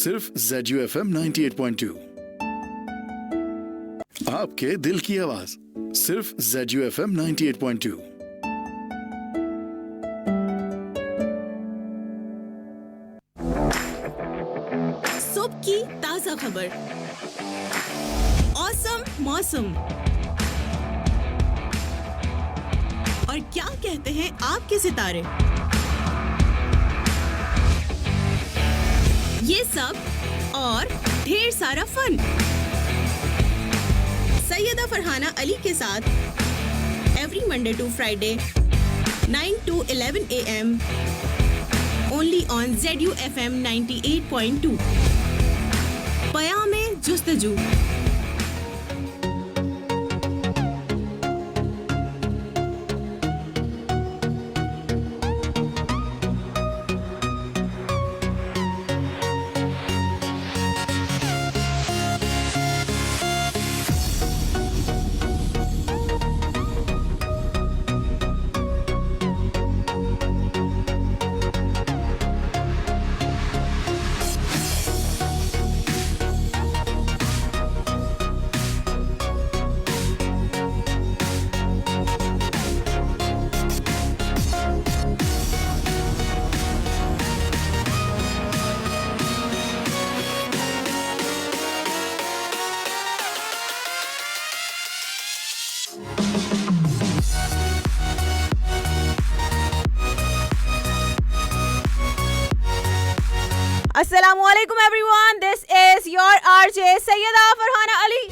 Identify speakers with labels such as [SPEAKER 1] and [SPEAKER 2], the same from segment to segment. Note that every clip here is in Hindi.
[SPEAKER 1] सिर्फ ZUFM 98.2 आपके दिल की आवाज सिर्फ ZUFM 98.2।
[SPEAKER 2] सुबह की ताजा खबर, औसम मौसम और क्या कहते हैं आपके सितारे, ये सब और ढेर सारा फन सैयदा फरहाना अली के साथ every Monday to Friday 9 to 11 AM only on ZUFM 98.2। Payame Justuju. Assalamualaikum everyone, this is your RJ Syeda Farhana Ali.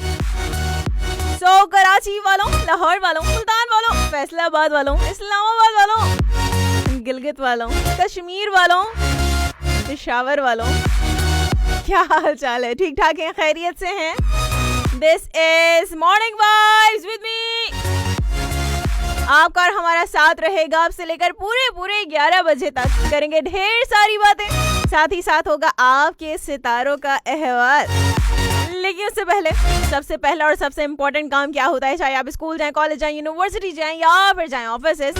[SPEAKER 2] So Karachi वालों, लाहौर वालों, सुल्तान वालों, फैसलाबाद वालों, इस्लामाबाद वालों, गिलगित वालों, कश्मीर वालों, पेशावर वालों, क्या हाल चाल है? ठीक ठाक हैं, खैरियत से हैं? This is Morning Vibes with me। आपका और हमारा साथ रहेगा आपसे लेकर पूरे 11 बजे तक। करेंगे ढेर सारी बातें, साथ ही साथ होगा आपके सितारों का अहवाल। लेकिन उससे पहले सबसे पहला और सबसे इम्पोर्टेंट काम क्या होता है, चाहे आप स्कूल जाएं, कॉलेज जाएं, यूनिवर्सिटी जाएं या फिर जाएं ऑफिसेस,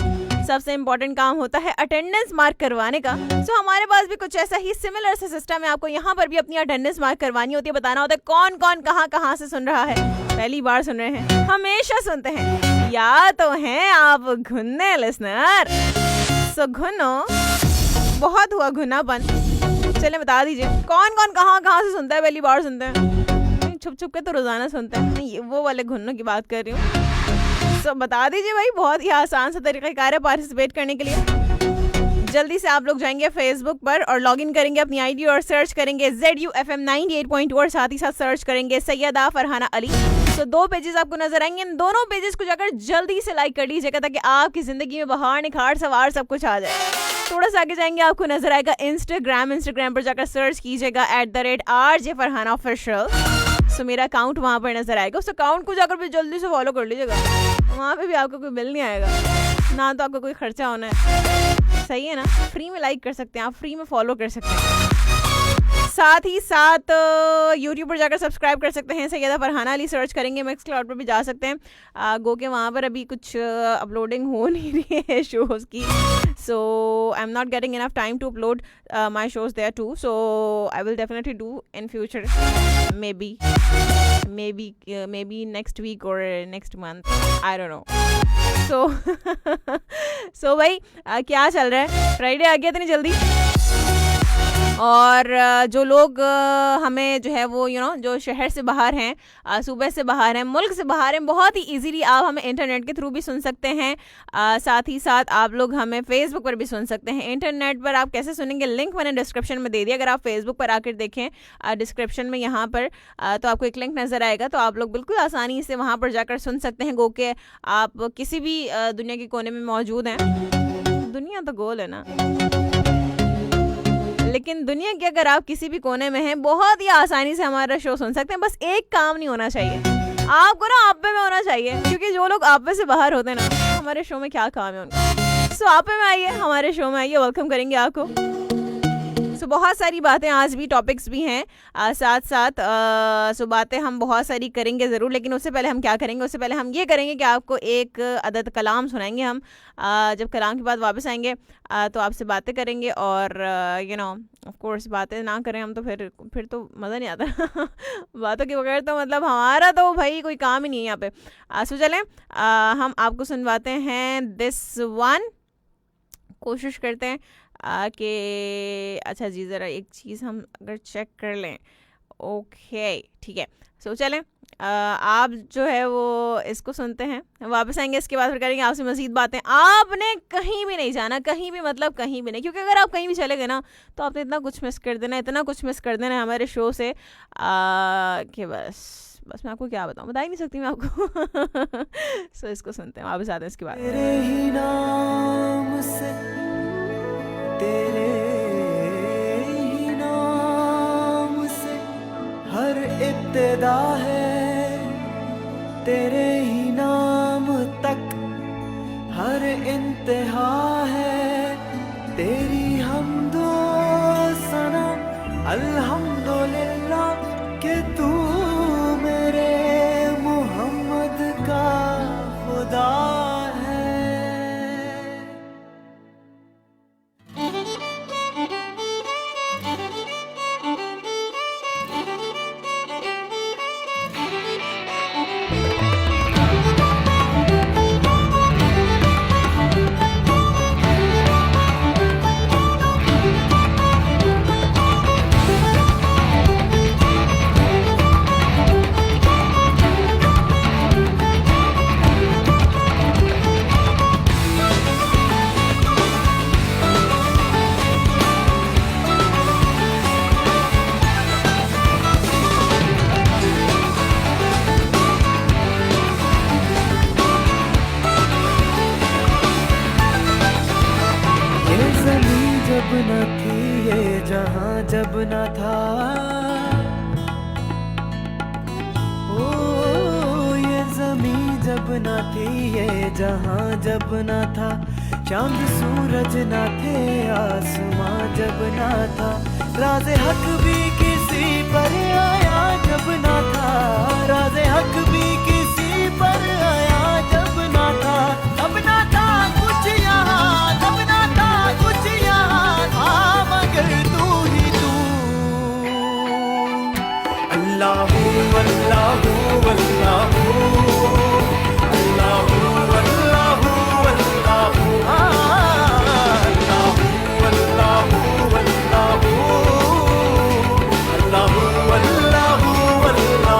[SPEAKER 2] सबसे इम्पोर्टेंट काम होता है अटेंडेंस मार्क करवाने का। सो हमारे पास भी कुछ ऐसा ही सिमिलर सा सिस्टम है। आपको यहाँ पर भी अपनी अटेंडेंस मार्क करवानी होती है, बताना होता है कौन कौन कहाँ से सुन रहा है, पहली बार सुन रहे हैं, हमेशा सुनते हैं, या तो हैं आप घुनने लिसनर। सो घुनो, बहुत हुआ घुनापन। चले बता दीजिए कौन कौन कहाँ से सुनता है, पहली बार सुनते हैं, छुप के तो रोजाना सुनते हैं, नहीं वो वाले घुनों की बात कर रही हूँ। सो बता दीजिए भाई, बहुत ही आसान सा तरीक़ाकार है पार्टिसिपेट करने के लिए। जल्दी से आप लोग जाएंगे फेसबुक पर और लॉगिन करेंगे अपनी आईडी और सर्च करेंगे ZUFM 98.2 और साथ ही साथ सर्च करेंगे सैयदा फरहाना अली। तो 2 पेजेस आपको नजर आएंगे, इन दोनों पेजेस को जाकर जल्दी से लाइक कर लीजिएगा ताकि आपकी जिंदगी में बहार निखार सवार सब कुछ आ जाए। थोड़ा सा आगे जाएंगे, आपको नजर आएगा इंस्टाग्राम पर जाकर सर्च कीजिएगा @RJ Farhana Official। सो मेरा अकाउंट वहाँ पर नजर आएगा, उस अकाउंट को जाकर भी जल्दी से फॉलो कर लीजिएगा। वहाँ पे भी आपको कोई बिल नहीं आएगा, ना तो आपको कोई खर्चा होना है, सही है ना? फ्री में लाइक कर सकते हैं आप, फ्री में फॉलो कर सकते हैं। साथ ही साथ यूट्यूब पर जाकर सब्सक्राइब कर सकते हैं, सैयदा फरहाना अली सर्च करेंगे। मिक्स क्लाउड पर भी जा सकते हैं। गो के वहाँ पर अभी कुछ अपलोडिंग हो नहीं रही है शोज़ की, so I am not getting enough time to upload my shows there too, so I will definitely do in future, maybe next week or next month, I don't know। so भाई क्या चल रहा है? फ्राइडे आ गया इतनी जल्दी। और जो लोग हमें जो है वो जो शहर से बाहर हैं, सूबे से बाहर हैं, मुल्क से बाहर हैं, बहुत ही इजीली आप हमें इंटरनेट के थ्रू भी सुन सकते हैं। साथ ही साथ आप लोग हमें फेसबुक पर भी सुन सकते हैं। इंटरनेट पर आप कैसे सुनेंगे, लिंक मैंने डिस्क्रिप्शन में दे दिया। अगर आप फेसबुक पर आकर देखें डिस्क्रिप्शन में यहाँ पर, तो आपको एक लिंक नज़र आएगा, तो आप लोग बिल्कुल आसानी से वहाँ पर जाकर सुन सकते हैं। गो के आप किसी भी दुनिया के कोने में मौजूद हैं। दुनिया तो गोल है ना, लेकिन दुनिया के अगर आप किसी भी कोने में हैं, बहुत ही आसानी से हमारा शो सुन सकते हैं। बस एक काम नहीं होना चाहिए, आपको ना आपे में होना चाहिए, क्योंकि जो लोग आपे से बाहर होते हैं ना, हमारे शो में क्या काम है उनका। सो आपे में आइए, हमारे शो में आइए, वेलकम करेंगे आपको। सो बहुत सारी बातें आज भी, टॉपिक्स भी हैं साथ साथ। सो बातें हम बहुत सारी करेंगे ज़रूर, लेकिन उससे पहले हम क्या करेंगे, उससे पहले हम ये करेंगे कि आपको एक अदद कलाम सुनाएंगे हम। जब कलाम के बाद वापस आएंगे तो आपसे बातें करेंगे, और यू नो ऑफ कोर्स बातें ना करें हम तो फिर तो मज़ा नहीं आता बातों के बगैर तो मतलब हमारा तो भाई कोई काम ही नहीं है यहाँ पे। सो चलें हम आपको सुनवाते हैं दिस वन। कोशिश करते हैं कि अच्छा जी ज़रा एक चीज़ हम अगर चेक कर लें। ओके ठीक है, सो चलें आप जो है वो इसको सुनते हैं, वापस आएंगे, इसके बाद फिर करेंगे आपसे मज़ीद बातें। आपने कहीं भी नहीं जाना, कहीं भी मतलब कहीं भी नहीं, क्योंकि अगर आप कहीं भी चले गए ना तो आपने इतना कुछ मिस कर देना, इतना कुछ मिस कर देना हमारे शो से कि बस मैं आपको क्या बताऊँ, बता ही नहीं सकती मैं आपको सो इसको सुनते हैं, वापस आते हैं इसके बाद।
[SPEAKER 3] तेरे ही नाम से, तेरे ही नाम से हर इब्तिदा है, तेरे ही नाम तक हर इंतहा है, तेरी हमदो सना अल्हम्दुलिल्लाह कि तू मेरे मोहम्मद का खुदा है। जब न थी ये जहां जब न था, ओ ये ज़मीं जब न थी ये जहां जब न था, चांद सूरज न थे आसमां जब न था, राज़े हक भी किसी पर आया जब न था, राज़े हक भी किसी पर आया जब न था, अब न था कुछ यहाँ, तब न था कुछ यहाँ था, मगर तू ही तू। अल्लाहू अल्लाहू अल्लाहू अल्लाहू अल्लाहू अल्लाहू अल्लाहू अल्लाहू अल्लाहू अल्लाहू अल्लाहू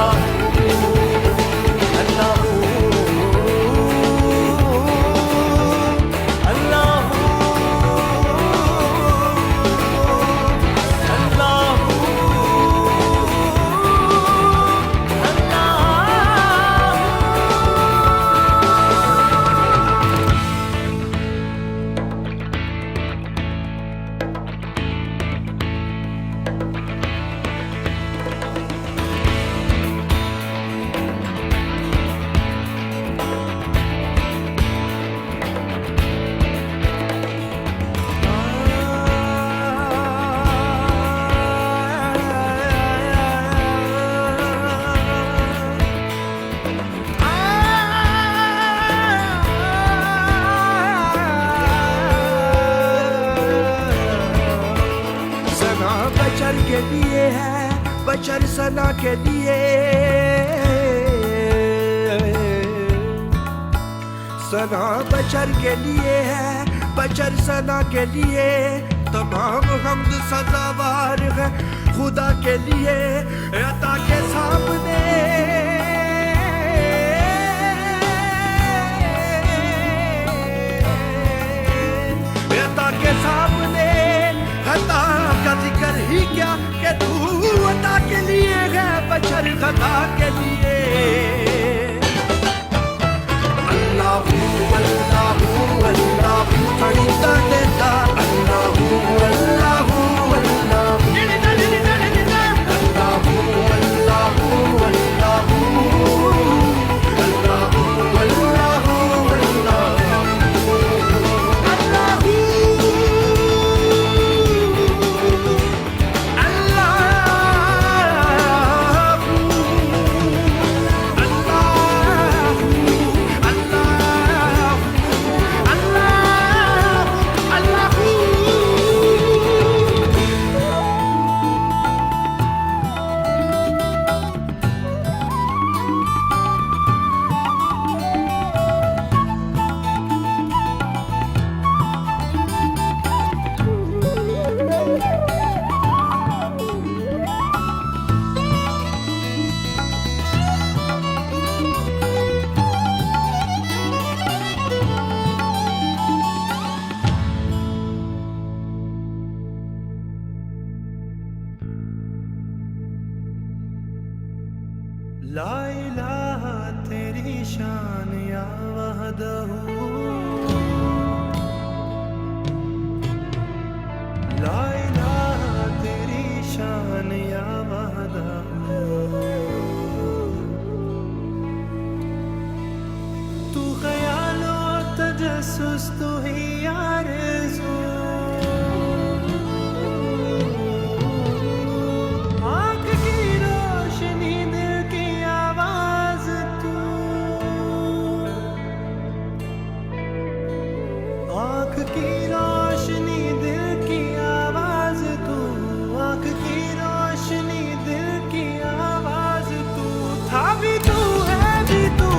[SPEAKER 3] के लिए है, बशर सना के लिए, सना बशर के लिए है, बशर सना के लिए, तमाम हमद सज़ावार है खुदा के लिए, अता के सामने अता के सामने खता का जिक्र ही क्या कि तू अता के लिए है, बशर खता के लिए। अल्लाहू अल्लाहू अल्लाहू फरीदा देता, अल्लाहू अल्लाहू अल्लाहू अल्लाहू अल्लाहू अल्लाहू अल्लाहू अल्लाहू ला इलाहा तेरी शान या वहदहू, ला इलाहा तेरी शान या वहदहू, तू ख्यालो तजस्सुस तू ही आरज़ू, आँख की रोशनी दिल की आवाज तू, आँख की रोशनी दिल की आवाज तू, आँख की रोशनी दिल की आवाज तू, था भी तू है भी तू,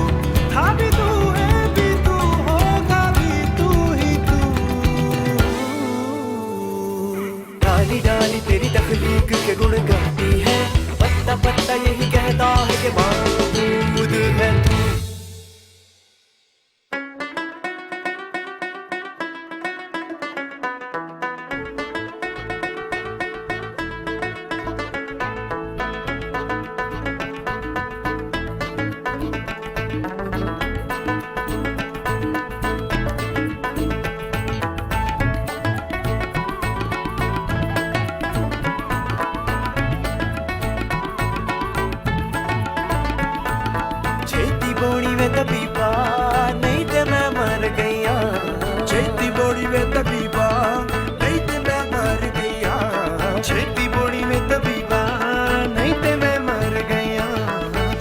[SPEAKER 3] था भी तू है भी तू, होगा भी तू ही तू। डाली डाली तेरी तख्लीक के गुण गाती है, पत्ता पत्ता यही कहता है कि माबूद है तू। छेती बोड़ी में तबीबा नहीं ते मैं मर गईया, छेती बोड़ी में तबीबा नहीं ते मैं मर गईया, छेती बोड़ी में तबीबा नहीं ते मैं मर गईया,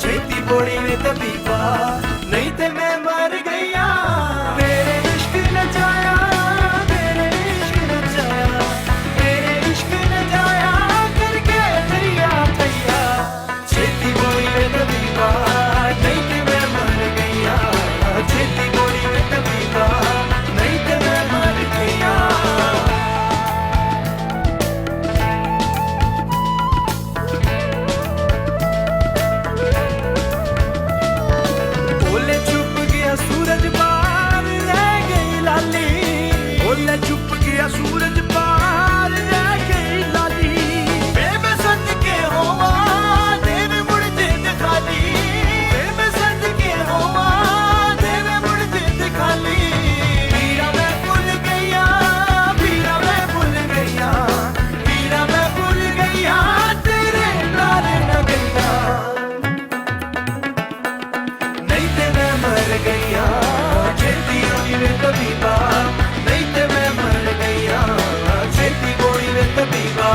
[SPEAKER 3] छेती बोड़ी में तबीबा नहीं ते मैं मर गईया। मेरे इश्क न जाया, मेरे इश्क न जाया, मेरे इश्क न जाया करके थैया थैया, छेती बोड़ी में तबीबा नहीं ते मैं मर गईया, छेती बोड़ी में तबीबा नहीं ते मैं मर गईया। ओले छुप गया सूरज पार रह गई लाली, ओले छुप गया सूरज पार रह गई लाली, बेबसंत के होवा देवे मुड़ जिंद खाली, बेबसंत के होवा देवे मुड़ जिंद खाली। पीरा मैं भूल गईया, पीरा मैं भूल गईया, पीरा मैं भूल गईया, तेरे नाल न गईया, नहीं ते मैं मर गईया, छेती बोड़ी में तबीबा नहीं ते मैं मर गईया, छेती बोड़ी में तबीबा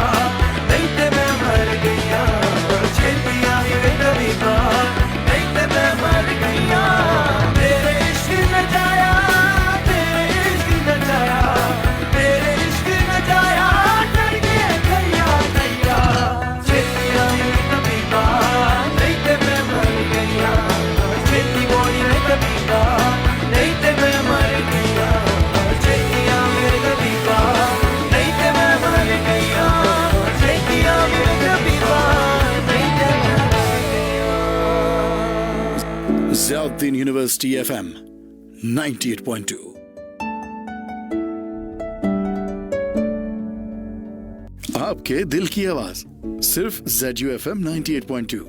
[SPEAKER 3] नहीं ते मैं मर गईया, छेती बोड़ी में तबीबा नहीं ते मैं मर गईया। तेरे इश्क न जाया, तेरे इश्क न जाया, तेरे इश्क न जाया करके थैया थैया, छेती बोड़ी में तबीबा नहीं ते मैं मर गईया, छेती बोड़ी में तबीबा नहीं ते मैं मर गईया, छेतियां मेरे तबीबा नहीं ते मैं मर गईया, छेतियां मेरे तबीबा नहीं ते मैं मर गईया।
[SPEAKER 1] Ziauddin university FM 98.2। आपके दिल की आवाज सिर्फ ZUFM 98.2।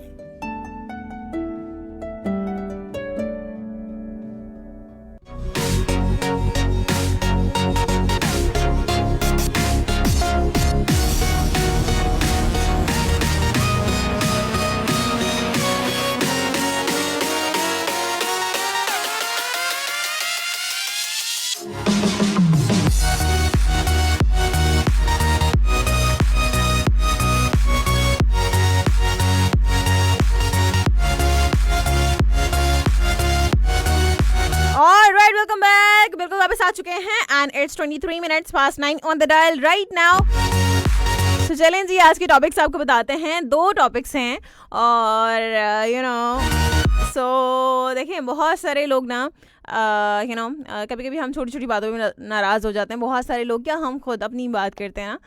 [SPEAKER 2] आ चुके हैं and it's 23 minutes past 9 on the dial right now. तो चलें जी, आज के टॉपिक्स आपको बताते हैं। 2 टॉपिक्स हैं और यू नो सो देखिए, बहुत सारे लोग ना कभी कभी हम छोटी छोटी बातों में नाराज़ हो जाते हैं। बहुत सारे लोग, क्या हम खुद अपनी बात करते हैं ना,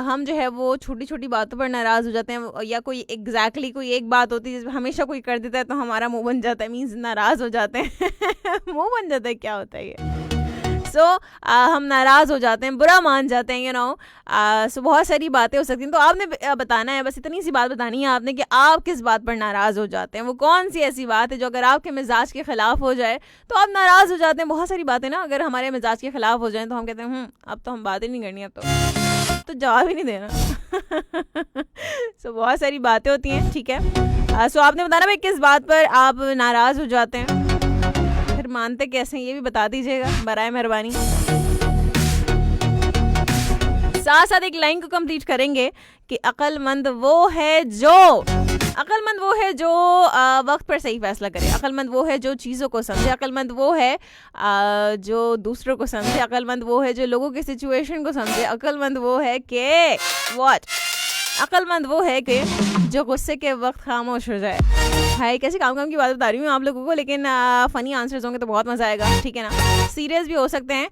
[SPEAKER 2] हम जो है वो छोटी छोटी बातों पर नाराज़ हो जाते हैं, या कोई एग्जैक्टली कोई एक बात होती है जिसमें हमेशा कोई कर देता है तो हमारा मुंह बन जाता है, मीन्स नाराज़ हो जाते हैं मुंह बन जाता है, क्या होता है ये। सो हम नाराज़ हो जाते हैं, बुरा मान जाते हैं, सो बहुत सारी बातें हो सकती हैं। तो आपने बताना है, बस इतनी सी बात बतानी है आपने कि आप किस बात पर नाराज़ हो जाते हैं। वो कौन सी ऐसी बात है जो अगर आपके मिजाज के खिलाफ हो जाए तो आप नाराज़ हो जाते हैं। बहुत सारी बातें ना अगर हमारे मिजाज के खिलाफ हो जाए तो हम कहते हैं अब तो हम बातें नहीं करनी, अब तो जवाब ही नहीं देना। सो बहुत सारी बातें होती हैं, ठीक है। सो आपने बताना भाई किस बात पर आप नाराज़ हो जाते हैं, फिर मानते कैसे हैं ये भी बता दीजिएगा बराए मेहरबानी। साथ साथ एक लाइन को कंप्लीट करेंगे कि अक्लमंद वो है जो वक्त पर सही फैसला करे, अक्लमंद वो है जो चीज़ों को समझे, अक्लमंद वो है जो दूसरों को समझे, अक्लमंद वो है जो लोगों की सिचुएशन को समझे, अक्लमंद वो है कि अक्लमंद वो है कि जो गुस्से के वक्त खामोश हो जाए। हाय, कैसे काम की बात बता रही हूँ आप लोगों को, लेकिन फ़नी आंसर्स होंगे तो बहुत मज़ा आएगा, ठीक है ना। सीरियस भी हो सकते हैं,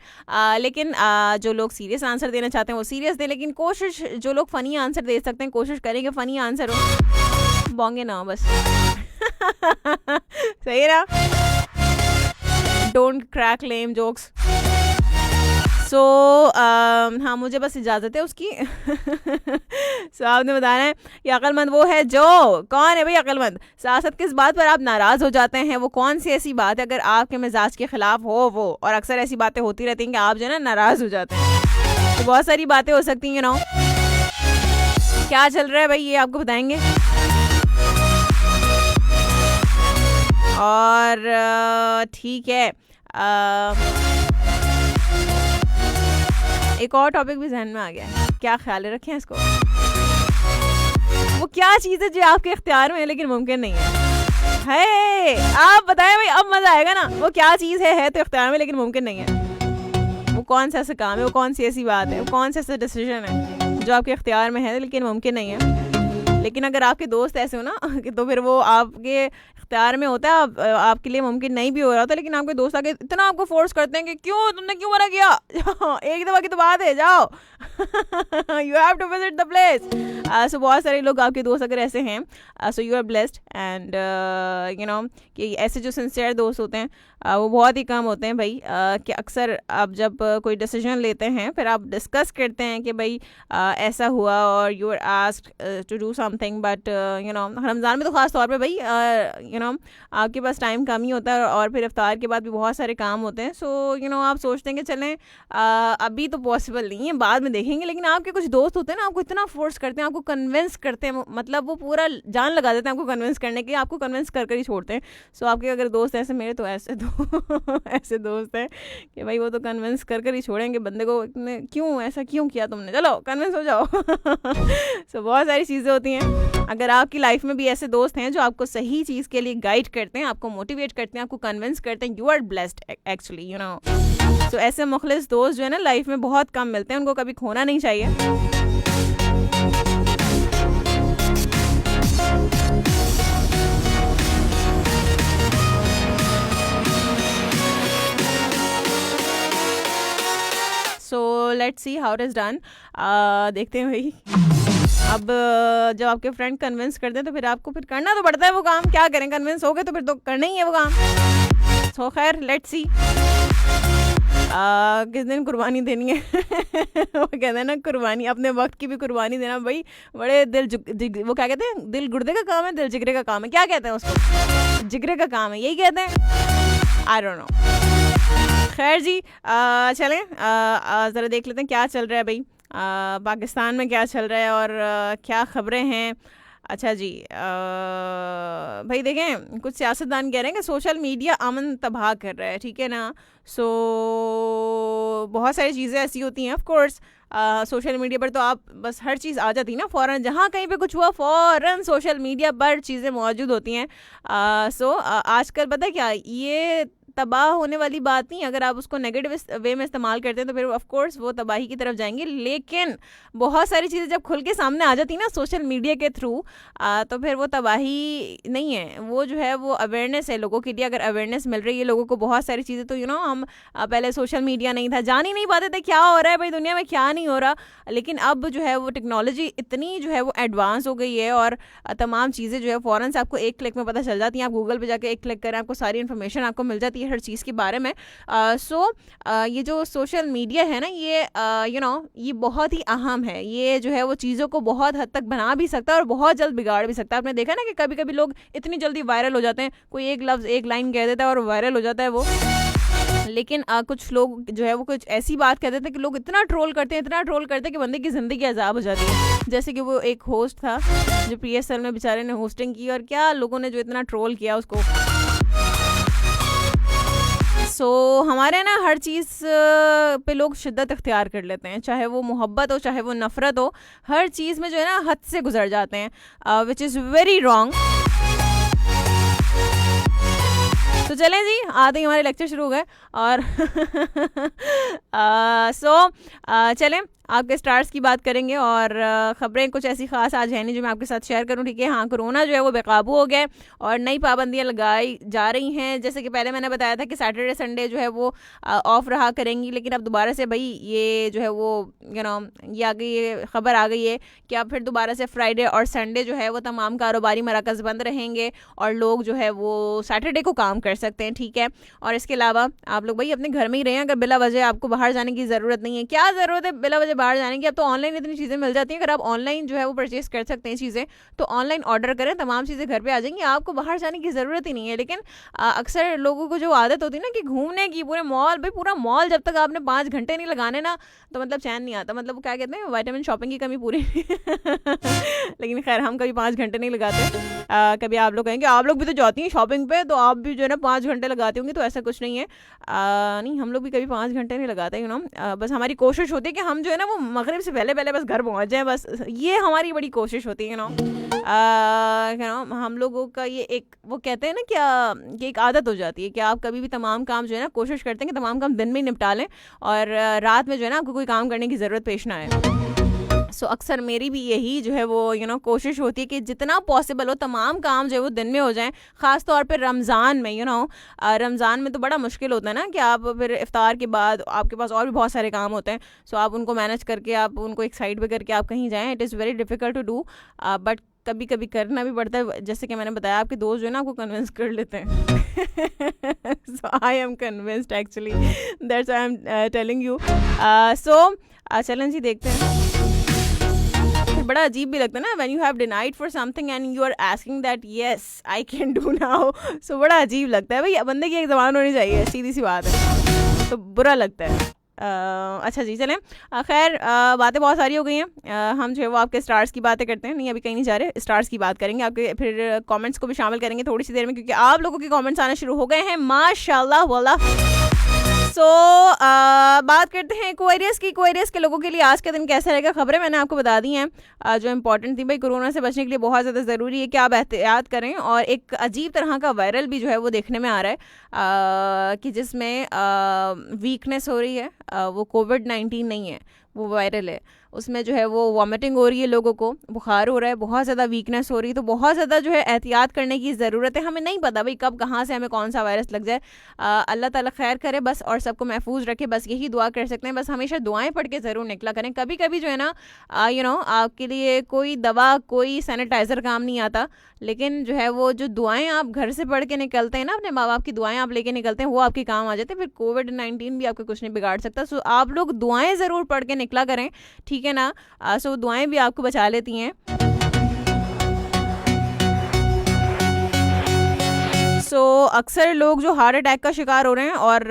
[SPEAKER 2] लेकिन जो लोग सीरियस आंसर देना चाहते हैं वो सीरियस दें, लेकिन कोशिश जो लोग फ़नी आंसर दे सकते हैं कोशिश करेंगे फ़नी आंसर हो, बोंगे ना बस। सही ना, डोंट क्रैक लेम जोक्स। सो हाँ, मुझे बस इजाज़त है उसकी। सो आपने बताना है कि अक्लमंद वो है जो, कौन है भाई अक्लमंद। साथ साथ किस बात पर आप नाराज़ हो जाते हैं, वो कौन सी ऐसी बात है अगर आपके मिजाज के खिलाफ हो वो, और अक्सर ऐसी बातें होती रहती हैं कि आप जो है ना नाराज़ हो जाते हैं। तो बहुत सारी बातें हो सकती हैं, क्या चल रहा है भाई ये आपको बताएंगे। और ठीक है, एक और टॉपिक भी जहन में आ गया है, क्या ख्याल रखें इसको। वो क्या चीज़ है जो आपके इख्तियार में है लेकिन मुमकिन नहीं है आप बताएं भाई, अब मज़ा आएगा ना। वो क्या चीज़ है तो इख्तियार में लेकिन मुमकिन नहीं है। वो कौन सा ऐसा काम है, वो कौन सी ऐसी बात है, वो कौन सा ऐसा डिसीजन है जो आपके इख्तियार में है लेकिन मुमकिन नहीं है। लेकिन अगर आपके दोस्त ऐसे हो ना तो फिर वो आपके इख्तियार में होता है, आपके लिए मुमकिन नहीं भी हो रहा होता, लेकिन आपके दोस्त आके इतना आपको फोर्स करते हैं कि तुमने क्यों मना किया, एक दफ़ा की तो बात है, जाओ, you have to visit the place. So बहुत सारे लोग आपके दोस्त अगर ऐसे हैं, so you are blessed, and कि ऐसे जो सिंसियर दोस्त होते हैं वो बहुत ही कम होते हैं भाई। कि अक्सर आप जब कोई डिसीजन लेते हैं फिर आप डिस्कस करते हैं कि भाई ऐसा हुआ और you are asked to do something, but Ramzan में तो ख़ास तौर पे भाई आपके पास टाइम कम ही होता है, और फिर इफ्तार के बाद भी बहुत सारे काम होते हैं। सो आप सोचते हैं कि चलें अभी तो पॉसिबल नहीं है, बाद में देखेंगे, लेकिन आपके कुछ दोस्त होते हैं ना, आपको इतना फोर्स करते हैं, आपको कन्विंस करते हैं, मतलब वो पूरा जान लगा देते हैं आपको कन्विंस करने के, आपको कन्विंस कर ही छोड़ते हैं। सो आपके अगर दोस्त ऐसे, मेरे तो ऐसे ऐसे दोस्त हैं कि भाई वो तो कन्विंस कर ही छोड़ेंगे बंदे को, इतने क्यों ऐसा क्यों किया तुमने, चलो कन्विंस हो जाओ। सो बहुत सारी चीज़ें होती हैं। अगर आपकी लाइफ में भी ऐसे दोस्त हैं जो आपको सही चीज़ के लिए गाइड करते हैं, आपको मोटिवेट करते हैं, आपको कन्विंस करते हैं, यू आर ब्लेस्ड एक्चुअली, सो ऐसे मुखलिस दोस्त जो है ना लाइफ में बहुत कम मिलते हैं, उनको कभी खोना नहीं चाहिए। So let's see how it is done. देखते हैं भाई, अब जब आपके फ्रेंड कन्विंस करते हैं तो फिर आपको फिर करना तो पड़ता है वो काम, क्या करें, कन्विंस हो गए तो फिर तो करना ही है वो काम। सो खैर लेट्स सी किस दिन कुर्बानी देनी है। वो कहते हैं ना कुर्बानी, अपने वक्त की भी कुर्बानी देना भाई, बड़े वो क्या कहते हैं, दिल गुर्दे का काम है, दिल जिगरे का काम है, क्या कहते हैं उसको, जिगरे का काम है, यही कहते हैं, आई डोंट नो। खैर जी, चलें ज़रा देख लेते हैं क्या चल रहा है भाई, पाकिस्तान में क्या चल रहा है और क्या ख़बरें हैं। अच्छा जी, भाई देखें, कुछ सियासतदान कह रहे हैं कि सोशल मीडिया अमन तबाह कर रहा है, ठीक है ना। सो बहुत सारी चीज़ें ऐसी होती हैं, ऑफ कोर्स सोशल मीडिया पर तो आप बस हर चीज़ आ जाती है ना फ़ौरन, जहाँ कहीं पे कुछ हुआ फ़ौरन सोशल मीडिया पर चीज़ें मौजूद होती हैं। सो आजकल पता है क्या, ये तबाह होने वाली बात नहीं, अगर आप उसको नेगेटिव वे में इस्तेमाल करते हैं तो फिर ऑफ कोर्स वो तबाही की तरफ जाएंगे। लेकिन बहुत सारी चीज़ें जब खुल के सामने आ जाती ना सोशल मीडिया के थ्रू, तो फिर वो तबाही नहीं है, वो जो है वो अवेयरनेस है लोगों के लिए। अगर अवेयरनेस मिल रही है लोगों को बहुत सारी चीज़ें, तो हम पहले सोशल मीडिया नहीं था, जान ही नहीं पाते थे क्या हो रहा है भाई दुनिया में, क्या नहीं हो रहा। लेकिन अब जो है वो टेक्नोलॉजी इतनी जो है वो एडवांस हो गई है, और तमाम चीज़ें जो है फ़ौरन से आपको एक क्लिक में पता चल जाती हैं। आप गूगल पे जाके एक क्लिक करें, आपको सारी इन्फॉर्मेशन आपको मिल जाती है, हर चीज़ के बारे में। सो ये जो सोशल मीडिया है ना, ये ये बहुत ही अहम है। ये जो है वो चीज़ों को बहुत हद तक बना भी सकता है और बहुत जल्द बिगाड़ भी सकता है। आपने देखा ना कि कभी कभी लोग इतनी जल्दी वायरल हो जाते हैं, कोई एक लफ्ज़ एक लाइन कह देता है और वायरल हो जाता है वो। लेकिन कुछ लोग जो है वो कुछ ऐसी बात कह देते हैं कि लोग इतना ट्रोल करते हैं कि बंदे की ज़िंदगी अजाब हो जाती है। जैसे कि वो एक होस्ट था जो PSL में बेचारे ने होस्टिंग की, और क्या लोगों ने जो इतना ट्रोल किया उसको। सो हमारे ना हर चीज़ पे लोग शिद्दत इख्तियार कर लेते हैं, चाहे वो मोहब्बत हो चाहे वो नफ़रत हो, हर चीज़ में जो है ना हद से गुजर जाते हैं, विच इज़ वेरी रॉन्ग। तो चलें जी, आते ही हमारे लेक्चर शुरू हो गए और चलें आपके स्टार्स की बात करेंगे और ख़बरें कुछ ऐसी ख़ास आज है नहीं जो मैं आपके साथ शेयर करूं, ठीक है। हाँ, कोरोना जो है वो बेकाबू हो गया और नई पाबंदियां लगाई जा रही हैं। जैसे कि पहले मैंने बताया था कि सैटरडे संडे जो है वो ऑफ रहा करेंगी, लेकिन अब दोबारा से भाई ये जो है वो ये आ गई, ये ख़बर आ गई है कि अब फिर दोबारा से फ्राइडे और संडे जो है वो तमाम कारोबारी मराकज़ बंद रहेंगे और लोग जो है वो सैटरडे को काम कर सकते हैं, ठीक है। और इसके अलावा आप लोग भाई अपने घर में ही रहें, अगर बिला वजह आपको बाहर जाने की ज़रूरत नहीं है। क्या ज़रूरत है बिला वजह बाहर जाने की? अब तो ऑनलाइन इतनी चीज़ें मिल जाती हैं, अगर आप ऑनलाइन जो है वो परचेस कर सकते हैं चीज़ें, तो ऑनलाइन ऑर्डर करें, तमाम चीज़ें घर पे आ जाएंगी, आपको बाहर जाने की ज़रूरत ही नहीं है। लेकिन अक्सर लोगों को जो आदत होती है ना कि घूमने की, पूरे मॉल, भाई पूरा मॉल जब तक आपने 5 घंटे नहीं लगाने ना तो मतलब चैन नहीं आता, मतलब वो क्या कहते हैं विटामिन शॉपिंग की कमी पूरी लेकिन खैर हम कभी 5 घंटे नहीं लगाते। कभी आप लोग कहेंगे आप लोग भी तो जाती हैं शॉपिंग पे, तो आप भी जो है ना 5 घंटे लगाती होंगी, तो ऐसा कुछ नहीं है। नहीं, हम लोग भी कभी 5 घंटे नहीं लगाते, बस हमारी कोशिश होती है कि हम जो है ना वो मगरिब से पहले बस घर पहुंच जाएं, बस ये हमारी बड़ी कोशिश होती है। हम लोगों का ये एक वो कहते हैं ना क्या, ये एक आदत हो जाती है कि आप कभी भी तमाम काम जो है ना कोशिश करते हैं कि तमाम काम दिन में ही निपटा लें और रात में जो है ना आपको कोई काम करने की ज़रूरत पेश ना आए। सो अक्सर मेरी भी यही जो है वो कोशिश होती है कि जितना पॉसिबल हो तमाम काम जो है वो दिन में हो जाएं, ख़ास तौर पे रमज़ान में। रमज़ान में तो बड़ा मुश्किल होता है ना कि आप फिर इफ्तार के बाद आपके पास और भी बहुत सारे काम होते हैं, सो आप उनको मैनेज करके आप उनको एक साइड पे करके आप कहीं जाएं। It is very difficult to do, but कभी कभी करना भी पड़ता है। जैसे कि मैंने बताया, आपके दोस्त जो है ना आपको कन्विंस कर लेते हैं। So I am convinced actually, that's I am telling you. So चलें जी, देखते हैं। बड़ा अजीब भी लगता है ना when you have denied for something and you are asking that yes I can do now. So बड़ा अजीब लगता है, भाई बंदे की एक ज़बान होनी चाहिए, सीधी सी बात है, तो बुरा लगता है। अच्छा जी, चलें। खैर बातें बहुत सारी हो गई हैं, हम जो है वो आपके स्टार्स की बातें करते हैं। नहीं, अभी कहीं नहीं जा रहे, स्टार्स की बात करेंगे, आपके फिर कमेंट्स को भी शामिल करेंगे थोड़ी सी देर में, क्योंकि आप लोगों के कमेंट्स आने शुरू हो गए हैं माशाल्लाह वाला। सो बात करते हैं एक्वेरियस की। एक्वेरियस के लोगों के लिए आज का दिन कैसा रहेगा, खबरें मैंने आपको बता दी हैं जो इंपॉर्टेंट थी। भाई कोरोना से बचने के लिए बहुत ज़्यादा ज़रूरी है कि आप एहतियात करें, और एक अजीब तरह का वायरल भी जो है वो देखने में आ रहा है कि जिसमें वीकनेस हो रही है। वो कोविड-19 नहीं है, वो वायरल है। उसमें जो है वो वॉमिटिंग हो रही है, लोगों को बुखार हो रहा है, बहुत ज़्यादा वीकनेस हो रही है, तो बहुत ज़्यादा जो है एहतियात करने की ज़रूरत है। हमें नहीं पता भाई कब कहाँ से हमें कौन सा वायरस लग जाए, अल्लाह ताला खैर करे बस, और सबको महफूज रखे, बस यही दुआ कर सकते हैं। बस हमेशा दुआएं पढ़ के ज़रूर निकला करें। कभी कभी जो है ना आपके लिए कोई दवा, कोई सैनिटाइज़र काम नहीं आता, लेकिन जो है वो जो दुआएं आप घर से पढ़ के निकलते हैं ना, अपने माँ बाप की दुआएं आप लेके निकलते हैं, वो आपके काम आ जाते हैं। फिर कोविड-19 भी आपको कुछ नहीं बिगाड़ सकता। सो आप लोग दुआएं ज़रूर पढ़ के निकला करें, ठीक है ना। सो दुआएं भी आपको बचा लेती हैं। सो अक्सर लोग जो हार्ट अटैक का शिकार हो रहे हैं, और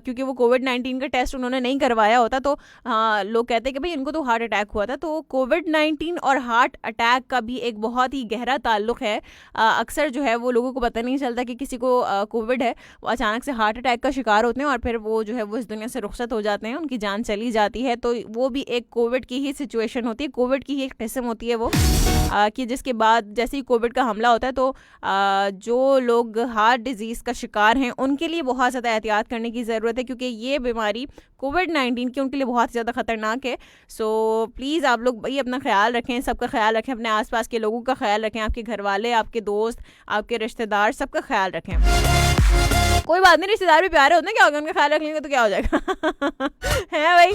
[SPEAKER 2] क्योंकि वो कोविड-19 का टेस्ट उन्होंने नहीं करवाया होता, तो लोग कहते हैं कि भाई इनको तो हार्ट अटैक हुआ था। तो कोविड-19 और हार्ट अटैक का भी एक बहुत ही गहरा ताल्लुक़ है। अक्सर जो है वो लोगों को पता नहीं चलता कि किसी को कोविड है, वो अचानक से हार्ट अटैक का शिकार होते हैं और फिर वो जो है वो इस दुनिया से रुखसत हो जाते हैं, उनकी जान चली जाती है। तो वो भी एक कोविड की ही सिचुएशन होती है, कोविड की ही एक किस्म होती है वो, कि जिसके बाद जैसे ही कोविड का हमला होता है तो जो लोग हार्ट डिजीज़ का शिकार हैं उनके लिए बहुत ज़्यादा एहतियात करने की ज़रूरत है, क्योंकि ये बीमारी कोविड-19 की उनके लिए बहुत ज़्यादा ख़तरनाक है। सो प्लीज़ आप लोग भाई अपना ख्याल रखें, सबका ख्याल रखें, अपने आसपास के लोगों का ख्याल रखें, आपके घर वाले, आपके दोस्त, आपके रिश्तेदार, सबका ख्याल रखें। कोई बात नहीं, रिश्तेदार भी प्यारे होते हैं, क्या होगा, उनका ख्याल रख लेंगे तो क्या हो जाएगा है भाई।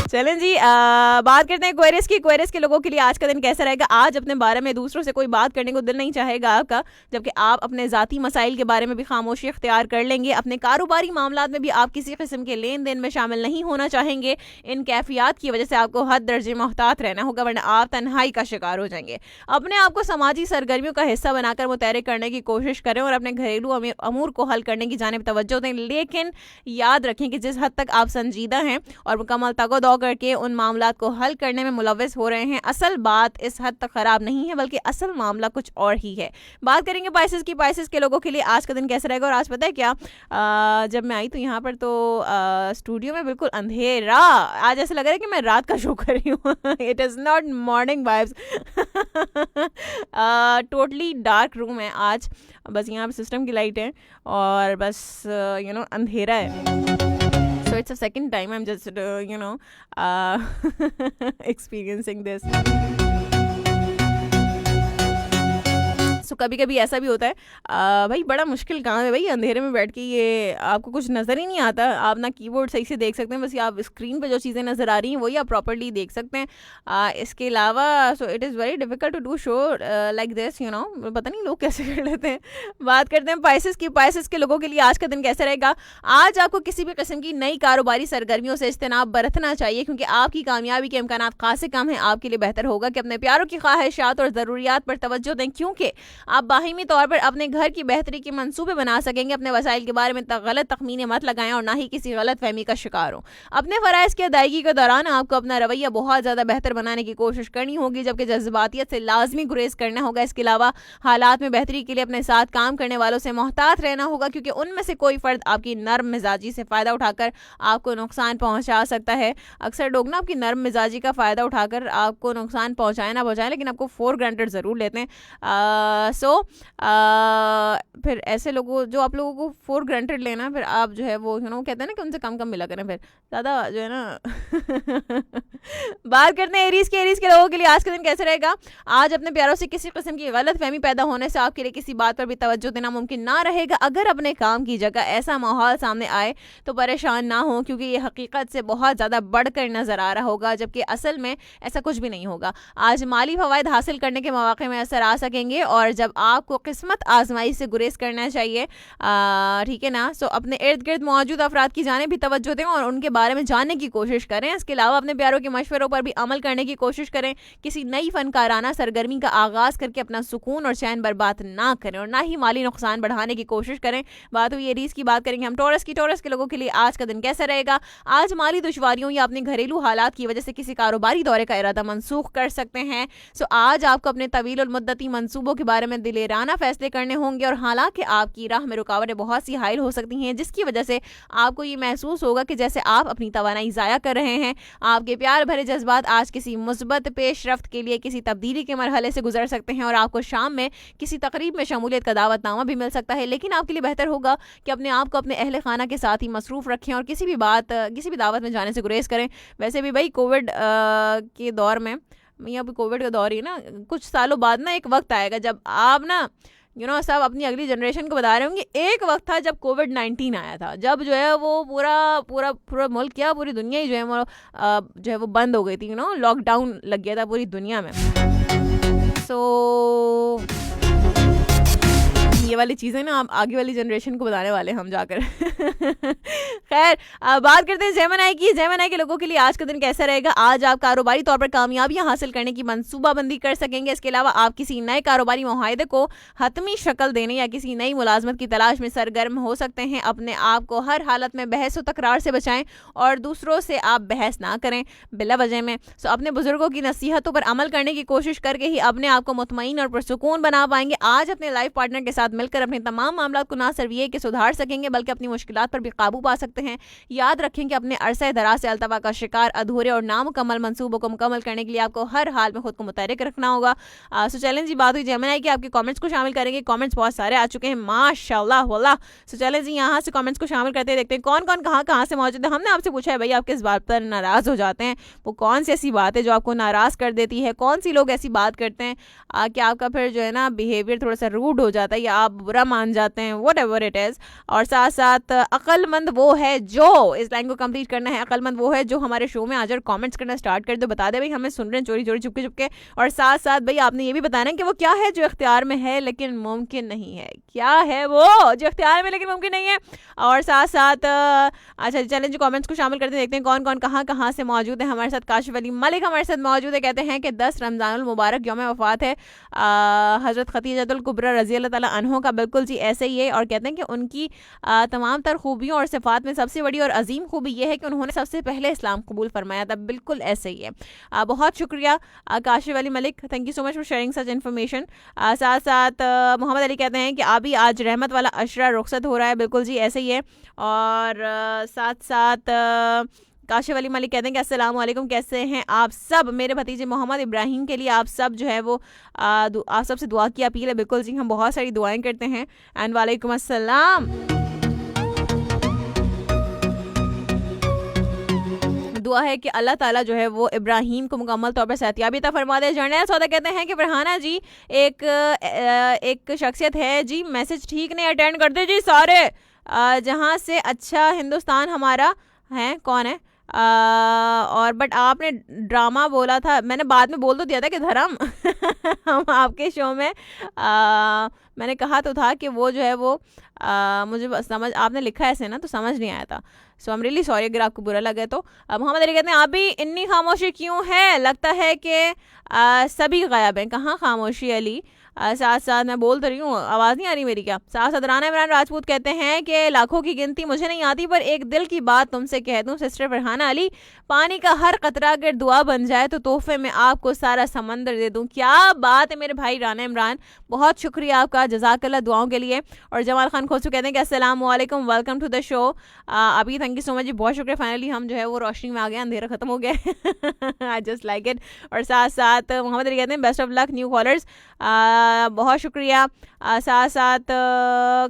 [SPEAKER 2] चलें जी, बात करते हैं क्वेरीज की। क्वेरीज के लोगों के लिए आज का दिन कैसा रहेगा? आज अपने बारे में दूसरों से कोई बात करने को दिल नहीं चाहेगा आपका, जबकि आप अपने ज़ाती मसाइल के बारे में भी खामोशी इख्तियार कर लेंगे। अपने कारोबारी मामलात में भी आप किसी किस्म के लेन देन में शामिल नहीं होना चाहेंगे। इन कैफियत की वजह से आपको हद दर्जे मोहतात रहना होगा, वरना आप तन्हाई का शिकार हो जाएंगे। अपने आप को समाजी सरगर्मियों का हिस्सा बनाकर मुतहरिक करने की कोशिश करें और अपने घरेलू अमूर को हल करने की जानिब तवज्जो दें, लेकिन याद रखें कि जिस हद तक आप संजीदा हैं और मुकम्मल तगदो करके उन मामलात को हल करने में मुलव्वस हो रहे हैं, असल बात इस हद तक खराब नहीं है, बल्कि असल मामला कुछ और ही है। बात करेंगे पाइसेस की। पाइसेस के लोगों के लिए आज का दिन कैसा रहेगा? और आज पता है क्या, जब मैं आई तो यहाँ पर तो स्टूडियो में बिल्कुल अंधेरा, आज ऐसा लग रहा है कि मैं रात का शो कर रही हूँ। It is not morning vibes, totally dark room है आज। बस यहाँ पे सिस्टम की लाइट है और बस अंधेरा है। So it's a second time I'm just experiencing this. सो कभी कभी ऐसा भी होता है भाई, बड़ा मुश्किल काम है भाई, अंधेरे में बैठ के ये आपको कुछ नज़र ही नहीं आता, आप ना कीबोर्ड सही से देख सकते हैं, बस ये आप स्क्रीन पे जो चीज़ें नज़र आ रही हैं वही आप प्रॉपर्ली देख सकते हैं। इसके अलावा so it is very difficult to do show like this, पता नहीं लोग कैसे कर लेते हैं। बात करते हैं पाइसेस की। पाइसेस के लोगों के लिए आज का दिन कैसा रहेगा? आज आपको किसी भी किस्म की नई कारोबारी सरगर्मियों से इज्तनाब बरतना चाहिए, क्योंकि आपकी कामयाबी के इम्कान खासे कम हैं। आपके लिए बेहतर होगा कि अपने प्यारों की ख्वाहिशात और ज़रूरियात पर तवज्जो दें, क्योंकि आप बाहिमी तौर पर अपने घर की बेहतरी के मंसूबे बना सकेंगे। अपने वसाइल के बारे में गलत तखमीने मत लगाएं और ना ही किसी गलत फहमी का शिकार हो। अपने फ़राइज़ की अदायगी के दौरान आपको अपना रवैया बहुत ज़्यादा बेहतर बनाने की कोशिश करनी होगी, जबकि जज्बातियत से लाजमी गुरेज करना होगा। इसके अलावा हालात में बेहतरी के लिए अपने साथ काम करने वालों से मोहतात रहना होगा, क्योंकि उनमें से कोई फ़र्द आपकी नर्म मिजाजी से फ़ायदा उठाकर आपको नुकसान पहुँचा सकता है। अक्सर लोग ना आपकी नर्म मिजाजी का फ़ायदा उठाकर आपको नुकसान पहुँचाए ना पहुँचाएं, लेकिन आपको फॉर ग्रांटेड ज़रूर लेते हैं। फिर ऐसे लोगों जो आप लोगों को फॉर ग्रांटेड लेना, फिर आप जो है वो कहते हैं ना कि उनसे कम कम मिला करें, फिर ज़्यादा जो है ना। बात करते हैं एरीज के। एरीज के लोगों के लिए आज का दिन कैसे रहेगा? आज अपने प्यारों से किसी किस्म की गलत फहमी पैदा होने से आपके लिए किसी बात पर भी तवज्जो देना मुमकिन ना रहेगा। अगर अपने काम की जगह ऐसा माहौल सामने आए तो परेशान ना हो, क्योंकि ये हकीकत से बहुत ज़्यादा बढ़कर नज़र आ रहा होगा, जबकि असल में ऐसा कुछ भी नहीं होगा। आज माली फ़वाइद हासिल करने के मौके में असर आ सकेंगे, और जब आपको किस्मत आजमाई से गुरेज करना चाहिए, ठीक है ना। सो अपने इर्द गिर्द मौजूद अफराद की जाने भी तवज्जो दें और उनके बारे में जानने की कोशिश करें। इसके अलावा अपने प्यारों के मशवरों पर भी अमल करने की कोशिश करें। किसी नई फनकाराना सरगर्मी का आगाज़ करके अपना सुकून और चैन बर्बाद ना करें, और ना ही माली नुकसान बढ़ाने की कोशिश करें। बात हुई एरीज की, बात करेंगे हम टॉरस की। टॉरस के लोगों के लिए आज का दिन कैसा रहेगा? आज माली दुश्वारियों या अपने घरेलू हालात की वजह से किसी कारोबारी दौरे का इरादा मनसूख कर सकते हैं। सो आज आपको अपने तवील और मुद्दती मंसूबों के बारे में दिलेराना फैसले करने होंगे, और हालांकि आपकी राह में रुकावटें बहुत सी हाइल हो सकती हैं, जिसकी वजह से आपको ये महसूस होगा कि जैसे आप अपनी तवानाई ज़ाया कर रहे हैं। आपके प्यार भरे जज्बात आज किसी मुस्बत पेशरफ्त के लिए किसी तब्दीली के मरहले से गुजर सकते हैं, और आपको शाम में किसी तकरीब में शमूलियत का दावतनामा भी मिल सकता है। लेकिन आपके लिए बेहतर होगा कि अपने आप को अपने अहले खाना के साथ ही मसरूफ़ रखें और किसी भी दावत में जाने से गुरेज करें। वैसे भी भाई कोविड के दौर में, यहाँ पे कोविड का दौर ही ना, कुछ सालों बाद ना एक वक्त आएगा जब आप ना सब अपनी अगली जनरेशन को बता रहे होंगे, एक वक्त था जब कोविड-19 आया था, जब जो है वो पूरा मुल्क, क्या पूरी दुनिया ही जो है वो बंद हो गई थी, लॉकडाउन लग गया था पूरी दुनिया में। सो ये वाली चीज़ें ना आप आगे वाली जनरेशन को बताने वाले हम जाकर। खैर, बात करते हैं जेमिनी की। जेमिनी के लोगों के लिए आज का दिन कैसा रहेगा? आज आप कारोबारी तौर पर कामयाबियां हासिल करने की मंसूबाबंदी कर सकेंगे। इसके अलावा आप किसी नए कारोबारी मुआहदे को हतमी शक्ल देने या किसी नई मुलाजमत की तलाश में सरगर्म हो सकते हैं। अपने आप को हर हालत में बहस व तकरार से बचाएं और दूसरों से आप बहस ना करें बिला वजह में। सो अपने बुजुर्गों की नसीहतों पर अमल करने की कोशिश करके ही अपने आप को मुतमईन और पुरसुकून बना पाएंगे। आज अपने लाइफ पार्टनर के साथ मिलकर अपने तमाम मामलों को ना सिर्फ ये कि सुधार सकेंगे, बल्कि अपनी मुश्किलात पर भी काबू पा सकते हैं। याद रखें कि अपने अरसे दराज से अल्तवा का शिकार अधूरे और नामुकम्मल मंसूबों को मुकम्मल करने के लिए आपको हर हाल में खुद को मुतहरिक रखना होगा। सो चैलेंज की बात हुई जेमिनी की, आपके कमेंट्स को शामिल करेंगे। कमेंट्स बहुत सारे आ चुके हैं माशाल्लाह वल्लाह। सो चैलेंज जी, यहाँ से कमेंट्स को शामिल करते देखते हैं कौन कौन कहाँ से मौजूद है। हमने आपसे पूछा है भाई आप किस बात पर नाराज़ हो जाते हैं, वो कौन सी ऐसी बात है जो आपको नाराज़ कर देती है, कौन सी लोग ऐसी बात करते हैं कि आपका फिर जो है ना बिहेवियर थोड़ा सा रूड हो जाता है, या आप बुरा मान जाते हैं, वट एवर इट इज़। और साथ साथ अक्लमंद वो है जो, इस लाइन को कंप्लीट करना है, अक्लमंद वो है जो हमारे शो में आ जाए, कमेंट्स करना स्टार्ट कर दो, बता दे भाई हमें सुन रहे हैं चोरी चोरी चुपके चुपके। और साथ साथ भाई आपने ये भी बताना कि वो क्या है जो इख्तियार में है लेकिन मुमकिन नहीं है, क्या है वो जो इख्तियार में लेकिन मुमकिन नहीं है। और साथ साथ अच्छा चैलेंज कमेंट्स को शामिल करते देखते हैं कौन कौन कहाँ से मौजूद है हमारे साथ। काशिफ अली मलिक हमारे साथ मौजूद है, कहते हैं कि 10 रमज़ानुल मुबारक यौम वफ़ात है हज़रत खदीजतुल कुबरा रज़ी अल्लाह ताला अन्हो का। बिल्कुल जी ऐसे ही है, और कहते हैं कि उनकी तमाम तर खूबियों और सिफ़ात में सबसे बड़ी और अजीम खूबी ये है कि उन्होंने सबसे पहले इस्लाम कबूल फरमाया था। बिल्कुल ऐसे ही है। बहुत शुक्रिया Kashif Ali Malik, thank you so much for sharing such information. साथ साथ मोहम्मद अली कहते हैं कि अभी आज रहमत वाला अशरा रुखसत हो रहा है। बिल्कुल जी ऐसे ही है। और साथ साथ काशिफ अली मलिक कहते हैं कि अस्सलाम वालेकुम, कैसे हैं आप सब। मेरे भतीजे मोहम्मद इब्राहिम के लिए आप सब जो है वो आप सबसे दुआ की अपील है। बिल्कुल जी हम बहुत सारी दुआएं करते हैं। एंड वालेकुम अस्सलाम। दुआ है कि अल्लाह ताला जो है वो इब्राहिम को मुकम्मल तौर पर सेहतियाबी अता फरमा दे। जर्नैल सौदा कहते हैं कि फरहाना जी एक शख्सियत है जी, मैसेज ठीक नहीं अटेंड करते जी सारे, जहाँ से अच्छा हिंदुस्तान हमारा है, कौन है और बट आपने ड्रामा बोला था, मैंने बाद में बोल तो दिया था कि धर्म हम आपके शो में मैंने कहा तो था कि वो जो है वो मुझे समझ, आपने लिखा ऐसे ना तो समझ नहीं आया था। सो आई एम रियली सॉरी अगर आपको बुरा लगे तो। मोहम्मद अली कहते हैं आप भी इतनी खामोशी क्यों है, लगता है कि सभी गायब हैं। कहाँ खामोशी अली, साथ साथ मैं बोल तो रही हूँ, आवाज़ नहीं आ रही मेरी क्या। साथ साथ राना इमरान राजपूत कहते हैं कि लाखों की गिनती मुझे नहीं आती पर एक दिल की बात तुमसे कह दूँ सिस्टर फरहाना अली, पानी का हर कतरा अगर दुआ बन जाए तो तोहफे में आपको सारा समंदर दे दूँ। क्या बात है मेरे भाई राना इमरान, बहुत शुक्रिया आपका, जज़ाकल्लाह दुआओं के लिए। और जमाल खान खोसू कहते हैं कि अस्सलाम वालेकुम, वेलकम टू द शो। अभी थैंक यू सो मच जी, बहुत शुक्रिया। फाइनली हम जो है वो रोशनी में आ गए, अंधेरा खत्म हो गया। I just like it. और साथ साथ मोहम्मद अली कहते हैं best of luck new callers, बहुत शुक्रिया। साथ साथ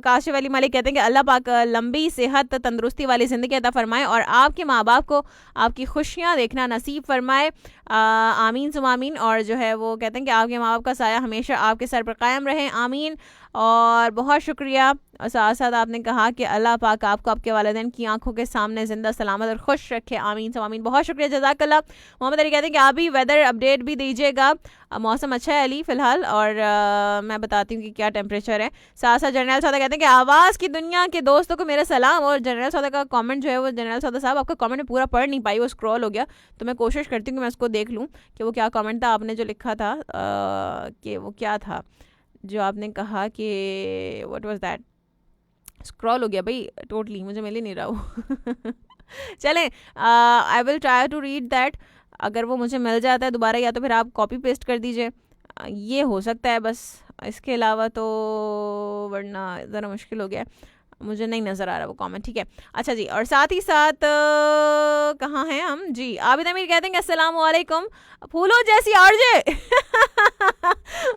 [SPEAKER 2] काशिफ अली मलिक कहते हैं कि अल्लाह पाक लंबी सेहत तंदुरुस्ती वाली ज़िंदगी अता फरमाए और आपके माँ बाप को आपकी खुशियाँ देखना नसीब फरमाए, आमीन सुम आमीन। और जो है वो कहते हैं कि आपके माँ बाप का साया हमेशा आपके सर पर कायम रहे, आमीन। और बहुत शुक्रिया। और साथ साथ आपने कहा कि अल्लाह पाक आपको आपके वालिदैन की आंखों के सामने जिंदा सलामत और खुश रखे, आमीन सब आमीन। बहुत शुक्रिया, जज़ाकल्लाह। मोहम्मद अली कहते हैं कि आप भी वेदर अपडेट भी दीजिएगा। मौसम अच्छा है अली फ़िलहाल, और मैं बताती हूँ कि क्या टेम्परेचर है। साथ साथ जनरल सौदा कहते हैं कि आवाज़ की दुनिया के दोस्तों को मेरा सलाम। और जनरल सौदा का कमेंट जो है वो, जनरल सौदा साहब आपका कमेंट में पूरा पढ़ नहीं पाई, वो स्क्रॉल हो गया, तो मैं कोशिश करती हूँ कि मैं उसको देख लूँ कि वो क्या कमेंट था आपने जो लिखा था, कि वो क्या था जो आपने कहा कि व्हाट वाज दैट, स्क्रॉल हो गया भाई टोटली, मुझे मिल ही नहीं रहा वो। चलें, I will try to read that, अगर वो मुझे मिल जाता है दोबारा या तो फिर आप कॉपी पेस्ट कर दीजिए, ये हो सकता है बस, इसके अलावा तो वरना ज़रा मुश्किल हो गया, मुझे नहीं नज़र आ रहा वो कमेंट, ठीक है। अच्छा जी, और साथ ही साथ कहाँ हैं हम जी। आबिद अमीर कहते हैं कि अस्सलाम वालेकुम फूलों जैसी आरजे।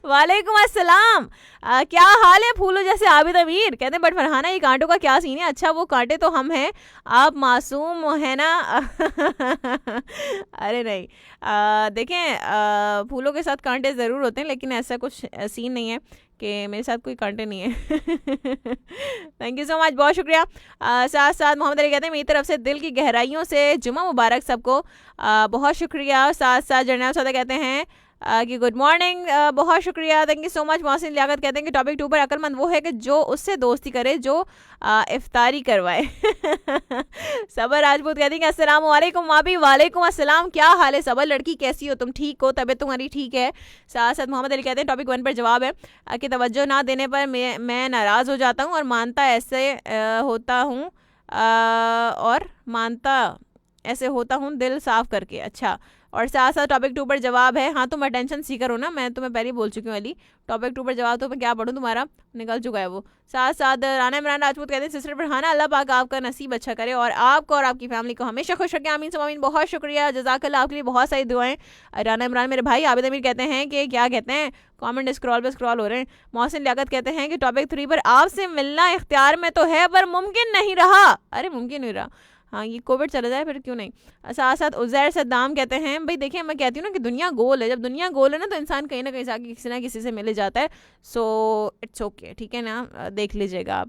[SPEAKER 2] वालेकुम अस्सलाम, क्या हाल है फूलों जैसे आबिद अमीर। कहते हैं बट फरहाना ये कांटों का क्या सीन है। अच्छा वो कांटे तो हम हैं, आप मासूम है ना। अरे नहीं, देखें फूलों के साथ कांटे ज़रूर होते हैं, लेकिन ऐसा कुछ सीन नहीं है कि मेरे साथ कोई कांटे नहीं है। थैंक यू सो मच, बहुत शुक्रिया। साथ साथ मोहम्मद अली कहते हैं मेरी तरफ से दिल की गहराइयों से जुम्मा मुबारक सबको, बहुत शुक्रिया। साथ साथ जनरल सौदा कहते हैं कि गुड मॉर्निंग, बहुत शुक्रिया, thank you so much. Mohsin Liaquat कहते हैं कि टॉपिक 2 पर अक्लमंद वो है कि जो उससे दोस्ती करे जो इफ्तारी करवाए। सबर राजपूत कहती हैं कि अस्सलाम वालेकुम माबी। वालेकुम अस्सलाम, क्या हाल है सबर लड़की, कैसी हो तुम, ठीक हो, तबीयत तुम्हारी ठीक है। साथ साथ मोहम्मद अली कहते हैं टॉपिक 1 पर जवाब है कि तवज्जो ना देने पर मैं नाराज़ हो जाता हूँ और मानता ऐसे होता हूँ और मानता ऐसे होता हूँ दिल साफ करके। अच्छा, और साथ साथ टॉपिक 2 पर जवाब है, हाँ तुम अटेंशन सीकर हो ना, मैं तुम्हें पहले ही बोल चुकी हूँ अली, टॉपिक 2 पर जवाब तो मैं क्या पढ़ूँ, तुम्हारा निकल चुका है वो। साथ साथ राना इमरान राजपूत कहते हैं सिस्टर फरहाना अल्लाह पाक आपका नसीब अच्छा करे और आपको और आपकी फैमिली को हमेशा खुश रखें, आमीन सब आमीन। बहुत शुक्रिया, जज़ाकल्लाह, आपके लिए बहुत सारी दुआएं राना इमरान मेरे भाई। आबिद अमीर कहते हैं कि क्या कहते हैं, कमेंट स्क्रॉल पे स्क्रॉल हो रहे हैं। मोहसिन लियाकत कहते हैं कि टॉपिक 3 पर आपसे मिलना इख्तियार में तो है पर मुमकिन नहीं रहा। अरे मुमकिन नहीं रहा, हाँ ये कोविड चला जाए फिर क्यों नहीं। साथ साथ उज़ैर सद्दाम कहते हैं भाई देखिए मैं कहती हूँ ना कि दुनिया गोल है, जब दुनिया गोल है ना तो इंसान कहीं ना कहीं से आके किसी ना किसी से मिले जाता है। सो इट्स ओके, ठीक है ना, देख लीजिएगा आप,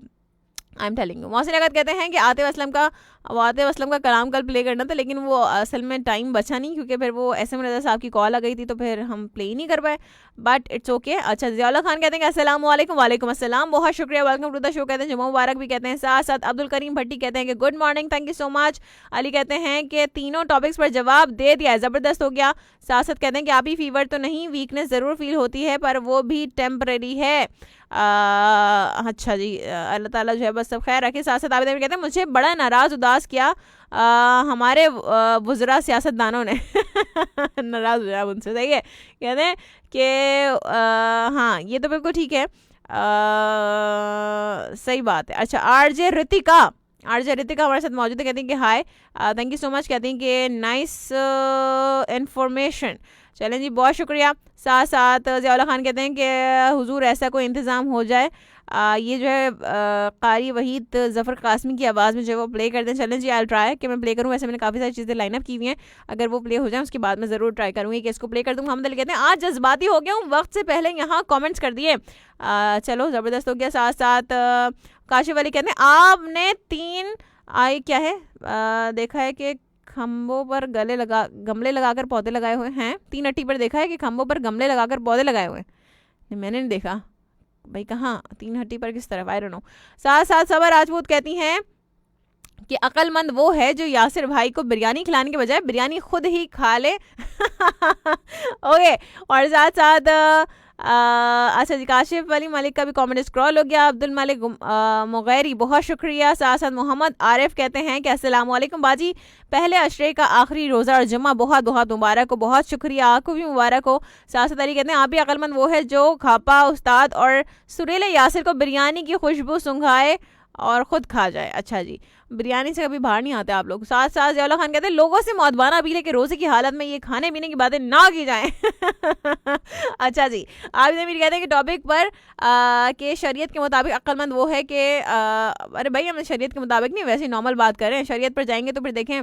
[SPEAKER 2] I am telling you. Mohsin Agat कहते हैं कि आतिफ असलम का कलाम कल प्ले करना था, लेकिन वो असल में टाइम बचा नहीं क्योंकि फिर वो SM रज़ा साहब की कॉल आ गई थी तो फिर हम प्ले ही नहीं कर पाए, बट इट्स ओके। अच्छा ज़ियाउल्लाह खान कहते हैं कि अस्सलाम वालेकुम। वालेकुम अस्सलाम, बहुत शुक्रिया, वेलकम टू द शो कहते हैं, जुम्मा मुबारक भी कहते हैं। साथ साथ अब्दुल करीम भट्टी कहते हैं कि good morning, thank you so much. Ali कहते हैं कि तीनों टॉपिक्स पर जवाब दे दिया, ज़बरदस्त हो गया। साथ साथ कहते हैं कि आप ही फीवर तो नहीं, वीकनेस ज़रूर फील होती है पर वो भी टेम्परेरी है। अच्छा जी, अल्लाह ताला जो है बस सब खैर रखे। साथ साथ आबिद कहते हैं मुझे बड़ा नाराज़ उदास किया हमारे वज़रा सियासतदानों ने नाराज़ हो जाए उनसे, सही है। कहते हैं कि हाँ ये तो बिल्कुल ठीक है, सही बात है। अच्छा आरजे रितिका हमारे साथ मौजूद है, कहती हैं कि हाय, थैंक यू सो मच, कहती हैं कि नाइस इन्फॉर्मेशन। चलें जी, बहुत शुक्रिया। साथ साथ ज़ियाउल्लाह खान कहते हैं कि हुजूर ऐसा कोई इंतज़ाम हो जाए, ये जो है कारी वहीद ज़फ़र कासमी की आवाज़ में जो है वो प्ले कर दें। चलें जी, आई ट्राई कि मैं प्ले करूँ, वैसे मैंने काफ़ी सारी चीज़ें लाइन अप की हुई हैं, अगर वो प्ले हो जाए उसके बाद मैं ज़रूर ट्राई करूँगी कि इसको प्ले कर दूँ। मोहम्मद अली कहते हैं आज जज्बाती हो गया हूँ, वक्त से पहले यहाँ कॉमेंट्स कर दिए। चलो ज़बरदस्त हो गया। साथ साथ काशिफ अली कहते हैं आपने 3 आई क्या है देखा है कि खम्भों पर गमले लगाकर पौधे लगाए हुए हैं। 3 अट्टी पर देखा है कि खम्भों पर गमले लगाकर पौधे लगाए हुए हैं, मैंने नहीं देखा भाई, कहाँ 3 हट्टी पर किस तरफ, आई डोंट नो। साथ साथ सबा राजपूत कहती हैं कि अक्लमंद वो है जो यासिर भाई को बिरयानी खिलाने के बजाय बिरयानी खुद ही खा ले। ओके, और साथ साथ अच्छा जी, काशिफ अली मलिक का भी कमेंट स्क्रॉल हो गया। अब्दुल मलिक मुगैरी बहुत शुक्रिया। साथ साथ मोहम्मद आरिफ कहते हैं कि अस्सलाम वालेकुम बाजी, पहले अशरे का आखिरी रोज़ा और जुम्मा बहुत बहुत मुबारक हो। बहुत शुक्रिया, आपको भी मुबारक हो। साथ साथ अली कहते हैं आप भी अक्लमंद वो है जो खापा उस्ताद और सुरेले यासिर को बिरयानी की खुशबू सुंघाए और ख़ुद खा जाए। अच्छा जी, बिरयानी से कभी बाहर नहीं आते आप लोग। साथ साथ ज़ियाउल्लाह खान कहते हैं लोगों से मौतबाना अपील है कि रोज़े की हालत में ये खाने पीने की बातें ना की जाएं। अच्छा जी, आप मेरी कहते हैं कि टॉपिक पर कि शरीयत के मुताबिक अक्लमंद वो है कि अरे भाई हम शरीयत के मुताबिक नहीं, वैसे नॉर्मल बात कर रहे हैं। शरीयत पर जाएंगे तो फिर देखें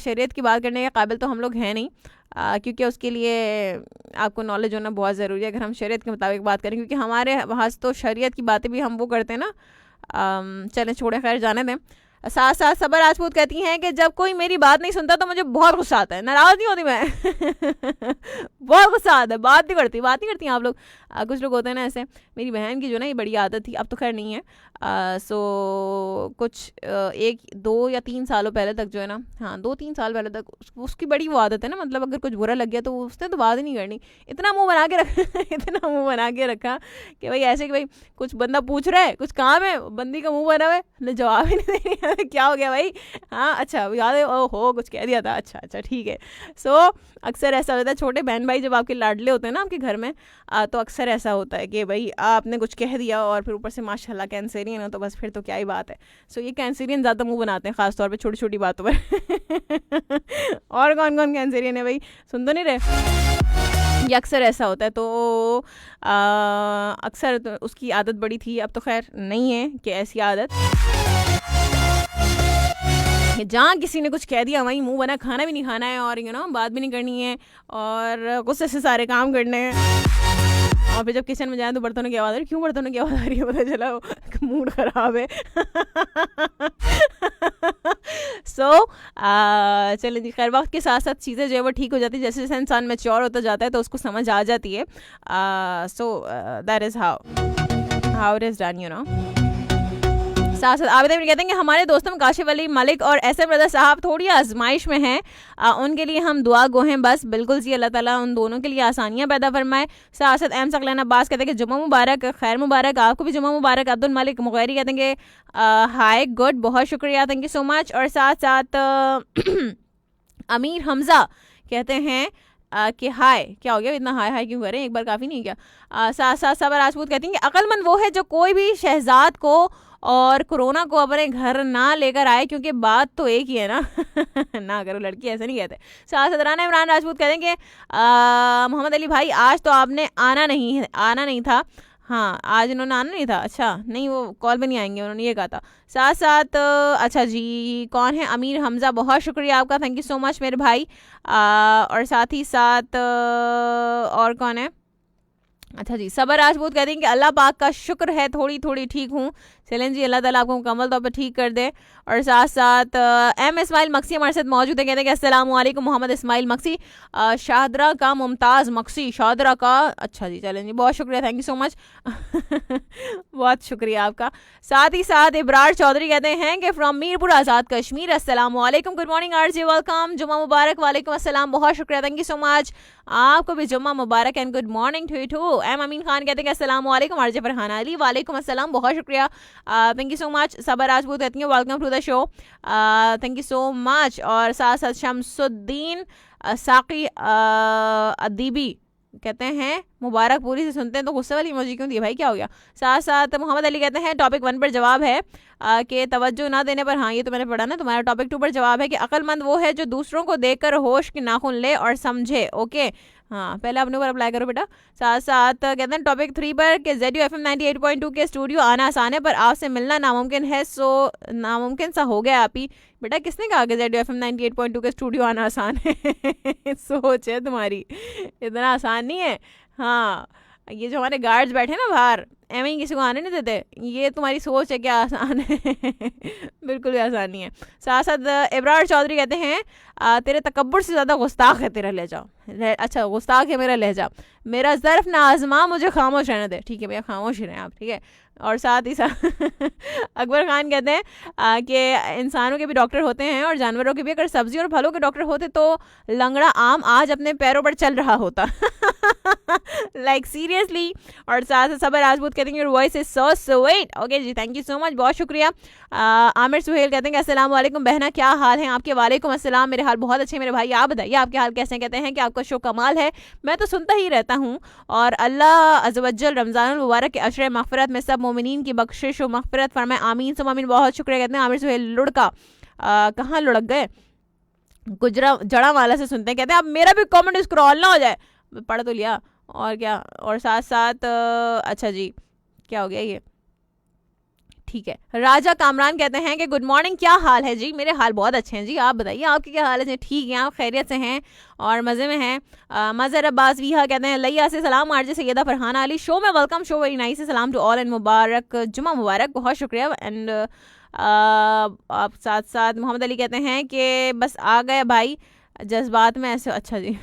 [SPEAKER 2] शरीयत की बात करने के काबिल तो हम लोग हैं नहीं, क्योंकि उसके लिए आपको नॉलेज होना बहुत ज़रूरी है अगर हम शरीयत के मुताबिक बात करें, क्योंकि हमारे वहाँ तो शरीयत की बातें भी हम वो करते हैं ना। चलें छोड़े, खैर जाने दें। साथ साथ सबा राजपूत कहती हैं कि जब कोई मेरी बात नहीं सुनता तो मुझे बहुत गुस्सा आता है, नाराज़ नहीं होती मैं। बहुत गुस्सा आता है, बात नहीं करती आप लोग। कुछ लोग होते हैं ना ऐसे, मेरी बहन की जो ना ये बड़ी आदत थी, अब तो खैर नहीं है। सो कुछ 1, 2 या 3 सालों पहले तक जो है ना, हाँ 2-3 साल पहले तक उसकी बड़ी वो आदत है ना, मतलब अगर कुछ बुरा लग गया तो उसने तो बात ही नहीं करनी। इतना मुँह बना के रखा कि भाई ऐसे कि भाई कुछ बंदा पूछ रहा है कुछ काम है, बंदी का मुँह बना हुआ है, जवाब ही नहीं देनी। क्या हो गया भाई, हाँ अच्छा याद है, ओहो कुछ कह दिया था, अच्छा ठीक है। सो अक्सर ऐसा होता है, छोटे बहन भाई जब आपके लाडले होते हैं ना आपके घर में, तो अक्सर ऐसा होता है कि भाई आपने कुछ कह दिया और फिर ऊपर से माशाल्लाह कैंसरियन हो तो बस फिर तो क्या ही बात है। सो ये कैंसरियन ज़्यादा मुंह बनाते हैं ख़ास तौर पे छोटी छोटी बातों पर। और कौन कौन कैंसरियन है भाई, सुन तो नहीं रहे, ये अक्सर ऐसा होता है। तो अक्सर तो उसकी आदत बड़ी थी, अब तो खैर नहीं है कि ऐसी आदत जहाँ किसी ने कुछ कह दिया वहीं मुंह बना, खाना भी नहीं खाना है और बात भी नहीं करनी है और गुस्से से सारे काम करने हैं। और फिर जब किचन में जाए तो बर्तनों की आवाज़ आ रही, क्यों बर्तनों की आवाज़ आ रही है, पता चला मूड ख़राब है। सो चलिए जी, खैर वक्त के साथ साथ चीज़ें जो है वो ठीक हो जाती है, जैसे जैसे इंसान मैच्योर होता जाता है तो उसको समझ आ जाती है। So that is how it is done, साथ साथ आबिद कहते हैं कि हमारे दोस्तों काशिफ अली मलिक और SM रज़ा साहब थोड़ी आजमाइश में हैं, उनके लिए हम दुआ गो हैं बस। बिल्कुल जी, अल्लाह ताला उन दोनों के लिए आसानियाँ पैदा फरमाए। साथ साथ एम सकलैन अब्बास कहते हैं कि जुम्मा मुबारक, खैर मुबारक, आपको भी जुम्मा मुबारक। अब्दुल मलिक मुगैरी कहते हैं कि हाय गुड, बहुत शुक्रिया, थैंक यू सो मच। और साथ साथ अमीर हमज़ा कहते हैं कि हाय, क्या हो गया इतना हाय क्यों करें, एक बार काफ़ी नहीं क्या। साथ साथ सबा राजपूत कहती हैं कि अक्लमंद वो है जो कोई भी शहजाद को और कोरोना को अपने घर ना लेकर आए, क्योंकि बात तो एक ही है ना। ना करो लड़की, ऐसे नहीं कहते। साथ साथ राना इमरान राजपूत कहते हैं कि मोहम्मद अली भाई आज तो आपने आना नहीं था, हाँ आज उन्होंने आना नहीं था, अच्छा नहीं वो कॉल पे नहीं आएंगे उन्होंने ये कहा था। साथ साथ अच्छा जी कौन है, अमीर हमज़ा, बहुत शुक्रिया आपका, थैंक यू सो मच मेरे भाई। और साथ ही साथ और कौन है, अच्छा जी सबर राजपूत कहते हैं कि अल्लाह पाक का शुक्र है थोड़ी थोड़ी ठीक हूँ। चलें जी अल्लाह ताला आपको मुकम्मल तौर पर ठीक कर दे। और साथ साथ एम इस्माइल मक्सी हमारे साथ मौजूद है, कहते हैं कि अस्सलाम वालेकुम मोहम्मद इस्माइल मक्सी, शाहदरा का मुमताज़ मक्सी, शाहदरा का, अच्छा जी चलें जी बहुत शुक्रिया, थैंक यू सो मच बहुत शुक्रिया आपका। साथ ही साथ इब्रार चौधरी कहते हैं कि फ्रॉम मीरपुर आज़ाद कश्मीर, अस्सलाम वालेकुम, गुड मॉर्निंग आरजे, वेलकम, जुम्मा मुबारक, वालेकुम अस्सलाम, बहुत शुक्रिया, थैंक यू सो मच, आपको भी जुम्मा मुबारक and good morning to you too. M Amin Khan कहते हैं कि अस्सलाम वालेकुम आरजे फरहान अली, वालेकुम अस्सलाम, बहुत शुक्रिया, थैंक यू सो मच। सबर राजपूत कहती हैं welcome to the show, thank you so much. और साथ साथ शमसुद्दीन साकी अदीबी कहते हैं मुबारक पूरी से सुनते हैं तो गुस्से वाली इमोजी क्यों दी भाई, क्या हो गया। साथ साथ मोहम्मद अली कहते हैं टॉपिक 1 पर जवाब है कि तवज्जो ना देने पर, हाँ ये तो मैंने पढ़ा ना। तुम्हारा टॉपिक 2 पर जवाब है कि अक्लमंद वो है जो दूसरों को देखकर होश के नाखून ले और समझे, ओके हाँ पहले अपने ऊपर अप्लाई करो बेटा। साथ साथ कहते हैं टॉपिक 3 पर कि ZUFM 98.2 के स्टूडियो आना आसान है पर आपसे मिलना नामुमकिन है, सो नामुमकिन सा हो गया आप ही। बेटा किसने कहा कि ZUFM 98.2 के स्टूडियो आना आसान है सोच है तुम्हारी, इतना आसान नहीं है। हाँ ये जो हमारे गार्ड्स बैठे ना बाहर एवं ही किसी को आने नहीं देते, ये तुम्हारी सोच है क्या आसान है बिल्कुल भी आसान नहीं है। साथ साथ इब्रार चौधरी कहते हैं तेरे तकब्बुर से ज़्यादा गुस्ताख है तेरा लहजा, अच्छा गुस्ताख है मेरा लहजा, मेरा ज़र्फ ना आजमा, मुझे खामोश रहने दे। ठीक है भैया खामोश ही रहें आप, ठीक है। और साथ ही साथ अकबर खान कहते हैं कि इंसानों के भी डॉक्टर होते हैं और जानवरों के भी, अगर सब्जी और फलों के डॉक्टर होते तो लंगड़ा आम आज अपने पैरों पर चल रहा होता लाइक सीरियसली। और साथ साथ सबर राजपूत कहते हैं your voice is so sweet, okay जी थैंक यू सो मच, बहुत शुक्रिया। आमिर सुहेल कहते हैं कि अस्सलाम वालेकुम बहना, क्या हाल है आपके। वालेकुम अस्सलाम, मेरे हाल बहुत अच्छे मेरे भाई, आप बताइए आपके हाल कैसे हैं। कहते हैं कि आपका शो कमाल है, मैं तो सुनता ही रहता हूँ और अल्लाह अज़्ज़वजल रमज़ानुल मुबारक के अशरे मग़फ़िरत में सब मोमिनीन की बख्शिश व मग़फ़िरत फरमाए, आमीन सुम आमीन। बहुत शुक्रिया कहते हैं आमिर सुहेल लुड़का, कहाँ लुढ़क गए, गुजरा जड़ा वाला से सुनते हैं। कहते हैं अब मेरा भी कमेंट स्क्रॉल ना हो जाए, पढ़ तो लिया और क्या। और साथ साथ अच्छा जी क्या हो गया ये, ठीक है। राजा कामरान कहते हैं कि गुड मॉर्निंग, क्या हाल है जी। मेरे हाल बहुत अच्छे हैं जी, आप बताइए आपके क्या हाल है। ठीक है आप खैरियत से हैं और मज़े में हैं। मज़हर अब्बास वीहा कहते हैं लैया से सलाम आरजे सैयदा फरहाना अली, शो में वेलकम, शो वेरी नाइस, सलाम टू ऑल एंड मुबारक, जुम्मा मुबारक, बहुत शुक्रिया। एंड आप साथ साथ मोहम्मद अली कहते हैं कि बस आ गए भाई जज्बात में ऐसे, अच्छा जी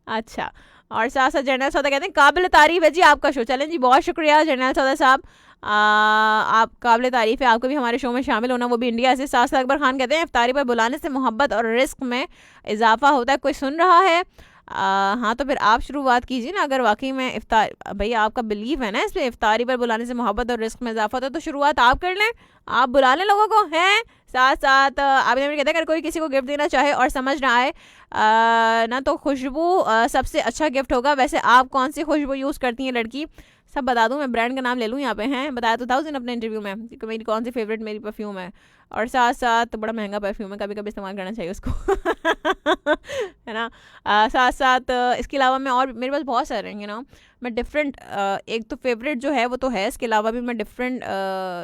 [SPEAKER 2] अच्छा। और साथ साथ जनरल सौदा कहते हैं काबिल तारीफ़ है जी आपका शो। चलें जी बहुत शुक्रिया जनरल सौदा साहब, आप काबिल तारीफ़ है, आपको भी हमारे शो में शामिल होना, वो भी इंडिया से। साथ साथ अकबर खान कहते हैं इफ्तारी पर बुलाने से मोहब्बत और रिस्क में इजाफा होता है, कोई सुन रहा है। हाँ तो फिर आप शुरुआत कीजिए ना, अगर वाकई में इफ्तार भैया आपका बिलीव है ना इस पर इफ्तारी पर बुलाने से मोहब्बत और रिस्क में इजाफा होता है, तो शुरुआत आप कर लें, आप बुला लें लोगों को हैं। साथ साथ आबिद अमीर कहते हैं अगर कोई किसी को गिफ्ट देना चाहे और समझ ना आए ना तो खुशबू सबसे अच्छा गिफ्ट होगा। वैसे आप कौन सी खुशबू यूज़ करती हैं लड़की, सब बता दूं, मैं ब्रांड का नाम ले लूँ यहाँ पे, हैं बताया तो था उस दिन अपने इंटरव्यू में कि मेरी कौन सी फेवरेट मेरी परफ्यूम है। और साथ साथ बड़ा महंगा परफ्यूम है, कभी कभी इस्तेमाल करना चाहिए उसको है ना। साथ साथ इसके अलावा मैं और मेरे पास बहुत सारे हैं ना, मैं डिफरेंट एक तो फेवरेट जो है वो तो है, इसके अलावा भी मैं डिफरेंट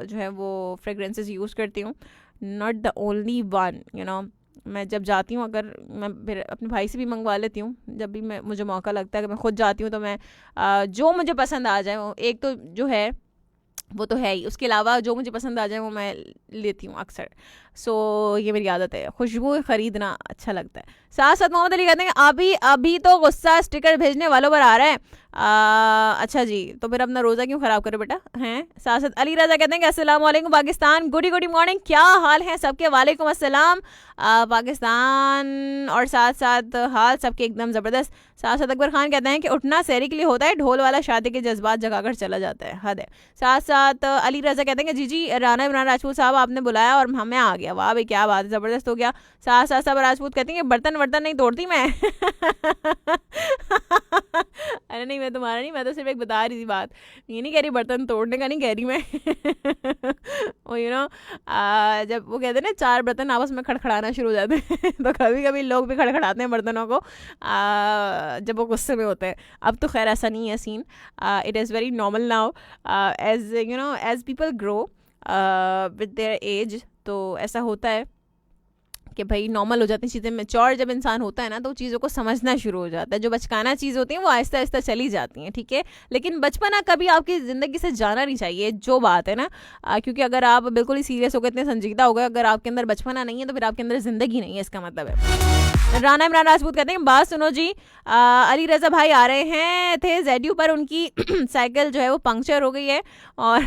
[SPEAKER 2] जो है वो फ्रेगरेंसेस यूज़ करती हूँ, not the only one you know. मैं जब जाती हूँ, अगर मैं फिर अपने भाई से भी मंगवा लेती हूँ, जब भी मैं मुझे मौका लगता है कि मैं खुद जाती हूँ तो मैं जो मुझे पसंद आ जाए वो एक तो जो है वो तो है ही, उसके अलावा जो मुझे पसंद आ जाए वो मैं लेती हूँ अक्सर। सो ये मेरी आदत है, खुशबू ख़रीदना अच्छा लगता है। साथ साथ मोहम्मद अली कहते हैं अभी तो गुस्सा स्टिकर भेजने वालों पर आ रहा है। अच्छा जी तो फिर अपना रोज़ा क्यों ख़राब करो बेटा, हैं। साथ साथ अली रज़ा कहते हैं कि अस्सलाम वालेकुम पाकिस्तान, गुडी मॉर्निंग, क्या हाल है सबके। वालेकुम अस्सलाम पाकिस्तान। और साथ साथ हाल सबके एकदम ज़बरदस्त। साथ साथ अकबर खान कहते हैं कि उठना सहरी के लिए होता है, ढोल वाला शादी के जज्बात जगाकर चला जाता है, हद है। साथ साथ अली रज़ा कहते हैं कि जी राना इमरान राजपूत साहब आपने बुलाया और हमें आ गया, वाह भाई क्या बात है, ज़बरदस्त हो गया। साथ साथ सब राजपूत कहते हैं कि बर्तन नहीं तोड़ती मैं अरे नहीं नहीं मैं तुम्हारा नहीं, मैं तो सिर्फ एक बता रही थी बात, ये नहीं कह रही बर्तन तोड़ने का नहीं कह रही मैं। जब वो कहते हैं ना 4 बर्तन आपस में खड़खड़ाना शुरू हो जाते हैं तो कभी कभी लोग भी खड़खड़ाते हैं बर्तनों को जब वो गुस्से में होते हैं। अब तो खैर ऐसा नहीं है scene, it is very normal now age age people grow with their age, तो ऐसा होता है कि भाई नॉर्मल हो जाती हैं चीज़ें। मैच्योर जब इंसान होता है ना तो चीज़ों को समझना शुरू हो जाता है। जो बचकाना चीज़ होती हैं वो आहिस्ता आहिस्ता चली जाती हैं, ठीक है, लेकिन बचपना कभी आपकी ज़िंदगी से जाना नहीं चाहिए, जो बात है ना, क्योंकि अगर आप बिल्कुल ही सीरियस हो गए, इतने संजीदा हो गए, अगर आपके अंदर बचपना नहीं है तो फिर आपके अंदर ज़िंदगी नहीं है, इसका मतलब है। राना इमरान राजपूत कहते हैं बात सुनो जी, अली रज़ा भाई आ रहे हैं थे ZU पर, उनकी साइकिल जो है वो पंक्चर हो गई है और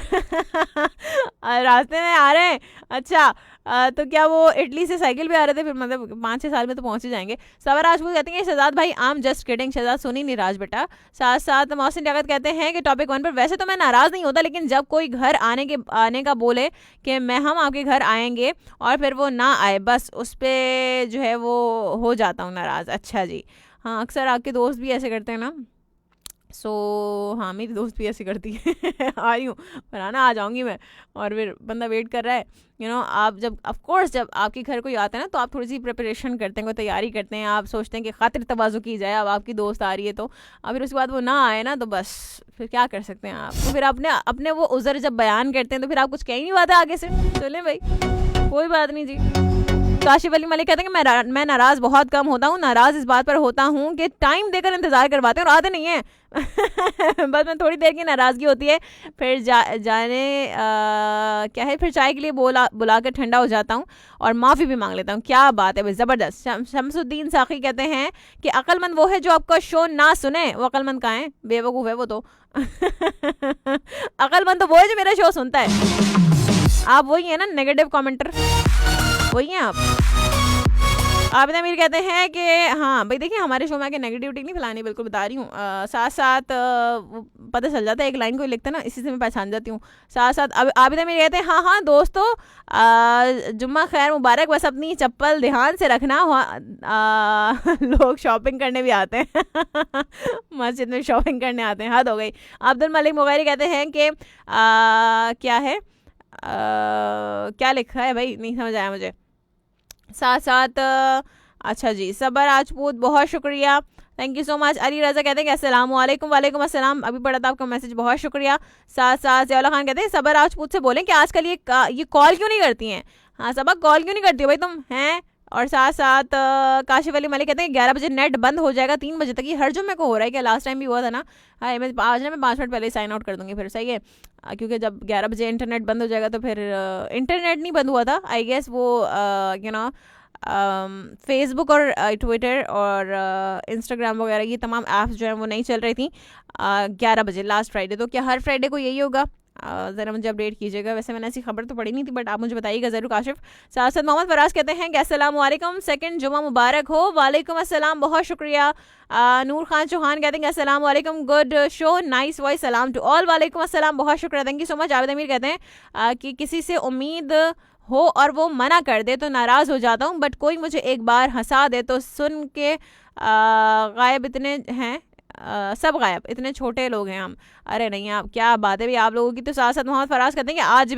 [SPEAKER 2] रास्ते में आ रहे हैं। अच्छा, तो क्या वो इटली से साइकिल पे आ रहे थे? फिर मतलब 5-6 साल में तो पहुंच ही जाएंगे। सबर राजपूत कहते हैं शहजाद भाई आम जस्ट किडिंग, शहजाद सुनी नहीं राज बेटा। साथ साथ मोहसिन जगत कहते हैं कि टॉपिक 1 पर वैसे तो मैं नाराज़ नहीं होता, लेकिन जब कोई घर आने का बोले कि हम आपके घर आएंगे और फिर वो ना आए, बस उस पर जो है वो हो जाता हूँ नाराज़। अच्छा जी, हाँ अक्सर आपके दोस्त भी ऐसे करते हैं ना। हाँ मेरी दोस्त भी ऐसी करती है आ रही हूँ पर आना आ जाऊँगी मैं, और फिर बंदा वेट कर रहा है। आप जब ऑफकोर्स जब आपके घर कोई आता है ना तो आप थोड़ी सी प्रिपरेशन करते हैं, कोई तैयारी करते हैं, आप सोचते हैं कि खातिर तवाज़ु की जाए। अब आपकी दोस्त आ रही है तो अब फिर उसके बाद वो ना आए ना तो बस फिर क्या कर सकते हैं आप। तो फिर अपने वो उज़र जब बयान करते हैं तो फिर आप कुछ कह ही नहीं पाते आगे से। चलें भाई, कोई बात नहीं जी। काशिफ अली मलिक कहते हैं कि मैं नाराज़ बहुत कम होता हूँ, नाराज़ इस बात पर होता हूँ कि टाइम देकर इंतज़ार करवाते हैं और आते नहीं हैं बस मैं थोड़ी देर की नाराज़गी होती है, फिर क्या है, फिर चाय के लिए बुला कर ठंडा हो जाता हूँ और माफ़ी भी मांग लेता हूँ। क्या बात है भाई, ज़बरदस्त। शमसुद्दीन साकी कहते हैं कि अक्लमंद वो है जो आपका शो ना सुने। वो अक्लमंद कहाँ है, बेवकूफ़ है वो तो अक्लमंद तो वो है जो मेरा शो सुनता है। आप वही है ना नेगेटिव कमेंटर, वही हैं आप। आबिदा मीर कहते हैं कि हाँ भाई देखिए हमारे शो में आके नेगेटिविटी नहीं फैलानी, बिल्कुल बता रही हूँ। साथ साथ पता चल जाता है, एक लाइन कोई लिखता है ना इसी से मैं पहचान जाती हूँ। साथ साथ अब आबिदा मीर कहते हैं हाँ दोस्तों जुम्मा खैर मुबारक, बस अपनी चप्पल ध्यान से रखना। लोग शॉपिंग करने भी आते हैं मस्जिद में शॉपिंग करने आते हैं, हद हो गई। अब्दुल मलिक मुगैरी कहते हैं कि क्या है क्या लिखा है भाई, नहीं समझ आया मुझे। साथ साथ अच्छा जी, सबर राजपूत बहुत शुक्रिया, thank you so much. Ali Raza कहते हैं कि अस्सलाम वालेकुम। वालेकुम अस्सलाम, अभी पढ़ा था आपका मैसेज, बहुत शुक्रिया। साथ साथ ज़ियाउल्ला खान कहते हैं सबर राजपूत से बोलें कि आजकल ये कॉल क्यों नहीं करती हैं। हाँ सबक कॉल क्यों नहीं करती हो भाई तुम हैं। और साथ साथ काशिफ अली मलिक कहते हैं 11 बजे नेट बंद हो जाएगा 3 बजे तक। ये हर जुम्मे को हो रहा है क्या? लास्ट टाइम भी हुआ था ना। हाँ मैं आज ना मैं 5 मिनट पहले ही साइन आउट कर दूँगी फिर, सही है, क्योंकि जब 11 बजे इंटरनेट बंद हो जाएगा तो फिर इंटरनेट नहीं बंद हुआ था, आई गेस वो फेसबुक और ट्विटर और इंस्टाग्राम वगैरह ये तमाम ऐप्स जो हैं वो नहीं चल रही थी 11 बजे लास्ट फ्राइडे। तो क्या हर फ्राइडे को यही होगा? ज़रा मुझे अपडेट कीजिएगा। वैसे मैंने ऐसी खबर तो पड़ी नहीं थी, बट आप मुझे बताइएगा ज़रूर। काशिफ साथ साथ मोहम्मद फराज कहते हैं कि अस्सलाम वालेकुम, सेकंड जुमा मुबारक हो। वालेकुम अस्सलाम, बहुत शुक्रिया। नूर खान चौहान कहते हैं अस्सलाम वालेकुम, गुड शो, नाइस वॉइस, सलाम टू ऑल। वालेकुम अस्सलाम, बहुत शुक्रिया, thank you so much. Abid अमीर कहते हैं कि किसी से उम्मीद हो और वो मना कर दे तो नाराज़ हो जाता हूँ, बट कोई मुझे एक बार हंसा दे तो सुन के गायब इतने हैं सब गायब, इतने छोटे लोग हैं हम। अरे नहीं आप, क्या बात है भाई आप लोगों की। तो साथ साथ मोहम्मद फराज कहते हैं कि आज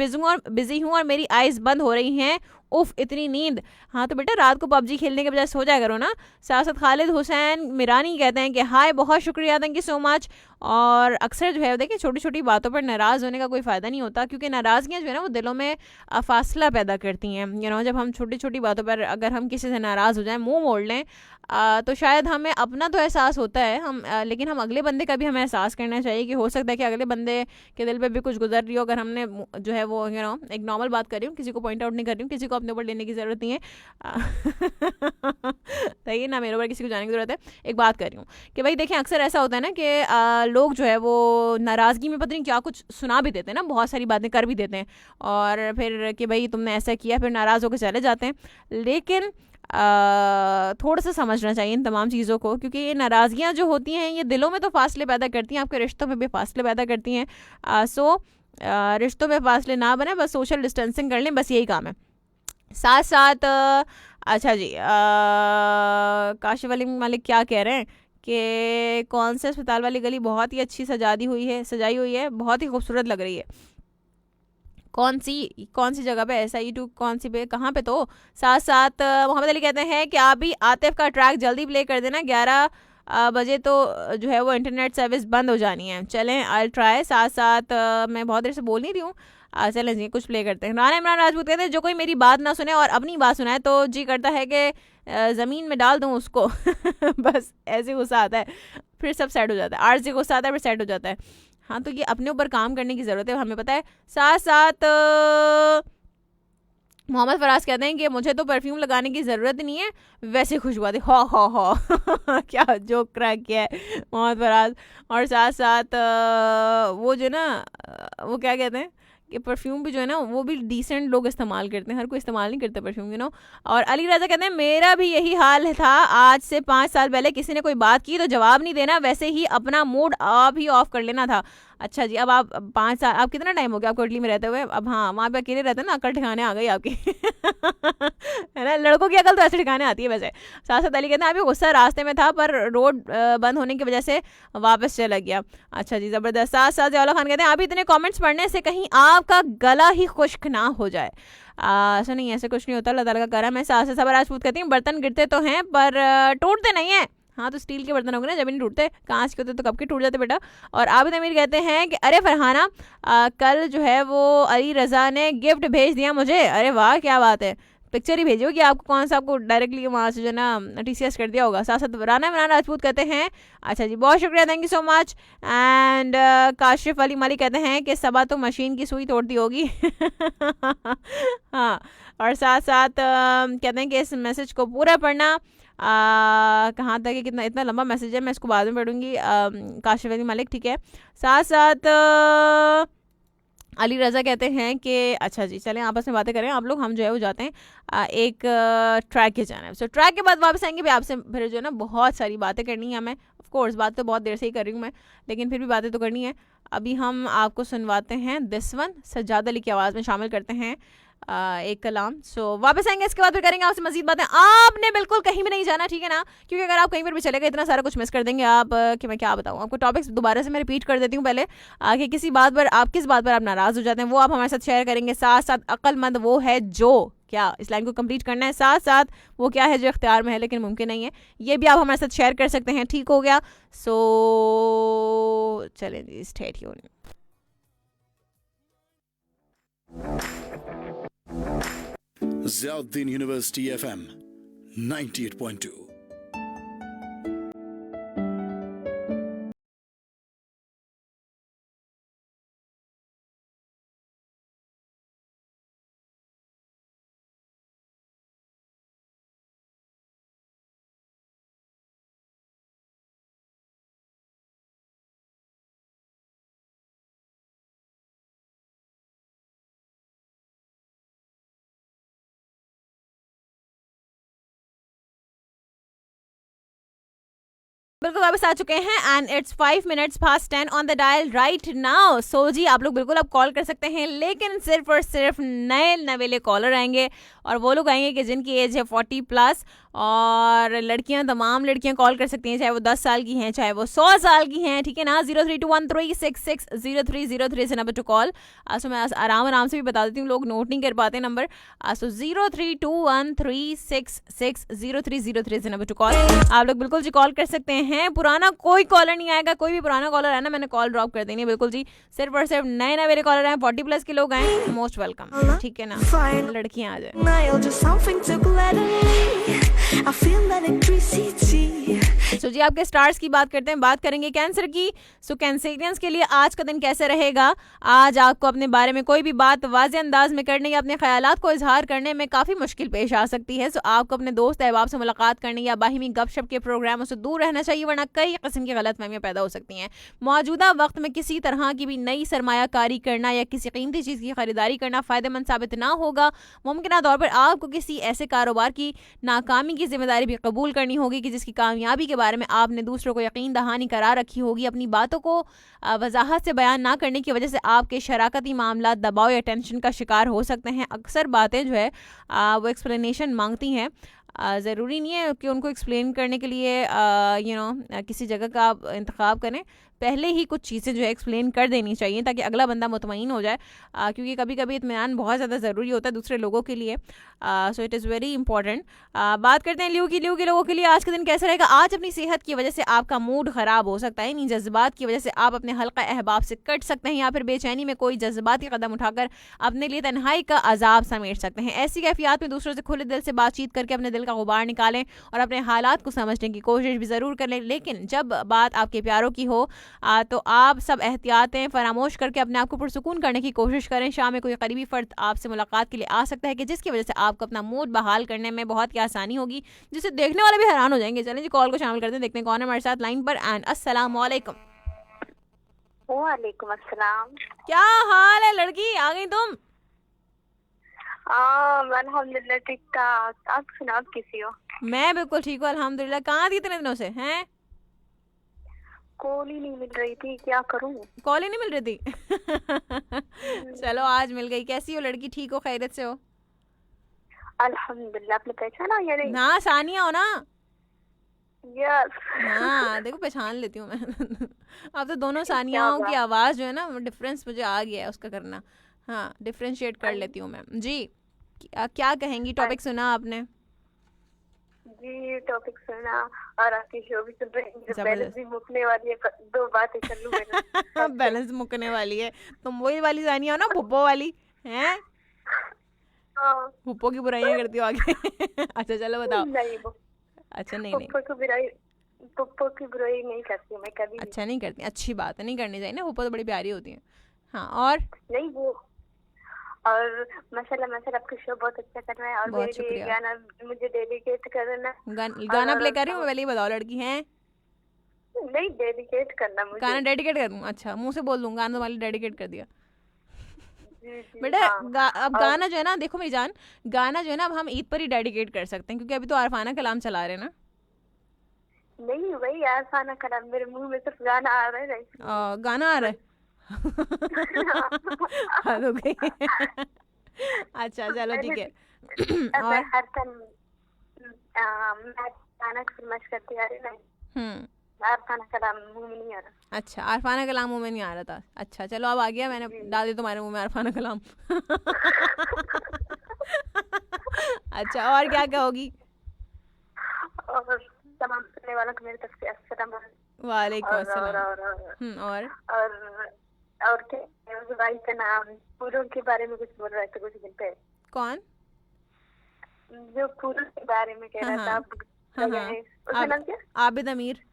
[SPEAKER 2] बिजी हूँ और मेरी आइज़ बंद हो रही हैं, उफ इतनी नींद। हाँ तो बेटा रात को पबजी खेलने के बजाय सो जाया करो ना। साथ साथ खालिद हुसैन मिरानी कहते हैं कि हाय बहुत शुक्रिया, थैंक यू सो मच। और अक्सर जो है देखिए छोटी छोटी बातों पर नाराज़ होने का कोई फ़ायदा नहीं होता, क्योंकि नाराज़गियाँ जो है ना वो दिलों में फासला पैदा करती हैं। जब हम छोटी छोटी बातों पर अगर हम किसी से नाराज़ हो जाएं, मुँह मोड़ लें, तो शायद हमें अपना तो एहसास होता है लेकिन हम अगले बंदे का भी हमें एहसास करना चाहिए कि हो सकता है कि अगले बंदे के दिल पे भी कुछ गुजर रही हो। अगर हमने जो है वो एक नॉर्मल बात कर रही हूँ, किसी को पॉइंट आउट नहीं कर रही हूँ, किसी को अपने ऊपर लेने की ज़रूरत नहीं है सही ना, मेरे ऊपर किसी को जाने की ज़रूरत है। एक बात कर रही हूँ कि भाई देखें अक्सर ऐसा होता है ना कि लोग जो है वो नाराज़गी में पता नहीं क्या कुछ सुना भी देते हैं ना, बहुत सारी बातें कर भी देते हैं और फिर कि भाई तुमने ऐसा किया, फिर नाराज़ होकर चले जाते हैं। लेकिन थोड़ा सा समझना चाहिए इन तमाम चीज़ों को, क्योंकि ये नाराज़गियाँ जो होती हैं ये दिलों में तो फासले पैदा करती हैं, आपके रिश्तों में भी फासले पैदा करती हैं। सो रिश्तों में फासले ना बने, बस सोशल डिस्टेंसिंग कर लें, बस यही काम है। साथ साथ अच्छा जी काशिफ अली मलिक क्या कह रहे हैं कि कौन से अस्पताल वाली गली बहुत ही अच्छी सजाई हुई है, बहुत ही खूबसूरत लग रही है। कौन सी जगह पे, SI2 कौन सी पे, कहाँ पे? तो साथ साथ मोहम्मद अली कहते हैं कि आप भी आतिफ का ट्रैक जल्दी प्ले कर देना, 11 बजे तो जो है वो इंटरनेट सर्विस बंद हो जानी है। चलें, आई ट्राई। साथ साथ मैं बहुत देर से बोल नहीं रही हूँ, चलें जी कुछ प्ले करते हैं। राना इमरान राजपूत कहते हैं जो कोई मेरी बात ना सुने और अपनी बात सुनाए तो जी करता है कि ज़मीन में डाल दूँ उसको। बस ऐसे गुस्सा आता है, फिर सब सेट हो जाता है। आर्ट से गुस्सा आता है, फिर सेट हो जाता है। हाँ, तो ये अपने ऊपर काम करने की ज़रूरत है, हमें पता है। साथ साथ मोहम्मद फराज कहते हैं कि मुझे तो परफ्यूम लगाने की ज़रूरत नहीं है, वैसे खुशबू आती। हो क्या जोक क्रैक किया है मोहम्मद फराज। और साथ साथ वो जो ना वो क्या कहते हैं कि परफ्यूम भी जो है ना वो भी डिसेंट लोग इस्तेमाल करते हैं, हर कोई इस्तेमाल नहीं करता परफ्यूम। और अली राजा कहते हैं मेरा भी यही हाल था, आज से 5 साल पहले किसी ने कोई बात की तो जवाब नहीं देना, वैसे ही अपना मूड आप ही ऑफ कर लेना था। अच्छा जी, अब आप 5 साल, आप कितना टाइम हो गया आपको इटली में रहते हुए? अब हाँ, वहाँ पे अकेले रहते हैं ना, अकल ठिकाने आ गई आपकी। है ना, लड़कों की अकल तो ऐसे ठिकाने आती है वैसे। साथ साथ अली कहते हैं अभी गुस्सा रास्ते में था पर रोड बंद होने की वजह से वापस चला गया। अच्छा जी, ज़बरदस्त। साथ साथ जवाला खान कहते हैं अभी इतने कमेंट्स पढ़ने से कहीं आपका गला ही खुश्क ना हो जाए। ऐसा नहीं, ऐसे कुछ नहीं होता, अल्लाह ताला का करम है। साथ साथ सब राजपूत कहती हैं बर्तन गिरते तो हैं पर टूटते नहीं हैं। हाँ, तो स्टील के बर्तन होंगे ना, जब नहीं टूटते, कांच के होते तो कब के टूट जाते बेटा। और आबिद अमीर कहते हैं कि अरे फरहाना कल जो है वो अली रज़ा ने गिफ्ट भेज दिया मुझे। अरे वाह, क्या बात है, पिक्चर ही भेजी होगी आपको, कौन सा आपको डायरेक्टली वहाँ से जो ना TCS कर दिया होगा। साथ साथ राना इमरान राजपूत कहते हैं अच्छा जी, बहुत शुक्रिया, thank you so much. And Kashif Ali Malik कहते हैं कि सबा तो मशीन की सुई तोड़ती होगी। हाँ, और साथ साथ कहते हैं कि इस मैसेज को पूरा पढ़ना। कहाँ तक है, कितना, इतना लंबा मैसेज है, मैं इसको बाद में पढ़ूंगी। काशिफ अली मलिक, ठीक है। साथ साथ अली रज़ा कहते हैं कि अच्छा जी, चलें आपस में बातें करें आप लोग, हम जो है वो जाते हैं एक ट्रैक के जाना है। सो ट्रैक के बाद वापस आएंगे, भी आपसे फिर जो है ना बहुत सारी बातें करनी है हमें। ऑफ कोर्स बात तो बहुत देर से ही कर रही हूँ मैं, लेकिन फिर भी बातें तो करनी है। अभी हम आपको सुनवाते हैं दिस वन, सज्जाद अली की आवाज़ में शामिल करते हैं एक कलाम। सो वापस आएंगे, इसके बाद फिर करेंगे आपसे मजीद बातें। आपने बिल्कुल कहीं भी नहीं जाना, ठीक है ना, क्योंकि अगर आप कहीं पर भी चले गए इतना सारा कुछ मिस कर देंगे आप कि मैं क्या बताऊँ आपको। टॉपिक्स दोबारा से मैं रिपीट कर देती हूँ पहले, आगे किसी बात पर आप किस बात पर आप नाराज़ हो जाते हैं वो आप हमारे साथ शेयर करेंगे। साथ साथ अक्लमंद वो है जो क्या इस लाइन को कंप्लीट करना है, साथ साथ वो क्या है जो इख्तियार में है लेकिन मुमकिन नहीं है, ये भी आप हमारे साथ शेयर कर सकते हैं, ठीक हो गया। सो चलें जी, stay tuned.
[SPEAKER 1] Ziauddin University FM 98.2।
[SPEAKER 2] बिल्कुल वापस आ चुके हैं and it's 5 minutes past 10 on the dial right now. So जी, आप लोग बिल्कुल अब कॉल कर सकते हैं, लेकिन सिर्फ और सिर्फ नए नवेले कॉलर आएंगे और वो लोग आएंगे कि जिनकी एज है 40+। और लड़कियां, तमाम लड़कियां कॉल कर सकती हैं, चाहे वो 10 साल की हैं चाहे वो 100 साल की हैं, ठीक है ना। 0321366003 से नंबर टू कॉल। सो मैं आराम से भी बता देती हूँ, लोग नोट नहीं कर पाते नंबर। सो 0321366003 से नंबर टू कॉल। आप लोग बिल्कुल जी कॉल कर सकते हैं। पुराना कोई कॉलर नहीं आएगा, कोई भी पुराना कॉलर है ना, मैंने कॉल ड्रॉप कर देनी है बिल्कुल जी। सिर्फ और सिर्फ नए नवेले कॉलर हैं, 40+ के लोग आए, मोस्ट वेलकम, ठीक है ना। लड़कियां आ जाए। सो जी, आपके स्टार्स की बात करते हैं, बात करेंगे कैंसर की। सो कैंसरियंस के लिए आज का दिन कैसे रहेगा? आज आपको अपने बारे में कोई भी बात वाज़े अंदाज में करने या अपने ख्यालात को इजहार करने में काफ़ी मुश्किल पेश आ सकती है। सो आपको अपने दोस्त अहबाब से मुलाकात करने या बाहिमी गपशप के प्रोग्रामों से दूर रहना चाहिए, वरना कई किस्म की गलतफहमियां पैदा हो सकती हैं। मौजूदा वक्त में किसी तरह की भी नई सरमायाकारी करना या किसी कीमती चीज़ की खरीदारी करना फ़ायदेमंद साबित ना होगा। मुमकिन तौर पर आपको किसी ऐसे कारोबार की नाकामी की जिम्मेदारी भी कबूल करनी होगी कि जिसकी कामयाबी के बारे में आपने दूसरों को यकीन दहानी करार रखी होगी। अपनी बातों को वजाहत से बयान ना करने की वजह से आपके शराकती मामला दबाव या टेंशन का शिकार हो सकते हैं। अक्सर बातें जो है वो एक्सप्लेनेशन मांगती हैं, ज़रूरी नहीं है कि उनको एक्सप्लेन करने के लिए किसी जगह का आप इंतखाब करें, पहले ही कुछ चीज़ें जो है एक्सप्लेन कर देनी चाहिए ताकि अगला बंदा मुतमईन हो जाए, क्योंकि कभी कभी इत्मीनान बहुत ज़्यादा ज़रूरी होता है दूसरे लोगों के लिए। सो इट इज़ वेरी इंपॉर्टेंट। बात करते हैं लियो के लोगों के लिए आज का दिन कैसा रहेगा। आज अपनी सेहत की वजह से आपका मूड ख़राब हो सकता है, यानी जज्बात की वजह से आप अपने हल्का अहबाब से कट सकते हैं या फिर बेचैनी में कोई जज्बाती कदम उठाकर अपने लिए तन्हाई का अजाब समेट सकते हैं। ऐसी कैफियत में दूसरों से खुले दिल से बातचीत करके अपने दिल का गुबार निकालें और अपने हालात को समझने की कोशिश भी ज़रूर कर लें, लेकिन जब बात आपके प्यारों की हो तो आप सब एहतियातें फरामोश करके अपने आप को पुरसुकून करने की कोशिश करें। शाम में कोई करीबी फ़र्द आपसे मुलाकात के लिए आ सकता है कि जिसकी वजह से आपको अपना मूड बहाल करने में बहुत ही आसानी होगी, जिसे देखने वाले भी हैरान हो जाएंगे। चलें जी, कॉल को शामिल करते हैं, देखते हैं कौन है हमारे साथ लाइन पर। एंड अस्सलाम वालेकुम।
[SPEAKER 4] वालेकुम अस्सलाम।
[SPEAKER 2] क्या हाल है लड़की, आ गई तुम?
[SPEAKER 4] अल्हम्दुलिल्लाह ठीक ठाक। आप सुनाओ, आप कैसी हो?
[SPEAKER 2] मैं बिल्कुल ठीक हूँ अल्हम्दुलिल्लाह। कहाँ थी इतने दिनों से? हैं
[SPEAKER 4] कॉल ही नहीं मिल रही थी, क्या करूं?
[SPEAKER 2] कॉल ही नहीं मिल रही थी? चलो आज मिल गई। कैसी हो लड़की, ठीक हो, खैरियत से हो?
[SPEAKER 4] अल्हम्दुलिल्लाह। आपने पहचाना या नहीं?
[SPEAKER 2] ना, सानिया हो ना?
[SPEAKER 4] यस।
[SPEAKER 2] हाँ देखो, पहचान लेती हूँ मैं। अब तो दोनों
[SPEAKER 4] क्या
[SPEAKER 2] सानियाओं की
[SPEAKER 4] बात।
[SPEAKER 2] आवाज़ जो है ना, वो डिफरेंस मुझे आ गया है उसका करना। हाँ, डिफरेंशिएट कर लेती हूँ मैं जी। क्या कहेंगी, टॉपिक सुना आपने?
[SPEAKER 4] जी टॉपिक सुना और आपकी शो भी सुन रही हूँ।
[SPEAKER 2] जबरदस्त।
[SPEAKER 4] बैलेंस भी मुकने वाली है, दो बातें कर लूँ मैंने।
[SPEAKER 2] बैलेंस मुकने वाली है, तुम वही वाली सानिया हो ना, भुप्पो वाली हैं?
[SPEAKER 4] हाँ।
[SPEAKER 2] भुप्पो की बुराइयां करती हो आगे। अच्छा चलो बताओ।
[SPEAKER 4] नहीं,
[SPEAKER 2] अच्छा नहीं नहीं,
[SPEAKER 4] पप्पो की बुराई नहीं करती मैं कभी भी।
[SPEAKER 2] अच्छा नहीं करती, अच्छी बात है, नहीं करनी चाहिए ना, भुप्पो तो बड़ी प्यारी होती है। हाँ और
[SPEAKER 4] नहीं वो, और माशाल्लाह आपकी शो बहुत अच्छा कर रहा है और
[SPEAKER 2] बहुत
[SPEAKER 4] मेरे लिए
[SPEAKER 2] शुक्रिया।
[SPEAKER 4] गाना मुझे डेडिकेट करना।
[SPEAKER 2] गाना प्ले कर रही हूँ, पहले ही बताओ लड़की हैं?
[SPEAKER 4] नहीं, डेडिकेट करना मुझे।
[SPEAKER 2] गाना डेडिकेट कर दूँ? अच्छा, मुंह से बोल दूँ गाना तुम्हारे डेडिकेट कर दिया।
[SPEAKER 4] जी जी
[SPEAKER 2] बेटा
[SPEAKER 4] हाँ।
[SPEAKER 2] अब गाना जो है ना, देखो मेरी जान, गाना जो है ना अब हम ईद पर ही डेडिकेट कर सकते हैं, क्योंकि अभी तो आरफाना कलाम चला रहे हैं ना।
[SPEAKER 4] नहीं वही आसाना कलाम, मेरे मुंह में सिर्फ गाना आ रहा है।
[SPEAKER 2] गाना आ रहा है। हद हो गई। अच्छा चलो ठीक है। और
[SPEAKER 4] हर टाइम मैं गाना की फरमाइश करती आ रही नहीं, आसाना कलाम मुंह में नहीं आ रहा।
[SPEAKER 2] अच्छा, आरफाना कलाम मुंह में नहीं आ रहा था। अच्छा चलो, अब आ गया, मैंने डाल दिया तुम्हारे मुंह में आरफाना कलाम। अच्छा, और क्या कहोगी?
[SPEAKER 4] और तमाम सुनने वालों को मेरी तरफ से अस्सलाम वालेकुम।
[SPEAKER 2] वालेकुम
[SPEAKER 4] और
[SPEAKER 2] अस्सलाम।
[SPEAKER 4] और क्या उस भाई का नाम पूरों के बारे में कुछ बोल रहे थे कुछ दिन पहले।
[SPEAKER 2] कौन?
[SPEAKER 4] जो पूरों के बारे में कह रहा था आप। उसका नाम क्या?
[SPEAKER 2] आबिद अमीर।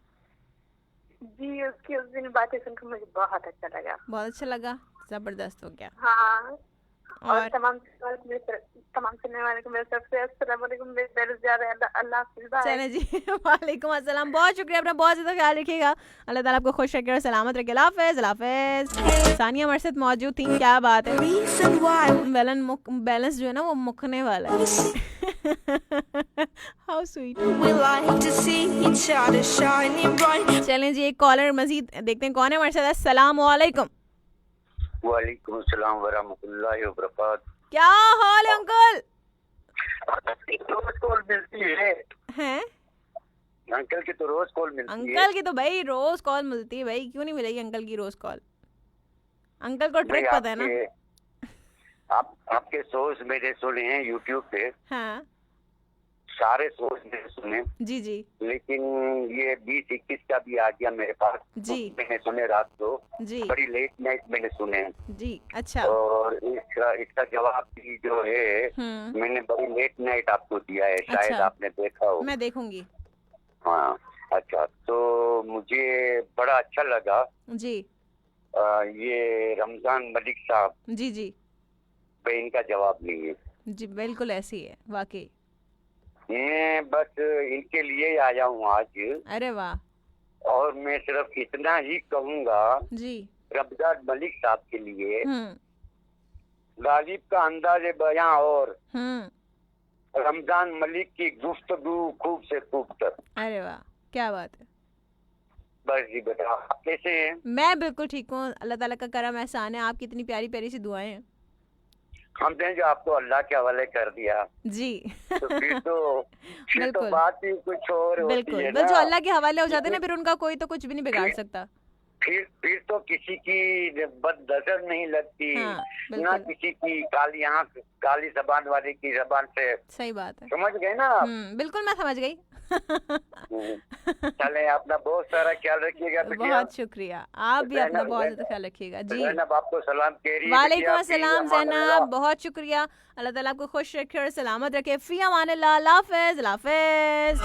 [SPEAKER 4] जी उसकी उस दिन बातें सुनकर मुझे बहुत अच्छा लगा।
[SPEAKER 2] बहुत अच्छा लगा, जबरदस्त हो गया।
[SPEAKER 4] हाँ। और
[SPEAKER 2] और
[SPEAKER 4] तमाम सुनने वाले को मेरी तरफ से अस्सलाम वालेकुम। मेरे दर्द जा रहे हैं। अल्लाह हाफिज़।
[SPEAKER 2] चले जी। वालेकुम अस्सलाम, बहुत शुक्रिया, अपना बहुत ज़्यादा ख्याल रखिएगा, अल्लाह ताला आपको खुश रखे और सलामत रखे। अल्लाह हाफ़िज़। अल्लाह हाफ़िज़। सानिया हमारे साथ मौजूद थी, क्या बात है। बैलेंस जो है ना वो मुकने वाला है। How sweet. चलें जी, एक कॉलर मजीद देखते हैं कौन है हमारे साथ। अस्सलाम वालेकुम।
[SPEAKER 5] वालेकुम अस्सलाम वरहमतुल्लाहि वबरकातुहू।
[SPEAKER 2] क्या हाल है अंकल?
[SPEAKER 5] रोज कॉल मिलती है।
[SPEAKER 2] हैं?
[SPEAKER 5] अंकल की तो रोज कॉल मिलती है।
[SPEAKER 2] अंकल की तो भाई रोज कॉल मिलती है भाई, क्यों नहीं मिलेगी अंकल की रोज कॉल? अंकल को ट्रिक
[SPEAKER 5] नहीं,
[SPEAKER 2] पता है ना।
[SPEAKER 5] आपके शोज मैंने सुने हैं यूट्यूब पे।
[SPEAKER 2] हाँ
[SPEAKER 5] सारे शोज मैंने सुने,
[SPEAKER 2] जी जी
[SPEAKER 5] लेकिन ये 20-21 का भी आ गया मेरे पास।
[SPEAKER 2] जी।
[SPEAKER 5] तो मैंने सुने रात को,
[SPEAKER 2] जी
[SPEAKER 5] बड़ी लेट नाइट मैंने सुने।
[SPEAKER 2] जी। अच्छा।
[SPEAKER 5] और इसका जवाब भी जो है मैंने बड़ी लेट नाइट आपको दिया है, शायद
[SPEAKER 2] अच्छा।
[SPEAKER 5] आपने देखा हो।
[SPEAKER 2] मैं देखूंगी।
[SPEAKER 5] हाँ अच्छा, तो मुझे बड़ा अच्छा लगा।
[SPEAKER 2] जी
[SPEAKER 5] ये रमजान मलिक साहब
[SPEAKER 2] जी जी
[SPEAKER 5] पे इनका जवाब नहीं है।
[SPEAKER 2] जी, बिल्कुल ऐसी है वाकई।
[SPEAKER 5] मैं बस इनके लिए आया हूँ आज।
[SPEAKER 2] अरे वाह।
[SPEAKER 5] और मैं सिर्फ इतना ही कहूँगा
[SPEAKER 2] जी।
[SPEAKER 5] रमजान मलिक साहब के लिए, गालिब का अंदाज़े बयां और रमजान मलिक की गुफ्तगू खूब से खूब तर।
[SPEAKER 2] अरे वाह, क्या बात है।
[SPEAKER 5] बस जी बेटा, आप कैसे हैं?
[SPEAKER 2] मैं बिल्कुल ठीक हूँ, अल्लाह ताला का करम एहसान है, आपकी इतनी प्यारी प्यारी सी दुआएं हैं।
[SPEAKER 5] हमने जो आपको अल्लाह के हवाले कर दिया
[SPEAKER 2] जी
[SPEAKER 5] तो फिर तो
[SPEAKER 2] बिल्कुल
[SPEAKER 5] बात ही कुछ और होती
[SPEAKER 2] बिल्कुल,
[SPEAKER 5] है
[SPEAKER 2] बस
[SPEAKER 5] ना।
[SPEAKER 2] जो अल्लाह के हवाले हो जाते हैं ना, फिर उनका कोई तो कुछ भी नहीं बिगाड़ सकता।
[SPEAKER 5] फिर तो किसी की बदनजर नहीं लगती,
[SPEAKER 2] हाँ,
[SPEAKER 5] ना
[SPEAKER 2] बिल्कुल
[SPEAKER 5] किसी की काली जबान वाले की जबान से।
[SPEAKER 2] सही बात है।
[SPEAKER 5] समझ गए ना आप?
[SPEAKER 2] बिल्कुल मैं समझ गई।
[SPEAKER 5] चले, अपना बहुत सारा ख्याल रखिएगा बिटिया।
[SPEAKER 2] बहुत शुक्रिया, आप भी अपना बहुत ज्यादा ख्याल रखिएगा जी।
[SPEAKER 5] जैनब आपको सलाम कह रही है।
[SPEAKER 2] वालेकुम अस्सलाम ज़ैनब, बहुत शुक्रिया। अल्लाह ताला आपको खुश रखे और सलामत रखे। फी अमानिल्लाह, अल्लाह हाफ़िज़, अल्लाह हाफ़िज़।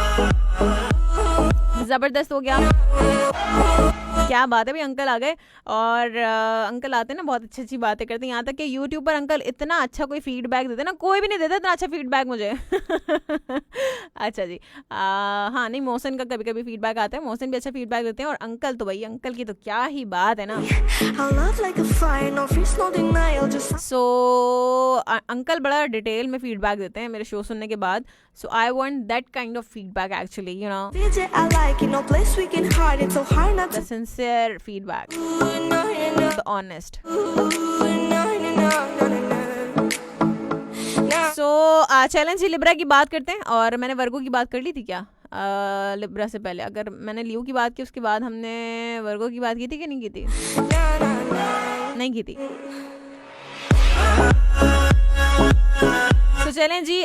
[SPEAKER 2] जबरदस्त हो गया, क्या बात है भाई। अंकल आ गए और अंकल आते हैं ना, बहुत अच्छी अच्छी बातें करते हैं। यहाँ तक कि यूट्यूब पर अंकल इतना अच्छा कोई फीडबैक देते हैं ना, कोई भी नहीं देता इतना अच्छा फीडबैक मुझे। अच्छा जी, हाँ नहीं, मोहसिन का कभी कभी फीडबैक आता है, मोहसिन भी अच्छा फीडबैक देते हैं। और अंकल तो भाई, अंकल की तो क्या ही बात है ना। सो अंकल बड़ा डिटेल में फीडबैक देते हैं मेरे शो सुनने के बाद। So I want that kind of feedback actually, you know, the sincere feedback, the honest. So challenge ही लिब्रा की बात करते हैं। और मैंने वर्गो की बात कर ली थी क्या लिब्रा से पहले? अगर मैंने लियो की बात की, उसके बाद हमने वर्गो की बात की थी कि नहीं की थी? नहीं की थी। तो चलें जी,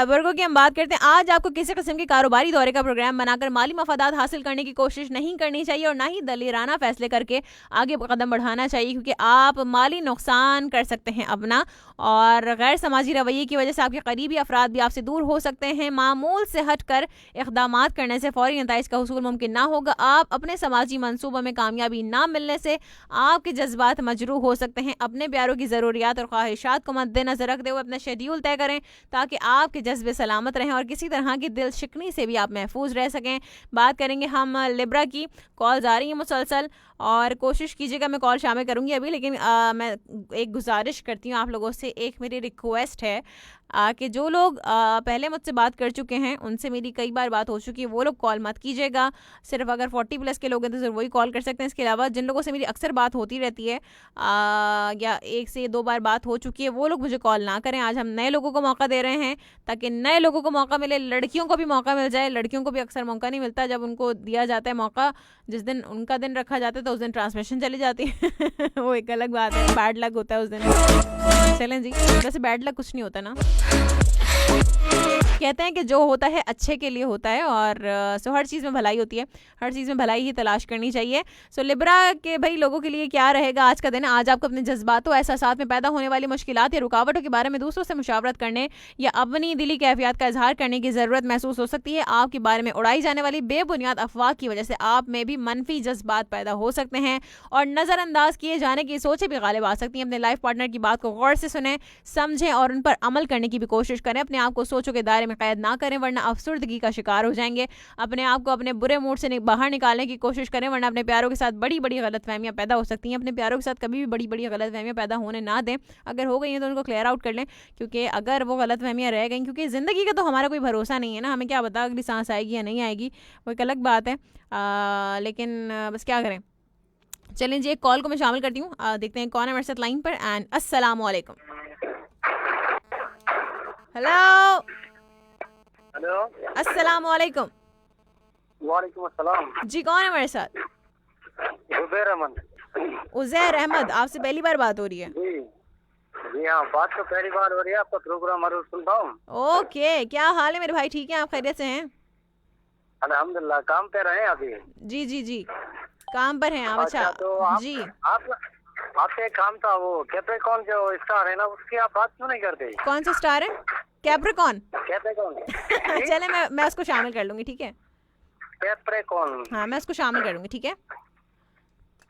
[SPEAKER 2] वर्गों की हम बात करते हैं। आज आपको किसी किस्म के कारोबारी दौरे का प्रोग्राम बनाकर माली मफादात हासिल करने की कोशिश नहीं करनी चाहिए और ना ही दलेराना फैसले करके आगे कदम बढ़ाना चाहिए, क्योंकि आप माली नुकसान कर सकते हैं अपना, और गैर समाजी रवैये की वजह से आपके करीबी अफराद भी आपसे दूर हो सकते हैं। मामूल से हट कर इक़दामात करने से फौरी नताइज का हुसूल मुमकिन ना होगा। आप अपने समाजी मनसूबों में कामयाबी ना मिलने से आपके जज्बात मजरूह हो सकते हैं। अपने प्यारों की ज़रूरियात और ख्वाहिशात को मद्देनजर रखते हुए अपना शेड्यूल तय करें ताकि आपके जज्बे सलामत रहें और किसी तरह की दिल शिकनी से भी आप महफूज रह सकें। बात करेंगे हम लिब्रा की। कॉल्स आ रही हैं मुसलसल और कोशिश कीजिएगा, मैं कॉल शामिल करूंगी अभी, लेकिन मैं एक गुजारिश करती हूँ आप लोगों से, एक मेरी रिक्वेस्ट है कि जो लोग पहले मुझसे बात कर चुके हैं, उनसे मेरी कई बार बात हो चुकी है, वो लोग कॉल मत कीजिएगा। सिर्फ अगर 40+ के लोग हैं तो सिर्फ वही कॉल कर सकते हैं। इसके अलावा जिन लोगों से मेरी अक्सर बात होती रहती है या 1 से 2 बार बात हो चुकी है, वो लोग मुझे कॉल ना करें। आज हम नए लोगों को मौका दे रहे हैं ताकि नए लोगों को मौका मिले, लड़कियों को भी मौका मिल जाए। लड़कियों को भी अक्सर मौका नहीं मिलता, जब उनको दिया जाता है मौका, जिस दिन उनका दिन रखा जाता है तो उस दिन ट्रांसमिशन चली जाती है। वो एक अलग बात है, बैड लक होता है उस दिन। चलें जी, वैसे बैड लक कुछ नहीं होता ना, कहते हैं कि जो होता है अच्छे के लिए होता है, और सो हर चीज़ में भलाई होती है, हर चीज़ में भलाई ही तलाश करनी चाहिए। सो लिब्रा के भाई लोगों के लिए क्या रहेगा आज का दिन? आज आपको अपने जज्बातों, एहसासात में पैदा होने वाली मुश्किलात या रुकावटों के बारे में दूसरों से मुशावरत करने या अपनी दिली कैफियत का इजहार करने की ज़रूरत महसूस हो सकती है। आपके बारे में उड़ाई जाने वाली बेबुनियाद अफवाह की वजह से आप में भी मनफी जज्बात पैदा हो सकते हैं और नज़रअंदाज किए जाने की सोचें भी गालिब आ सकती हैं। अपने लाइफ पार्टनर की बात को गौर से सुने, समझें और उन पर अमल करने की भी कोशिश करें। अपने आप को सोचों के दायरे में कैद ना करें, वरना अफसुर्दगी का शिकार हो जाएंगे। अपने आप को अपने बुरे मूड से बाहर निकालने की कोशिश करें, वरना अपने प्यारों के साथ बड़ी बड़ी गलतफहमियां पैदा हो सकती हैं। अपने प्यारों के साथ कभी भी बड़ी बड़ी गलतफहमियां पैदा होने ना दें। अगर हो गई हैं तो उनको क्लियर आउट कर लें, क्योंकि अगर वो गलतफहमियां रह गई, क्योंकि ज़िंदगी का तो हमारा कोई भरोसा नहीं है ना, हमें क्या पता अगली सांस आएगी या नहीं आएगी, वो एक अलग बात है। लेकिन बस क्या करें। चलें जी, एक कॉल को मैं शामिल करती हूँ, देखते हैं कौन है मेरे साथ लाइन पर। एंड अस्सलाम वालेकुम। हेलो
[SPEAKER 5] हेलो,
[SPEAKER 2] अस्सलाम वालेकुम।
[SPEAKER 5] वालेकुम अस्सलाम
[SPEAKER 2] जी, कौन है मेरे साथ?
[SPEAKER 5] उज़ैर अहमद।
[SPEAKER 2] उज़ैर अहमद, आपसे पहली बार बात हो रही है?
[SPEAKER 5] जी जी हाँ, बात तो पहली बार हो रही है, आपका प्रोग्राम हर रोज सुनता हूँ।
[SPEAKER 2] ओके, क्या हाल है मेरे भाई? ठीक है, आप खैरियत से हैं?
[SPEAKER 5] अल्हम्दुलिल्लाह, काम पे रहे अभी?
[SPEAKER 2] जी जी जी, काम पर हैं आप? अच्छा
[SPEAKER 5] तो आप,
[SPEAKER 2] जी,
[SPEAKER 5] आपसे एक काम था, वो कैप्रिकॉर्न जो स्टार है ना, उसकी आप बात क्यों नहीं करते?
[SPEAKER 2] कौन सा स्टार है? कैप्रिकॉर्न?
[SPEAKER 5] कैप्रिकॉर्न
[SPEAKER 2] चले, मैं उसको शामिल कर लूंगी, ठीक है?
[SPEAKER 5] कैप्रिकॉर्न,
[SPEAKER 2] हाँ, मैं उसको शामिल कर लूंगी, ठीक है?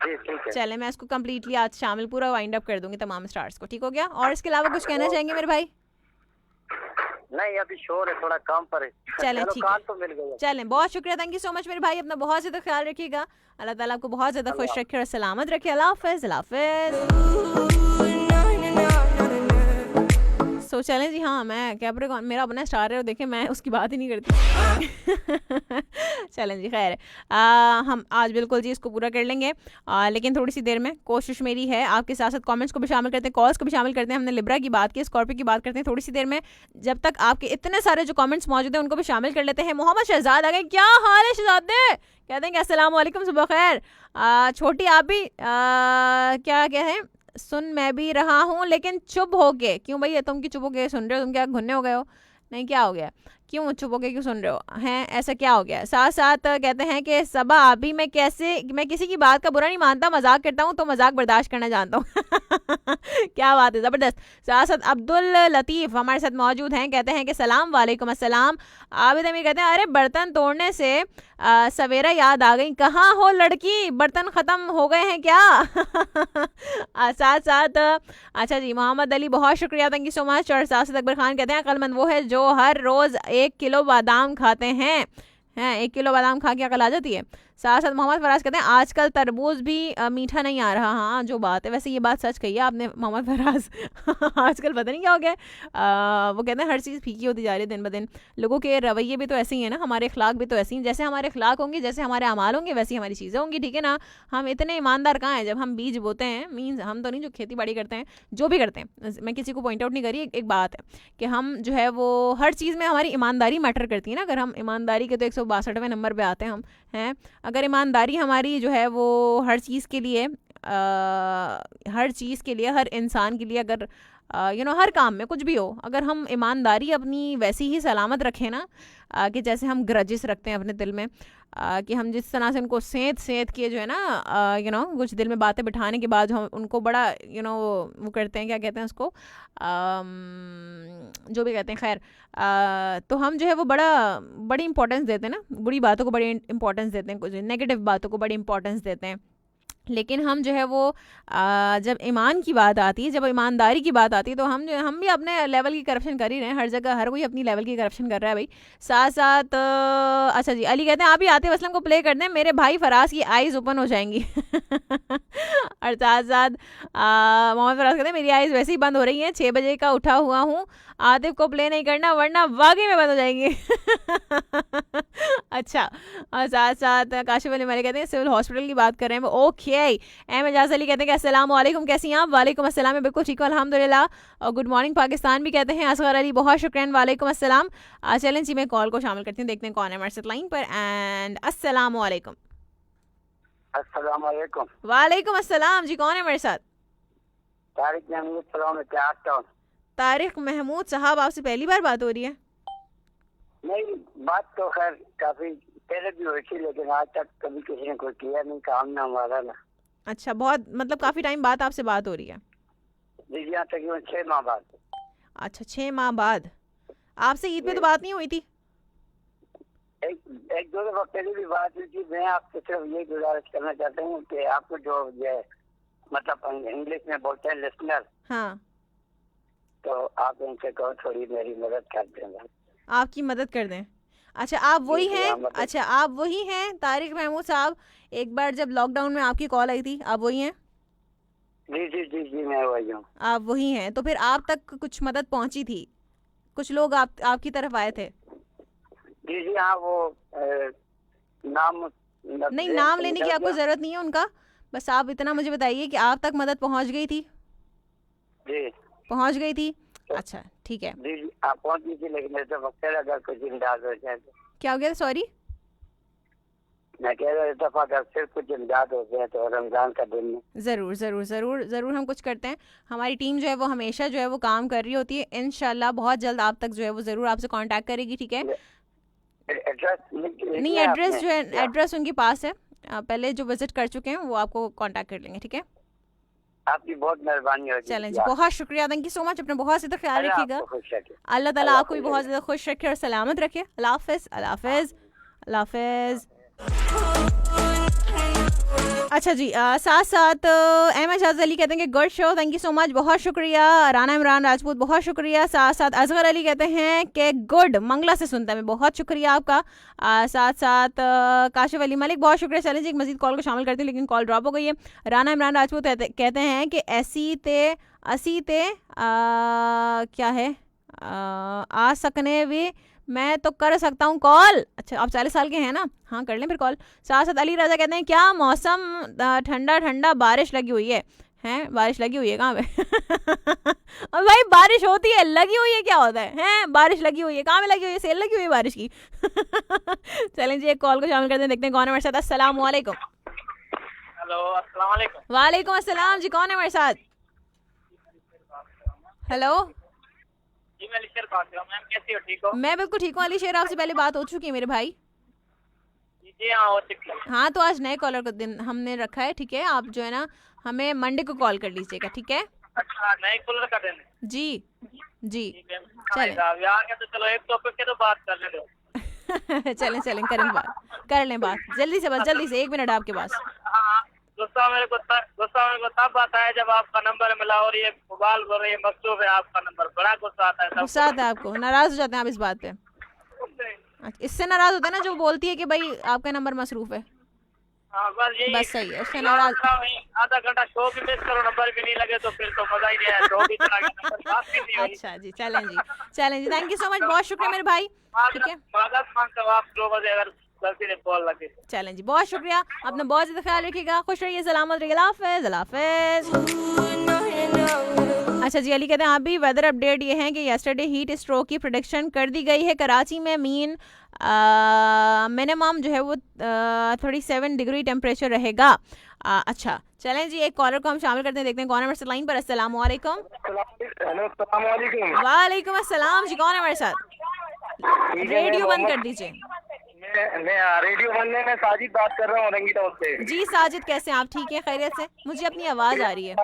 [SPEAKER 5] जी ठीक है।
[SPEAKER 2] चले, मैं इसको कम्प्लीटली आज शामिल पूरा वाइंड अप कर दूंगी तमाम स्टार्स को, ठीक हो गया? और इसके अलावा कुछ कहना चाहेंगे मेरे भाई?
[SPEAKER 5] नहीं, अभी शोर है, थोड़ा काम पर है।
[SPEAKER 2] चलें, ठीक है,
[SPEAKER 5] तो मिल गया।
[SPEAKER 2] चलें, बहुत शुक्रिया, थैंक यू सो मच मेरे भाई। अपना बहुत ज़्यादा ख्याल रखिएगा, अल्लाह ताला आपको बहुत ज़्यादा खुश रखे और सलामत रखे। अल्लाह हाफ़िज़, अल्लाह हाफ़िज़। सो चलें जी। हाँ, मैं कैप्रिकॉर्न, मेरा अपना स्टार है और देखिए मैं उसकी बात ही नहीं करती। चलें जी, खैर हम आज बिल्कुल जी इसको पूरा कर लेंगे, लेकिन थोड़ी सी देर में कोशिश मेरी है आपके साथ साथ कमेंट्स को भी शामिल करते हैं, कॉल्स को भी शामिल करते हैं। हमने लिब्रा की बात की, स्कॉर्पियो की बात करते हैं थोड़ी सी देर में। जब तक आपके इतने सारे जो कमेंट्स मौजूद हैं उनको भी शामिल कर लेते हैं। मोहम्मद शहजाद आ गए, क्या हाल है शहजादे? कहते हैं कि अस्सलाम वालेकुम, सुबह खैर। छोटी आप भी क्या है, सुन मैं भी रहा हूँ लेकिन चुप हो के। क्यों भैया, तुम की चुप हो के सुन रहे हो? तुम क्या घुन्ने हो गए हो? नहीं, क्या हो गया? क्यों चुप हो के क्यों सुन रहे हो हैं? ऐसा क्या हो गया? साथ साथ कहते हैं कि सबा अभी मैं किसी की बात का बुरा नहीं मानता, मजाक करता हूँ तो मजाक बर्दाश्त करना जानता हूँ। क्या बात है, ज़बरदस्त। साथ साथ अब्दुल लतीफ़ हमारे साथ मौजूद हैं, कहते हैं कि सलाम वालेकुम अस्सलाम। आबिद अमीर कहते हैं अरे बर्तन तोड़ने से सवेरा याद आ गई, कहाँ हो लड़की, बर्तन ख़त्म हो गए हैं क्या? साथ साथ अच्छा जी, मोहम्मद अली बहुत शुक्रिया, थैंक यू सो मच। और साथ साथ अकबर खान कहते हैं अक्लमंद वो है जो हर रोज़ 1 किलो बादाम खाते हैं। 1 किलो बादाम खा के अकल आ जाती है। साथ साथ मोहम्मद फराज कहते हैं आजकल तरबूज भी मीठा नहीं आ रहा। हाँ, जो बात है, वैसे ये बात सच कही है आपने मोहम्मद फराज। आजकल पता नहीं क्या हो गया। वो कहते हैं हर चीज़ फीकी होती जा रही है दिन ब दिन। लोगों के रवैये भी तो ऐसे ही है ना, हमारे अखलाक भी तो ऐसे ही। जैसे हमारे अखलाक होंगे, जैसे हमारे अमाल होंगे, वैसी हमारी चीज़ें होंगी, ठीक है ना। हम इतने ईमानदार कहाँ हैं? जब हम बीज बोते हैं, मीन्स हम तो नहीं, जो खेती बाड़ी करते हैं, जो भी करते हैं, मैं किसी को पॉइंट आउट नहीं करी। एक बात है कि हम जो है वो हर चीज़ में हमारी ईमानदारी मैटर करती है ना। अगर हम ईमानदारी के तो 162वें नंबर पर आते हैं हम, हैं। अगर ईमानदारी हमारी जो है वो हर चीज़ के लिए हर इंसान के लिए, अगर हर काम में कुछ भी हो, अगर हम ईमानदारी अपनी वैसी ही सलामत रखें ना, कि जैसे हम ग्रजेस रखते हैं अपने दिल में, कि हम जिस तरह से उनको सेंध के जो है ना कुछ दिल में बातें बिठाने के बाद हम उनको बड़ा वो करते हैं, क्या कहते हैं उसको, जो भी कहते हैं, खैर। तो हम जो है वो बड़ी इंपॉर्टेंस देते हैं ना, बुरी बातों को बड़ी इंपॉर्टेंस देते हैं, कुछ नेगेटिव बातों को बड़ी इंपॉर्टेंस देते हैं। लेकिन हम जो है वो जब ईमान की बात आती है, जब ईमानदारी की बात आती है, तो हम भी अपने लेवल की करप्शन कर ही रहे हैं। हर जगह हर कोई अपनी लेवल की करप्शन कर रहा है भाई। साथ साथ अच्छा जी, अली कहते हैं आप ही आतिफ असलम को प्ले कर दें, मेरे भाई फराज की आइज़ ओपन हो जाएंगी। और साथ साथ मोहम्मद फराज कहते हैं मेरी आइज़ वैसे ही बंद हो रही हैं, 6 बजे का उठा हुआ हूँ, आतिफ को प्ले नहीं करना वरना वाकई में बंद हो जाएंगी। अच्छा। और साथ साथ काशिफ अली मलिक कहते हैं सिविल हॉस्पिटल की बात कर रहे हैं वो, ओके। एजाज अली कहते हैं कि अस्सलाम वालेकुम, कैसी हैं आप? वालेकुम अस्सलाम, मैं बिल्कुल ठीक हूँ अल्हम्दुलिल्लाह। और गुड मॉर्निंग पाकिस्तान भी कहते हैं असगर अली, बहुत शुक्रिया, वालेकुम अस्सलाम। चलें जी, मैं कॉल को शामिल करती हूँ, देखते हैं कौन है हमारे साथ लाइन पर। एंड अस्सलाम वालेकुम।
[SPEAKER 5] अस्सलाम वालेकुम।
[SPEAKER 2] वालेकुम अस्सलाम जी, कौन है हमारे साथ?
[SPEAKER 5] तारिक महमूद सलाम है।
[SPEAKER 2] तारिक महमूद साहब, आपसे पहली बार बात हो रही है?
[SPEAKER 5] नहीं, बात तो खैर काफी पहले भी हुई थी, लेकिन आज तक कभी किसी ने कोई किया नहीं, काम ना हमारा ना।
[SPEAKER 2] अच्छा, बहुत मतलब काफी टाइम बाद आपसे बात हो रही है?
[SPEAKER 5] जी, यहाँ तकरीबन 6 माह बाद।
[SPEAKER 2] अच्छा, 6 माह बाद। आपसे ईद पे तो बात नहीं हुई थी?
[SPEAKER 5] एक दो दफा पहले भी बात हुई थी। मैं आपसे सिर्फ ये गुजारिश करना चाहता हूँ कि आपको जो ये मतलब इंग्लिश में बोलते हैं लिसनर,
[SPEAKER 2] हाँ,
[SPEAKER 5] तो आप उनसे कहो थोड़ी मेरी मदद कर देंगे।
[SPEAKER 2] आपकी मदद कर दें? अच्छा, आप वही हैं? अच्छा, आप वही हैं तारिक महमूद साहब, एक बार जब लॉकडाउन में आपकी कॉल आई थी, आप वही हैं?
[SPEAKER 5] जी जी जी जी, मैं वही हूँ।
[SPEAKER 2] आप वही हैं, तो फिर आप तक कुछ मदद पहुंची थी, कुछ लोग आपकी तरफ आए थे?
[SPEAKER 5] जी जी हाँ, वो नाम
[SPEAKER 2] नहीं, नाम लेने की आपको जरूरत नहीं है उनका, बस आप इतना मुझे बताइए कि आप तक मदद पहुंच गई थी?
[SPEAKER 5] जी,
[SPEAKER 2] पहुंच गई थी। अच्छा, ठीक है
[SPEAKER 5] जी जी, आप पहुंच गई थी, लेकिन इस दफा अगर कुछ इमदाद हो जाए तो।
[SPEAKER 2] क्या हो गया? सॉरी,
[SPEAKER 5] मैं कह रहा हूँ इस दफा अगर सिर्फ कुछ इमदाद हो जाए तो रमजान का दिन में।
[SPEAKER 2] ज़रूर ज़रूर ज़रूर ज़रूर हम कुछ करते हैं। हमारी टीम जो है वो हमेशा जो है वो काम कर रही होती है। इंशाल्लाह बहुत जल्द आप तक जो है वो ज़रूर आपसे कांटेक्ट करेगी, ठीक है?
[SPEAKER 5] एड्रेस
[SPEAKER 2] नहीं, एड्रेस जो है, एड्रेस उनके पास है, पहले जो विजिट कर चुके हैं वो आपको कांटेक्ट कर लेंगे, ठीक है?
[SPEAKER 5] आपकी बहुत मेहरबानी होगी।
[SPEAKER 2] चलें जी, बहुत शुक्रिया, थैंक यू सो मच। अपने बहुत ज़्यादा ख्याल रखिएगा, अल्लाह ताला आपको भी बहुत ज़्यादा खुश रखे और सलामत रखे। अल्लाह हाफ़िज़, अल्लाह हाफ़िज़, अल्लाह हाफ़िज़। अच्छा जी, साथ साथ एजाज अली कहते हैं कि good show, thank you so much, बहुत शुक्रिया। राना इमरान राजपूत, बहुत शुक्रिया। साथ साथ असगर अली कहते हैं कि गुड, मंगला से सुनता है मैं, बहुत शुक्रिया आपका। साथ साथ काशिफ अली मलिक, बहुत शुक्रिया। चलें जी, एक मजीद कॉल को शामिल करते हैं, लेकिन कॉल ड्रॉप हो गई है। राना इमरान राजपूत कहते हैं कि असी ते क्या है, आ सकने भी मैं तो कर सकता हूँ कॉल। अच्छा, आप 40 साल के हैं ना, हाँ कर लें फिर कॉल। साथ साथ अली रजा कहते हैं क्या मौसम ठंडा ठंडा, बारिश लगी हुई है। हैं, बारिश लगी हुई है कहाँ पे? और भाई बारिश होती है, लगी हुई है क्या होता है? हैं, बारिश लगी हुई है, कहाँ में लगी हुई है? सेल लगी हुई है बारिश की। चलें जी, एक कॉल को शामिल करते हैं, देखते हैं कौन है हमारे साथ। अस्सलाम वालेकुम।
[SPEAKER 6] हेलो, अस्सलाम वालेकुम।
[SPEAKER 2] वालेकुम अस्सलाम जी, कौन है हमारे साथ? हेलो
[SPEAKER 6] जी, मैं अलीशेर बात कर रहा हूँ। मैम कैसी हो, ठीक हो?
[SPEAKER 2] मैं बिल्कुल ठीक हूँ अली शेर, आपसे पहले बात हो चुकी है मेरे भाई।
[SPEAKER 6] जी हाँ, हो चुकी है।
[SPEAKER 2] हाँ, तो आज नए कॉलर को दिन हमने रखा है, ठीक है? आप जो है ना हमें मंडे को कॉल कर लीजिएगा, ठीक है?
[SPEAKER 6] अच्छा, नए कूलर का दिन है।
[SPEAKER 2] जी जी,
[SPEAKER 6] ठीक है,
[SPEAKER 2] चलें।
[SPEAKER 6] यार क्या, तो चलो एक टॉपिक के तो बात कर ले लो।
[SPEAKER 2] चलें चलें, करें बात, कर लें बात जल्दी से, बस जल्दी से, 1 मिनट आपके पास।
[SPEAKER 6] हाँ, गुस्सा मेरे को तब आता है जब आपका नंबर मिला और ये मोबाइल बोल रही है मकसूब है आपका नंबर। बड़ा गुस्सा आता है।
[SPEAKER 2] गुस्सा आता है आपको, नाराज हो जाते हैं आप इस बात पे? अच्छा, इससे नाराज होता है ना जो बोलती है कि भाई आपका नंबर मसरूफ है।
[SPEAKER 6] हाँ,
[SPEAKER 2] बस सही है, उससे नाराज।
[SPEAKER 6] आधा घंटा शो भी मिस करो, नंबर भी नहीं लगे तो फिर तो मजा ही नहीं आया। शो भी चला गया, नंबर बात भी नहीं हुई।
[SPEAKER 2] अच्छा जी, चलें जी, चलें जी, थैंक यू सो मच, बहुत शुक्रिया मेरे भाई, ठीक है?
[SPEAKER 6] माजरत मांगता हूँ आप 2 बजे अगर गलती से कॉल लगे।
[SPEAKER 2] चलें जी, बहुत शुक्रिया, अपना बहुत ज़्यादा ख्याल रखिएगा, खुश रहिए, सलामत रहिए, अल्लाह हाफ़िज़, अल्लाह हाफ़िज़। अच्छा जी, अली कहते हैं आप भी वेदर अपडेट ये है कि यस्टरडे हीट स्ट्रोक की प्रेडिक्शन कर दी गई है कराची में। मिनिमम जो है वो 37 डिग्री टेम्परेचर रहेगा। अच्छा, चलें जी, एक कॉलर को हम शामिल करते हैं, देखते हैं कौन है हमारे साथ लाइन पर। अस्सलाम वालेकुम। वालेकुम अस्सलाम जी, कौन है हमारे साथ? रेडियो बंद कर दीजिए।
[SPEAKER 5] मैं रेडियो बनने में साजिद बात कर रहा हूँ, रंगी टॉप से।
[SPEAKER 2] जी साजिद, कैसे हैं आप? ठीक है, खैरियत से? मुझे अपनी आवाज़ आ रही है।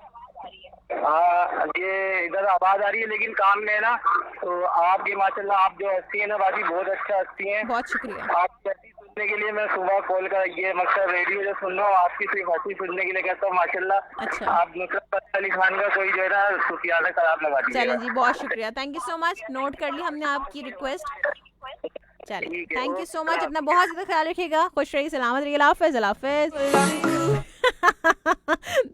[SPEAKER 5] हाँ, ये इधर आवाज आ रही है लेकिन कान में है ना। तो आपकी माशाल्लाह, आप जो हस्ती है ना बाजी, बहुत अच्छा हस्ती है।
[SPEAKER 2] बहुत शुक्रिया।
[SPEAKER 5] आप हस्ती सुनने के लिए मैं सुबह कॉल का ये मकसद रेडियो जो सुन रहा हूँ, आपकी सिर्फ हस्ती सुनने के लिए कहता हूँ माशाल्लाह।
[SPEAKER 2] अच्छा,
[SPEAKER 5] आप नुसरत फतेह अली खान का कोई जो है ना सुफियाना खराब लगा दीजिएगा।
[SPEAKER 2] चलें जी, बहुत शुक्रिया, thank you so much, note कर ली हमने आपकी रिक्वेस्ट। चलिए, थैंक यू सो मच, अपना बहुत ज़्यादा ख्याल रखिएगा, खुश रहिए, सलामत रहिए, अल्लाह हाफ़िज़, अल्लाह हाफ़िज़।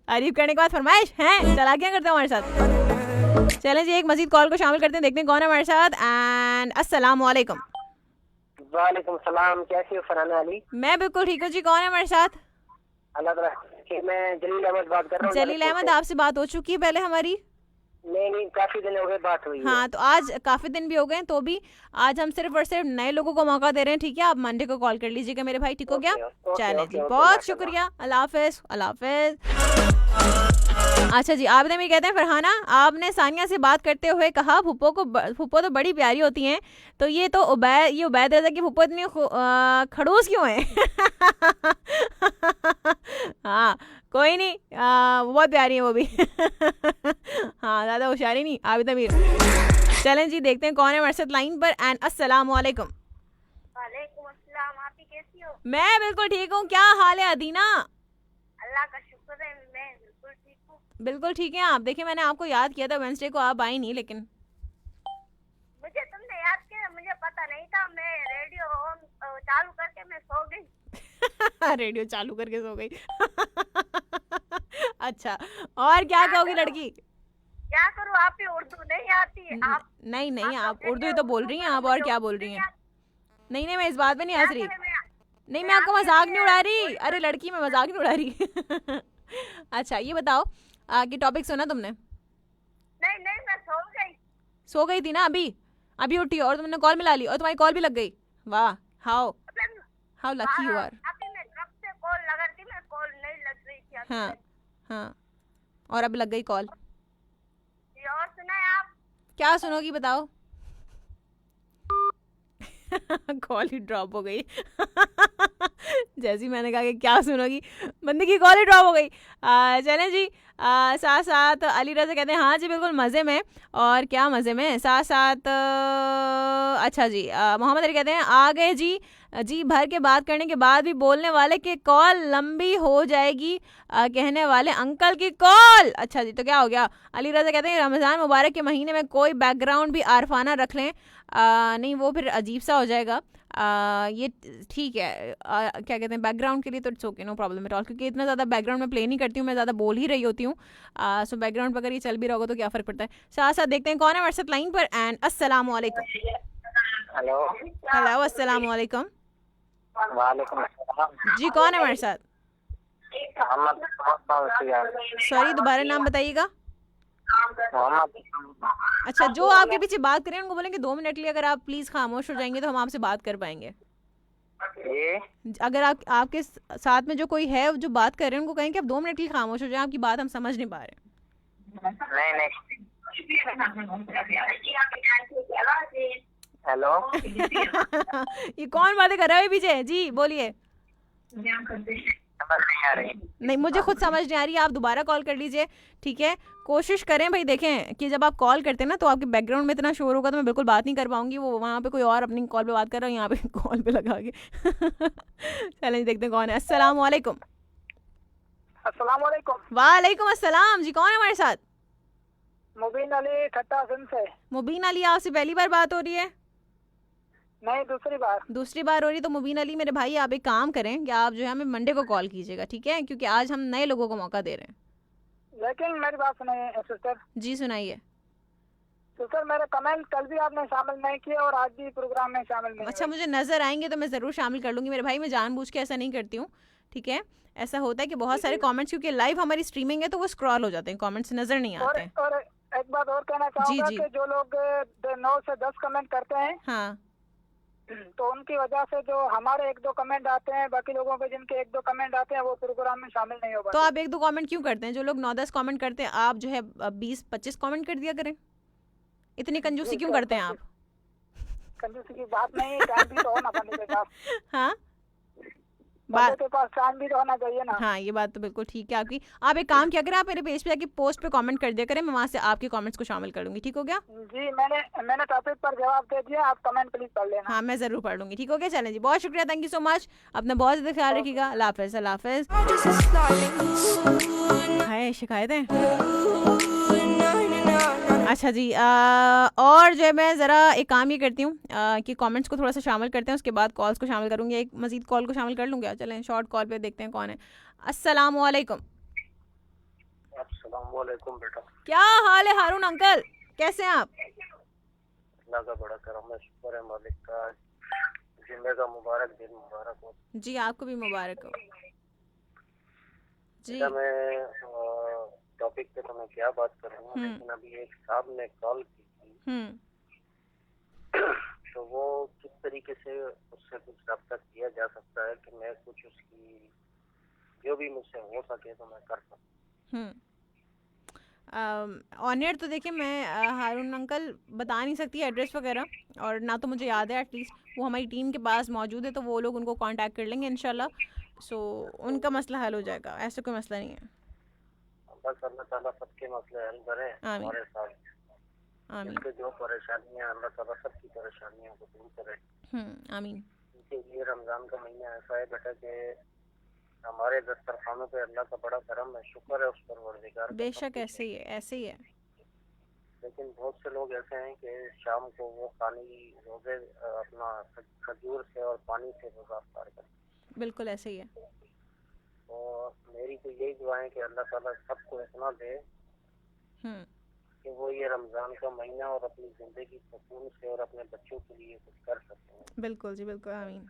[SPEAKER 2] तारीफ करने के बाद फरमाइश हैं, चला क्या करते हैं हमारे साथ। चलें जी, एक मजीद कॉल को शामिल करते हैं, देखते हैं कौन है हमारे साथ। एंड अस्सलाम वालेकुम।
[SPEAKER 7] वालेकुम सलाम, कैसी हो फरहाना अली?
[SPEAKER 2] मैं बिल्कुल ठीक हूँ जी, कौन है हमारे साथ?
[SPEAKER 7] अल्लाह ताला के। मैं जलील अहमद बात कर रहा हूँ।
[SPEAKER 2] जलील अहमद, आपसे बात हो चुकी है पहले हमारी?
[SPEAKER 7] नहीं, काफी दिन हो गए बात हुई।
[SPEAKER 2] हाँ, तो आज काफ़ी दिन भी हो गए, तो भी आज हम सिर्फ और सिर्फ नए लोगों को मौका दे रहे हैं, ठीक है? आप मंडे को कॉल कर लीजिएगा मेरे भाई, ठीक हो गया? चलें जी, बहुत शुक्रिया, अल्लाह हाफ़िज़, अल्लाह हाफ़िज़। अच्छा जी, आप ने भी कहते हैं फरहाना, आपने सानिया से बात करते हुए कहा फूफो तो बड़ी प्यारी होती हैं, तो ये उबैद रज़ा की फूफो इतनी खड़ूस क्यों है? हाँ, कोई नहीं, वो बहुत प्यारी है वो भी। हाँ, ज़्यादा होशियारी नहीं, आबिदा मीर। चलें जी, देखते हैं कौन है हमारे साथ लाइन पर। एंड अस्सलाम वालेकुम।
[SPEAKER 4] वालेकुम अस्सलाम, आप ही कैसी हो?
[SPEAKER 2] मैं बिल्कुल ठीक हूँ, क्या हाल है अदीना?
[SPEAKER 4] अल्लाह का शुक्र है, मैं बिल्कुल ठीक हूँ।
[SPEAKER 2] बिल्कुल ठीक है आप? देखिए, मैंने आपको याद किया था वेडनेसडे को, आप आई नहीं, लेकिन
[SPEAKER 4] मुझे तुमने याद किया, मुझे पता नहीं था। मैं रेडियो चालू करके मैं सो गई।
[SPEAKER 2] रेडियो चालू करके सो गई। अच्छा, और क्या कहोगी लड़की?
[SPEAKER 4] क्या करूँ, आप ही उर्दू नहीं आती है। आप
[SPEAKER 2] नहीं, आप उर्दू ही तो बोल रही हैं आप, और क्या बोल रही हैं? नहीं, मैं इस बात पे नहीं हंस रही। नहीं, मैं आपका मजाक नहीं उड़ा रही। अरे लड़की, मैं मजाक नहीं उड़ा रही। अच्छा, ये बताओ कि टॉपिक सुना तुमने?
[SPEAKER 4] नहीं, मैं सो गई।
[SPEAKER 2] सो गई थी ना, अभी उठी और तुमने कॉल मिला ली और तुम्हारी कॉल भी लग गई। वाह, हाउ लकी यू आर।
[SPEAKER 4] अभी मैं कब से कॉल लगा रही थी, मैं कॉल नहीं लग रही थी।
[SPEAKER 2] हाँ, और अब लग गई कॉल।
[SPEAKER 4] और सुनाए आप?
[SPEAKER 2] क्या सुनोगी बताओ? कॉल ही ड्रॉप हो गई। जैसी मैंने कहा कि क्या सुनोगी, बंदे की कॉल ही ड्रॉप हो गई। चलें जी, साथ साथ अली रज़ा कहते हैं हाँ जी बिल्कुल मज़े में। और क्या मज़े में? साथ साथ अच्छा जी, मोहम्मद अली कहते हैं आ गए जी, जी भर के बात करने के बाद भी बोलने वाले कि कॉल लंबी हो जाएगी, कहने वाले अंकल की कॉल। अच्छा जी, तो क्या हो गया? अली रजा कहते हैं रमज़ान मुबारक के महीने में कोई बैकग्राउंड भी आरफाना रख लें, नहीं वो फिर अजीब सा हो जाएगा। ये ठीक है, क्या कहते हैं बैकग्राउंड के लिए तो it's okay, no problem at all, क्योंकि इतना ज़्यादा बैकग्राउंड में प्ले नहीं करती हूँ, मैं ज़्यादा बोल ही रही होती हूँ। सो बैकग्राउंड पर अगर ये चल भी रहा होगा तो क्या फ़र्क पड़ता है। साथ साथ देखते हैं कौन है व्हाट्सएप लाइन पर। एंड अस्सलाम वालेकुम।
[SPEAKER 7] हेलो
[SPEAKER 2] हेलो, अस्सलाम वालेकुम।
[SPEAKER 7] वालेकुम अस्सलाम।
[SPEAKER 2] जी कौन है हमारे साथ?
[SPEAKER 7] मोहम्मद।
[SPEAKER 2] सॉरी, दोबारा नाम बताइएगा।
[SPEAKER 7] मोहम्मद।
[SPEAKER 2] अच्छा, जो आपके पीछे बात करें उनको बोलेंगे 2 मिनट के लिए अगर आप प्लीज़ खामोश हो जाएंगे तो हम आपसे बात कर पाएंगे। अगर आपके साथ में जो कोई है जो बात कर रहे हैं उनको कहें कि आप 2 मिनट के लिए खामोश हो जाएं, आपकी बात हम समझ नहीं पा रहे हैं।
[SPEAKER 7] नहीं। हेलो
[SPEAKER 2] ये कौन बातें कर रहा है पीछे? जी बोलिए।
[SPEAKER 7] समझ नहीं आ रही।
[SPEAKER 2] नहीं, मुझे खुद समझ नहीं आ रही, आप दोबारा कॉल कर लीजिए, ठीक है? कोशिश करें भाई, देखें कि जब आप कॉल करते हैं ना तो आपके बैकग्राउंड में इतना शोर होगा तो मैं बिल्कुल बात नहीं कर पाऊंगी। वो वहाँ पे कोई और अपनी कॉल पे बात कर रहा है, यहाँ पे कॉल पे लगा के चलें देखते हैं कौन है। अस्सलाम वालेकुम।
[SPEAKER 8] अस्सलाम वालेकुम।
[SPEAKER 2] वालेकुम अस्सलाम। जी कौन है हमारे साथ?
[SPEAKER 8] मुबीन अली ठट्टा सिंध से।
[SPEAKER 2] मुबीन अली, आपसे पहली बार बात हो रही है?
[SPEAKER 8] नहीं, दूसरी बार
[SPEAKER 2] हो रही। तो मुबीन अली मेरे भाई, आप एक काम करें कि आप जो है हमें मंडे को कॉल कीजिएगा, ठीक है? क्योंकि आज हम नए लोगों को मौका दे रहे हैं।
[SPEAKER 8] लेकिन मेरी बात सुनिए सिस्टर।
[SPEAKER 2] जी सुनाइए।
[SPEAKER 8] सिस्टर, मेरे कमेंट कल भी आपने शामिल नहीं किए और आज भी प्रोग्राम में शामिल नहीं।
[SPEAKER 2] अच्छा, मुझे नजर आएंगे तो मैं जरूर शामिल कर लूंगी मेरे भाई, मैं जानबूझ के ऐसा नहीं करती हूँ, ठीक है? ऐसा होता है कि बहुत सारे कमेंट्स, क्योंकि लाइव हमारी स्ट्रीमिंग है तो वो स्क्रॉल हो जाते हैं, कमेंट्स नजर नहीं आते हैं।
[SPEAKER 8] और एक बात और कहना चाहूँगा कि जो लोग 9 से 10 कमेंट करते हैं,
[SPEAKER 2] हाँ,
[SPEAKER 8] तो उनकी वजह से जो हमारे 1-2 कमेंट आते हैं, बाकी लोगों के जिनके 1-2 कमेंट आते हैं वो प्रोग्राम में शामिल नहीं हो पाते।
[SPEAKER 2] तो आप 1-2 कमेंट क्यों करते हैं? जो लोग 9-10 कमेंट करते हैं, आप जो है 20-25 कमेंट कर दिया करें। इतनी कंजूसी क्यों करते हैं आप?
[SPEAKER 8] कंजूसी की बात नहीं, टाइम भी तो होना बंदे के पास।
[SPEAKER 2] हाँ,
[SPEAKER 8] बंदे के पास टाइम भी तो होना चाहिए ना।
[SPEAKER 2] हाँ, ये बात तो बिल्कुल ठीक है आपकी। आप एक काम किया करें, आप मेरे पेज पे जाके पोस्ट पे कमेंट कर दिया करें, मैं वहाँ से आपके कमेंट्स को शामिल कर लूंगी, ठीक हो गया?
[SPEAKER 8] जी, मैंने टॉपिक पर जवाब दे दिया, आप कमेंट प्लीज पढ़ लेना।
[SPEAKER 2] हाँ, मैं जरूर पढ़ लूंगी, ठीक हो गया? चलें जी, बहुत शुक्रिया, थैंक यू सो मच। अपना बहुत ज़्यादा ख्याल रखिएगा। अल्लाह हाफ़िज़। अल्लाह हाफ़िज़। हाय शिकायतें। अच्छा जी, और जो है मैं ज़रा एक काम ये करती हूँ कि कमेंट्स को थोड़ा सा शामिल करते हैं, उसके बाद कॉल्स को शामिल करूँगी। एक मज़ीद कॉल को शामिल कर लूँगा। चलें शॉर्ट कॉल पे देखते हैं कौन है। अस्सलाम वालेकुम।
[SPEAKER 7] अस्सलाम वालेकुम बेटा।
[SPEAKER 2] क्या हाल है हारून अंकल, कैसे हैं आप?
[SPEAKER 7] अल्लाह का बड़ा करम है, शुक्र है मालिक का। जुम्मे का मुबारक दिन मुबारक हो।
[SPEAKER 2] जी आपको भी मुबारक हो। जी
[SPEAKER 7] मैं टॉपिक पे तो मैं क्या बात करूँगा, लेकिन अभी एक साहब ने कॉल की थी, तो वो किस तरीके से उससे कुछ रब्ता किया जा सकता है कि मैं कुछ उसकी जो भी मुझसे हो सके तो मैं कर सकूँ।
[SPEAKER 2] ऑनर तो देखिए मैं हारून अंकल बता नहीं सकती एड्रेस वगैरह, और ना तो मुझे याद है, एटलीस्ट वो हमारी टीम के पास मौजूद है तो वो लोग उनको कांटेक्ट कर लेंगे इंशाल्लाह। सो उनका मसला हल हो जाएगा, ऐसा कोई मसला नहीं है।
[SPEAKER 7] बस अल्लाह ताला सबके मसले हल करे हमारे साथ।
[SPEAKER 2] आमीन।
[SPEAKER 7] जो परेशानियां, अल्लाह ताला सबकी परेशानियों को दूर करे।
[SPEAKER 2] आमीन।
[SPEAKER 7] ये रमजान का महीना ऐसा है बेटा कि हमारे दस्तरखानों पे अल्लाह का बड़ा करम है, शुक्र है उस पर परवरदिगार।
[SPEAKER 2] बेशक ऐसे ही है, ऐसे ही है।
[SPEAKER 7] लेकिन बहुत से लोग ऐसे हैं कि शाम को वो पानी रोजे अपना खजूर से और पानी से रोजा अफ्तार करते।
[SPEAKER 2] बिल्कुल ऐसे ही है।
[SPEAKER 7] तो मेरी तो यही दुआ है कि अल्लाह ताला सबको इतना दे कि वो ये रमजान का महीना और अपनी जिंदगी सुकून से और अपने बच्चों के लिए कुछ कर सकते हैं।
[SPEAKER 2] बिल्कुल जी बिल्कुल, आमीन।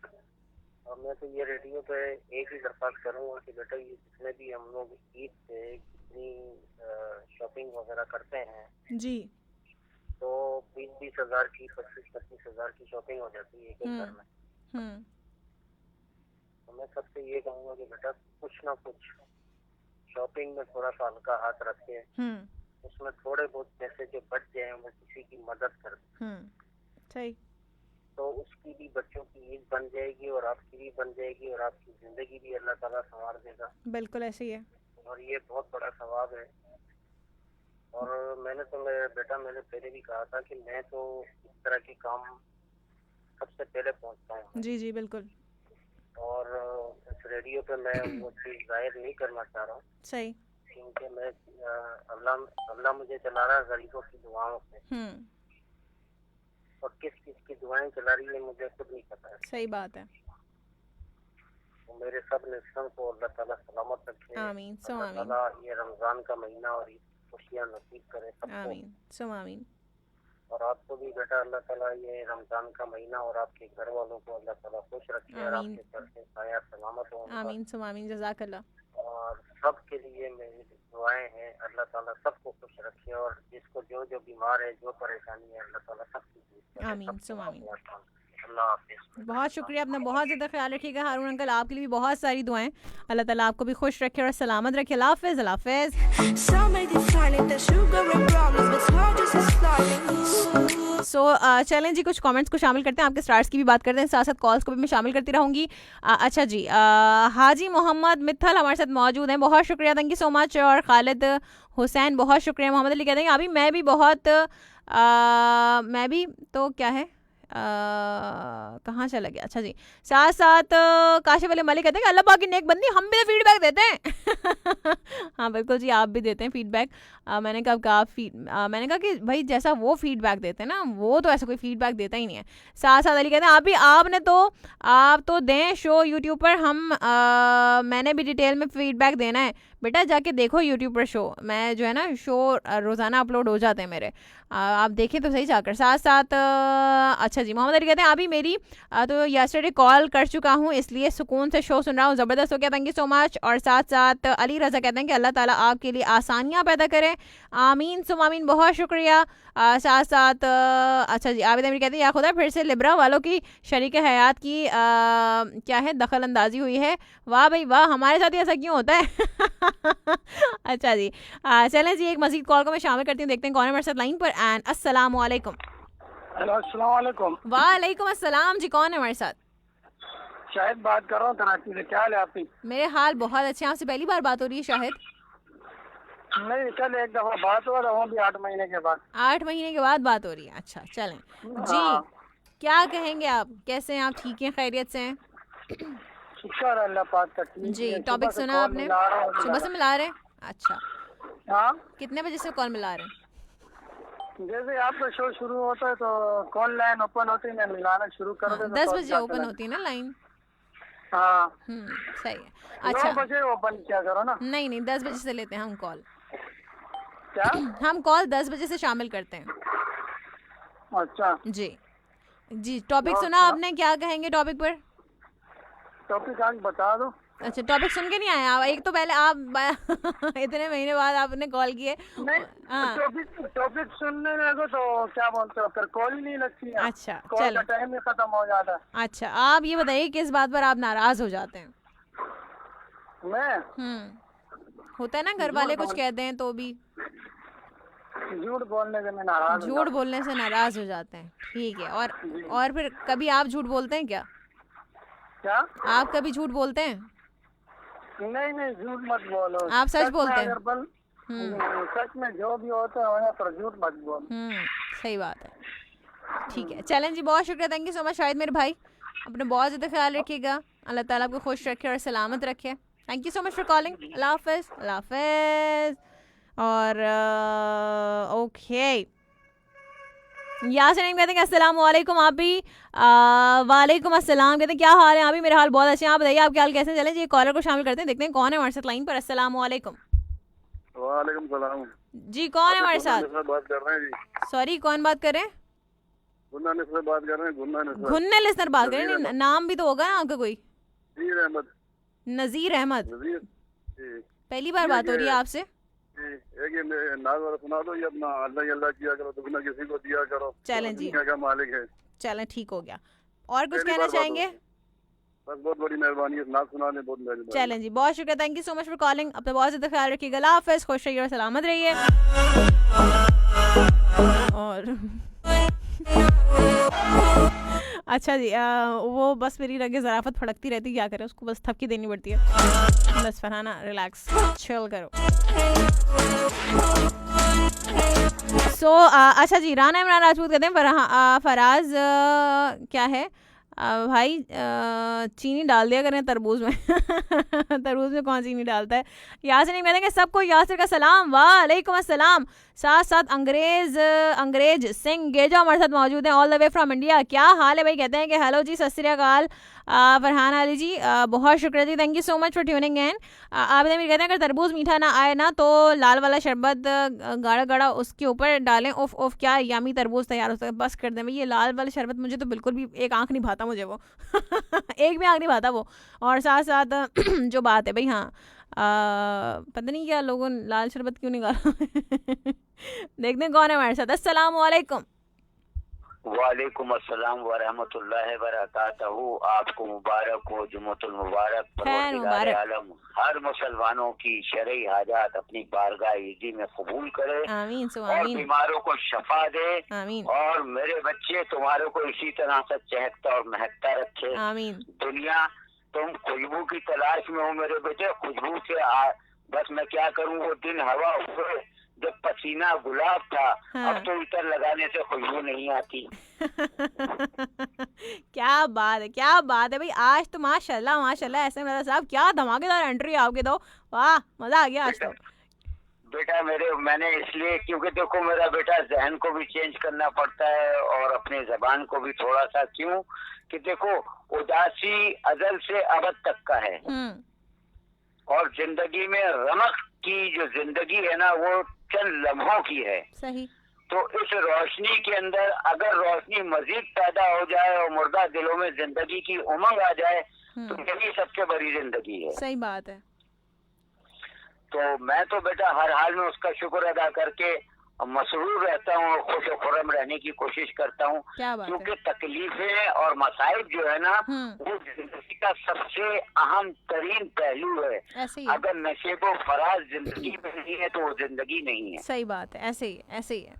[SPEAKER 7] और मैं तो ये रेडियो पे एक ही दरख्वास्त करूँगा कि बेटा ये जितने भी हम लोग ईद पे कितनी शॉपिंग वगैरह करते हैं
[SPEAKER 2] जी,
[SPEAKER 7] तो 20-20 हज़ार की 25-25 हज़ार की शॉपिंग हो जाती है एक घर में। तो मैं सबसे ये कहूँगा कि बेटा कुछ ना कुछ शॉपिंग में थोड़ा सा हल्का हाथ रखे, उसमें थोड़े बहुत पैसे जो बच जाए वो किसी की मदद कर।
[SPEAKER 2] सही।
[SPEAKER 7] तो उसकी भी बच्चों की ईद बन जाएगी और आपकी भी बन जाएगी और आपकी जिंदगी भी अल्लाह ताला संवार देगा।
[SPEAKER 2] बिल्कुल ऐसे ही है।
[SPEAKER 7] और ये बहुत बड़ा सवाब है। और मैंने तो मेरे बेटा मैंने पहले भी कहा था कि मैं तो इस तरह के काम सबसे पहले पहुंचता हूँ।
[SPEAKER 2] जी जी बिल्कुल।
[SPEAKER 7] और इस रेडियो पे मैं वो चीज जाहिर नहीं करना चाह रहा हूँ।
[SPEAKER 2] सही।
[SPEAKER 7] क्योंकि मैं अल्लाह मुझे चला रहा है गरीबों की दुआओं से, और किस किस की दुआएं चला रही है मुझे खुद नहीं पता है।
[SPEAKER 2] सही बात है।
[SPEAKER 7] तो मेरे सब लिस्टों को अल्लाह ताला सलामत रखे।
[SPEAKER 2] आमीन सो
[SPEAKER 7] अल्लाह
[SPEAKER 2] आमीन।
[SPEAKER 7] ताला ये रमजान का महीना और खुशियाँ नसीब करे सबको।
[SPEAKER 2] आमीन सो आमीन।
[SPEAKER 7] और आपको भी बेटा अल्लाह ताला ये रमजान का महीना और आपके घर वालों को अल्लाह ताला खुश रखे और
[SPEAKER 2] आमीन।
[SPEAKER 7] आपके सर से साया सलामत हो।
[SPEAKER 2] आमीन सो आमीन। जज़ाकल्लाह।
[SPEAKER 7] और सबके लिए मेरी दुआएं हैं, अल्लाह ताला सबको खुश रखे, और जिसको जो जो बीमार है, जो परेशानी है, अल्लाह ताला सबकी दूर करे।
[SPEAKER 2] आमीन सो आमीन।
[SPEAKER 7] अल्लाह हाफिज़।
[SPEAKER 2] बहुत शुक्रिया, अपना बहुत ज़्यादा ख्याल रखिएगा हारून अंकल। आपके लिए भी बहुत सारी दुआएं। अल्लाह ताला आपको भी खुश रखे और सलामत रखे। अल्लाह हाफ़िज़। अल्लाह हाफ़िज़। सो चलें जी, कुछ कमेंट्स को शामिल करते हैं, आपके स्टार्स की भी बात करते हैं, साथ साथ कॉल्स को भी मैं शामिल करती रहूँगी। अच्छा जी, हाजी मोहम्मद मित्तल हमारे साथ मौजूद हैं, बहुत शुक्रिया, थैंक यू सो मच। और खालिद हुसैन बहुत शुक्रिया। मोहम्मद अली कहते हैं अभी मैं भी बहुत मैं भी तो क्या है कहाँ चला गया। अच्छा जी, साथ साथ काशिफ अली मलिक कहते हैं कि अल्लाह पाक की नेक बंदी, हम भी फीडबैक देते हैं। हाँ बिल्कुल जी, आप भी देते हैं फीडबैक। मैंने मैंने कहा कि भाई जैसा वो फीडबैक देते हैं ना, वो तो ऐसा कोई फीडबैक देता ही नहीं है। साथ साथ अली कहते हैं आप तो दें शो यूट्यूब पर, मैंने भी डिटेल में फीडबैक देना है। बेटा जाके देखो यूट्यूब पर शो, मैं जो है ना शो रोज़ाना अपलोड हो जाते हैं मेरे, आप देखें तो सही जाकर। साथ साथ अच्छा जी, मोहम्मद अली कहते हैं अभी मेरी तो यस्टरडे कॉल कर चुका हूँ, इसलिए सुकून से शो सुन रहा हूँ, ज़बरदस्त हो गया, थैंक यू सो मच। और साथ साथ अली रज़ा कहते हैं कि अल्लाह ताला आपके लिए आसानियाँ पैदा करें, आमीन सुम आमीन, बहुत शुक्रिया। साथ साथ अच्छा जी, आबिद अमीर कहते हैं या खुदा फिर से लिब्रा वालों की शरीक हयात की क्या है दखल अंदाजी हुई है। वाह भाई वाह, हमारे साथ ही ऐसा क्यों होता है। अच्छा जी, चलें जी, एक मज़ीद कॉल को मैं शामिल करती हूँ, देखते हैं कौन है हमारे साथ लाइन पर। एंड अस्सलाम वालेकुम।
[SPEAKER 8] अस्सलाम वालेकुम।
[SPEAKER 2] वालेकुम अस्सलाम जी, कौन है हमारे साथ?
[SPEAKER 8] शाहिद बात कर रहा हूँ कराची से, क्या हाल है आपकी?
[SPEAKER 2] मेरे हाल बहुत अच्छे हैं, आपसे पहली बार बात हो रही है शाहिद?
[SPEAKER 8] नहीं, कल एक दफा बात हो रहा हूँ, 8 महीने के बाद।
[SPEAKER 2] 8 महीने के बाद बात हो रही है, अच्छा चलें जी। क्या कहेंगे आप, कैसे हैं आप? ठीक हैं, खैरियत से हैं?
[SPEAKER 8] शुक्र अल्लाह पाक का।
[SPEAKER 2] जी, टॉपिक सुना आपने? सुबह से मिला रहे हैं? अच्छा,
[SPEAKER 8] हाँ।
[SPEAKER 2] कितने बजे से कॉल मिला रहे हैं?
[SPEAKER 8] जैसे आपका शो शुरू होता है तो कॉल लाइन ओपन होती है, मैं मिलाना शुरू कर देता हूं।
[SPEAKER 2] 10 बजे ओपन होती है ना लाइन?
[SPEAKER 8] हाँ
[SPEAKER 2] सही है। अच्छा
[SPEAKER 8] 9 बजे ओपन किया करो ना।
[SPEAKER 2] नहीं 10 बजे से लेते हैं हम कॉल।
[SPEAKER 8] क्या?
[SPEAKER 2] हम कॉल 10 बजे से शामिल करते हैं।
[SPEAKER 8] अच्छा
[SPEAKER 2] जी जी, टॉपिक सुना आपने, क्या कहेंगे टॉपिक पर?
[SPEAKER 8] टॉपिक आज बता दो।
[SPEAKER 2] अच्छा, टॉपिक सुन के नहीं आए आप? एक तो पहले आप इतने महीने बाद आपने कॉल किए।
[SPEAKER 8] टॉपिक सुनने लगो तो क्या बोलते हो, फिर कॉल ही नहीं लगती है।
[SPEAKER 2] अच्छा
[SPEAKER 8] चलो, टाइम ही खत्म हो जाता है।
[SPEAKER 2] अच्छा, आप ये बताइए किस बात पर आप नाराज हो जाते हैं?
[SPEAKER 8] मैं
[SPEAKER 2] होता है ना, घर वाले कुछ कहते हैं तो भी
[SPEAKER 8] झूठ बोलने से मैं नाराज।
[SPEAKER 2] झूठ बोलने से नाराज हो जाते हैं, ठीक है। और फिर कभी आप झूठ बोलते हैं क्या?
[SPEAKER 8] क्या
[SPEAKER 2] आप कभी झूठ बोलते हैं?
[SPEAKER 8] नहीं, झूठ मत बोलो,
[SPEAKER 2] आप सच बोलते हैं।
[SPEAKER 8] सच में जो भी होता है पर झूठ मत बोलो।
[SPEAKER 2] सही बात है, ठीक है। चलें जी, बहुत शुक्रिया, thank you so much Shahid मेरे भाई, अपना बहुत ज़्यादा ख्याल रखिएगा, अल्लाह ताला आपको खुश रखे और सलामत रखे। Thank you so much for calling. अल्लाह हाफ़िज़। अल्लाह हाफ़िज़। और ओके, यासिन कहते हैं अस्सलाम वालेकुम। आप भी वालेकुम अस्सलाम कहते हैं क्या हाल है? आप भी मेरे हाल बहुत अच्छे हैं, आप बताइए आपके हाल कैसे? चलें जी, कॉलर को शामिल करते हैं, देखते हैं कौन है हमारे साथ लाइन पर। अस्सलाम वालेकुम।
[SPEAKER 5] वालेकुम सलाम
[SPEAKER 2] जी, कौन है हमारे साथ?
[SPEAKER 5] बात कर रहे हैं जी।
[SPEAKER 2] सॉरी, कौन बात कर रहे हैं?
[SPEAKER 5] गुन्ना निस्सर बात कर रहे हैं।
[SPEAKER 2] गुन्ना निस्सर बात कर रहे हैं, नाम भी तो होगा ना आपका कोई?
[SPEAKER 5] नज़ीर अहमद।
[SPEAKER 2] नज़ीर अहमद, पहली बार बात हो रही है आपसे?
[SPEAKER 5] एक ये नाज़ वाला सुना दो, ये अपना अल्लाह अल्लाह किया करो तो बिना किसी को दिया करो,
[SPEAKER 2] चलें जी,
[SPEAKER 5] क्या मालिक है।
[SPEAKER 2] चलें, ठीक हो गया। और कुछ कहना चाहेंगे?
[SPEAKER 5] बस बहुत बड़ी मेहरबानी है, नाज़ सुनाने बहुत मेहरबानी।
[SPEAKER 2] चलें जी, बहुत शुक्रिया, thank you so much for calling, अपना बहुत ज़्यादा ख्याल रखिएगा, अल्लाह हाफ़िज़, खुश रहिए और सलामत रहिए। और अच्छा जी, वो बस मेरी रगे ज़राफ़त फड़कती रहती, क्या करें, उसको बस थपकी देनी पड़ती है। बस फरहाना रिलैक्स, चिल करो। अच्छा जी, राना इमरान राजपूत कहते हैं फराज क्या है भाई चीनी डाल दिया करें तरबूज में। तरबूज में कौन चीनी डालता है। यासिर नहीं कहते सबको यासिर का सलाम, वालेकुम अस्सलाम। साथ साथ अंग्रेज सिंह गेजा हमारे साथ मौजूद हैं all the way from India. क्या हाल है भाई, कहते हैं कि हेलो जी, सत श्री अकाल। फरहान अली जी बहुत शुक्रिया जी, thank you so much for tuning in. आप कहते हैं अगर तरबूज मीठा ना आए ना तो लाल वाला शरबत गाढ़ा गाढ़ा उसके ऊपर डालें, उफ उफ क्या यमी तरबूज तैयार होता है। बस कर दें भाई, ये लाल वाला शरबत मुझे तो बिल्कुल भी एक आंख नहीं भाता मुझे वो। एक भी आंख नहीं भाता वो। और साथ साथ जो बात है भाई, हाँ पता नहीं क्या लोगों ने लाल शरबत क्यों निकाला। देखते हैं कौन है हमारे साथ। अस्सलाम वालेकुम।
[SPEAKER 5] वालेकुम अस्सलाम व रहमतुल्लाहि व बरकातहू। आपको मुबारक हो, जुम्मतुल मुबारक। परवरदिगार आलम हर मुसलमानों की शरई हाजात अपनी बारगाह इज़्ज़ी में कबूल करे,
[SPEAKER 2] आमीन
[SPEAKER 5] और बीमारों को शफा दे,
[SPEAKER 2] आमीन।
[SPEAKER 5] और मेरे बच्चे तुम्हारे को इसी तरह से चहकता और महकता रखे,
[SPEAKER 2] आमीन।
[SPEAKER 5] दुनिया तुम खुशबू की तलाश में हो मेरे बेटे, खुशबू से बस मैं क्या करूँ। वो दिन हवा हुए जब पसीना गुलाब था,
[SPEAKER 2] हाँ।
[SPEAKER 5] अब तो इतर लगाने से खुशबू नहीं आती।
[SPEAKER 2] क्या बात है, क्या बात है भाई। आज तो माशाल्लाह माशाल्लाह ऐसे मेरा साहब क्या धमाकेदार एंट्री आपके तो, वाह मजा आ गया आज तो।
[SPEAKER 5] बेटा मैंने इसलिए क्योंकि देखो मेरा बेटा जहन को भी चेंज करना पड़ता है और अपनी जबान को भी थोड़ा सा, क्यों कि देखो उदासी अजल से अबद तक का है, और जिंदगी में रमक की जो जिंदगी है ना वो चंद लम्हों की है।
[SPEAKER 2] सही।
[SPEAKER 5] तो इस रोशनी के अंदर अगर रोशनी मजीद पैदा हो जाए और मुर्दा दिलों में जिंदगी की उमंग आ जाए तो यही सबसे बड़ी जिंदगी है।
[SPEAKER 2] सही बात है।
[SPEAKER 5] तो मैं तो बेटा हर हाल में उसका शुक्र अदा करके मसरूर रहता हूँ और खुश खुर्रम रहने की कोशिश करता हूँ, क्योंकि तकलीफें और मसाइब जो है ना वो जिंदगी का सबसे अहम तरीन पहलू है। अगर नशेबो फराज जिंदगी में नहीं है तो वो जिंदगी नहीं है।
[SPEAKER 2] सही बात है, ऐसे ही ऐसे ही है,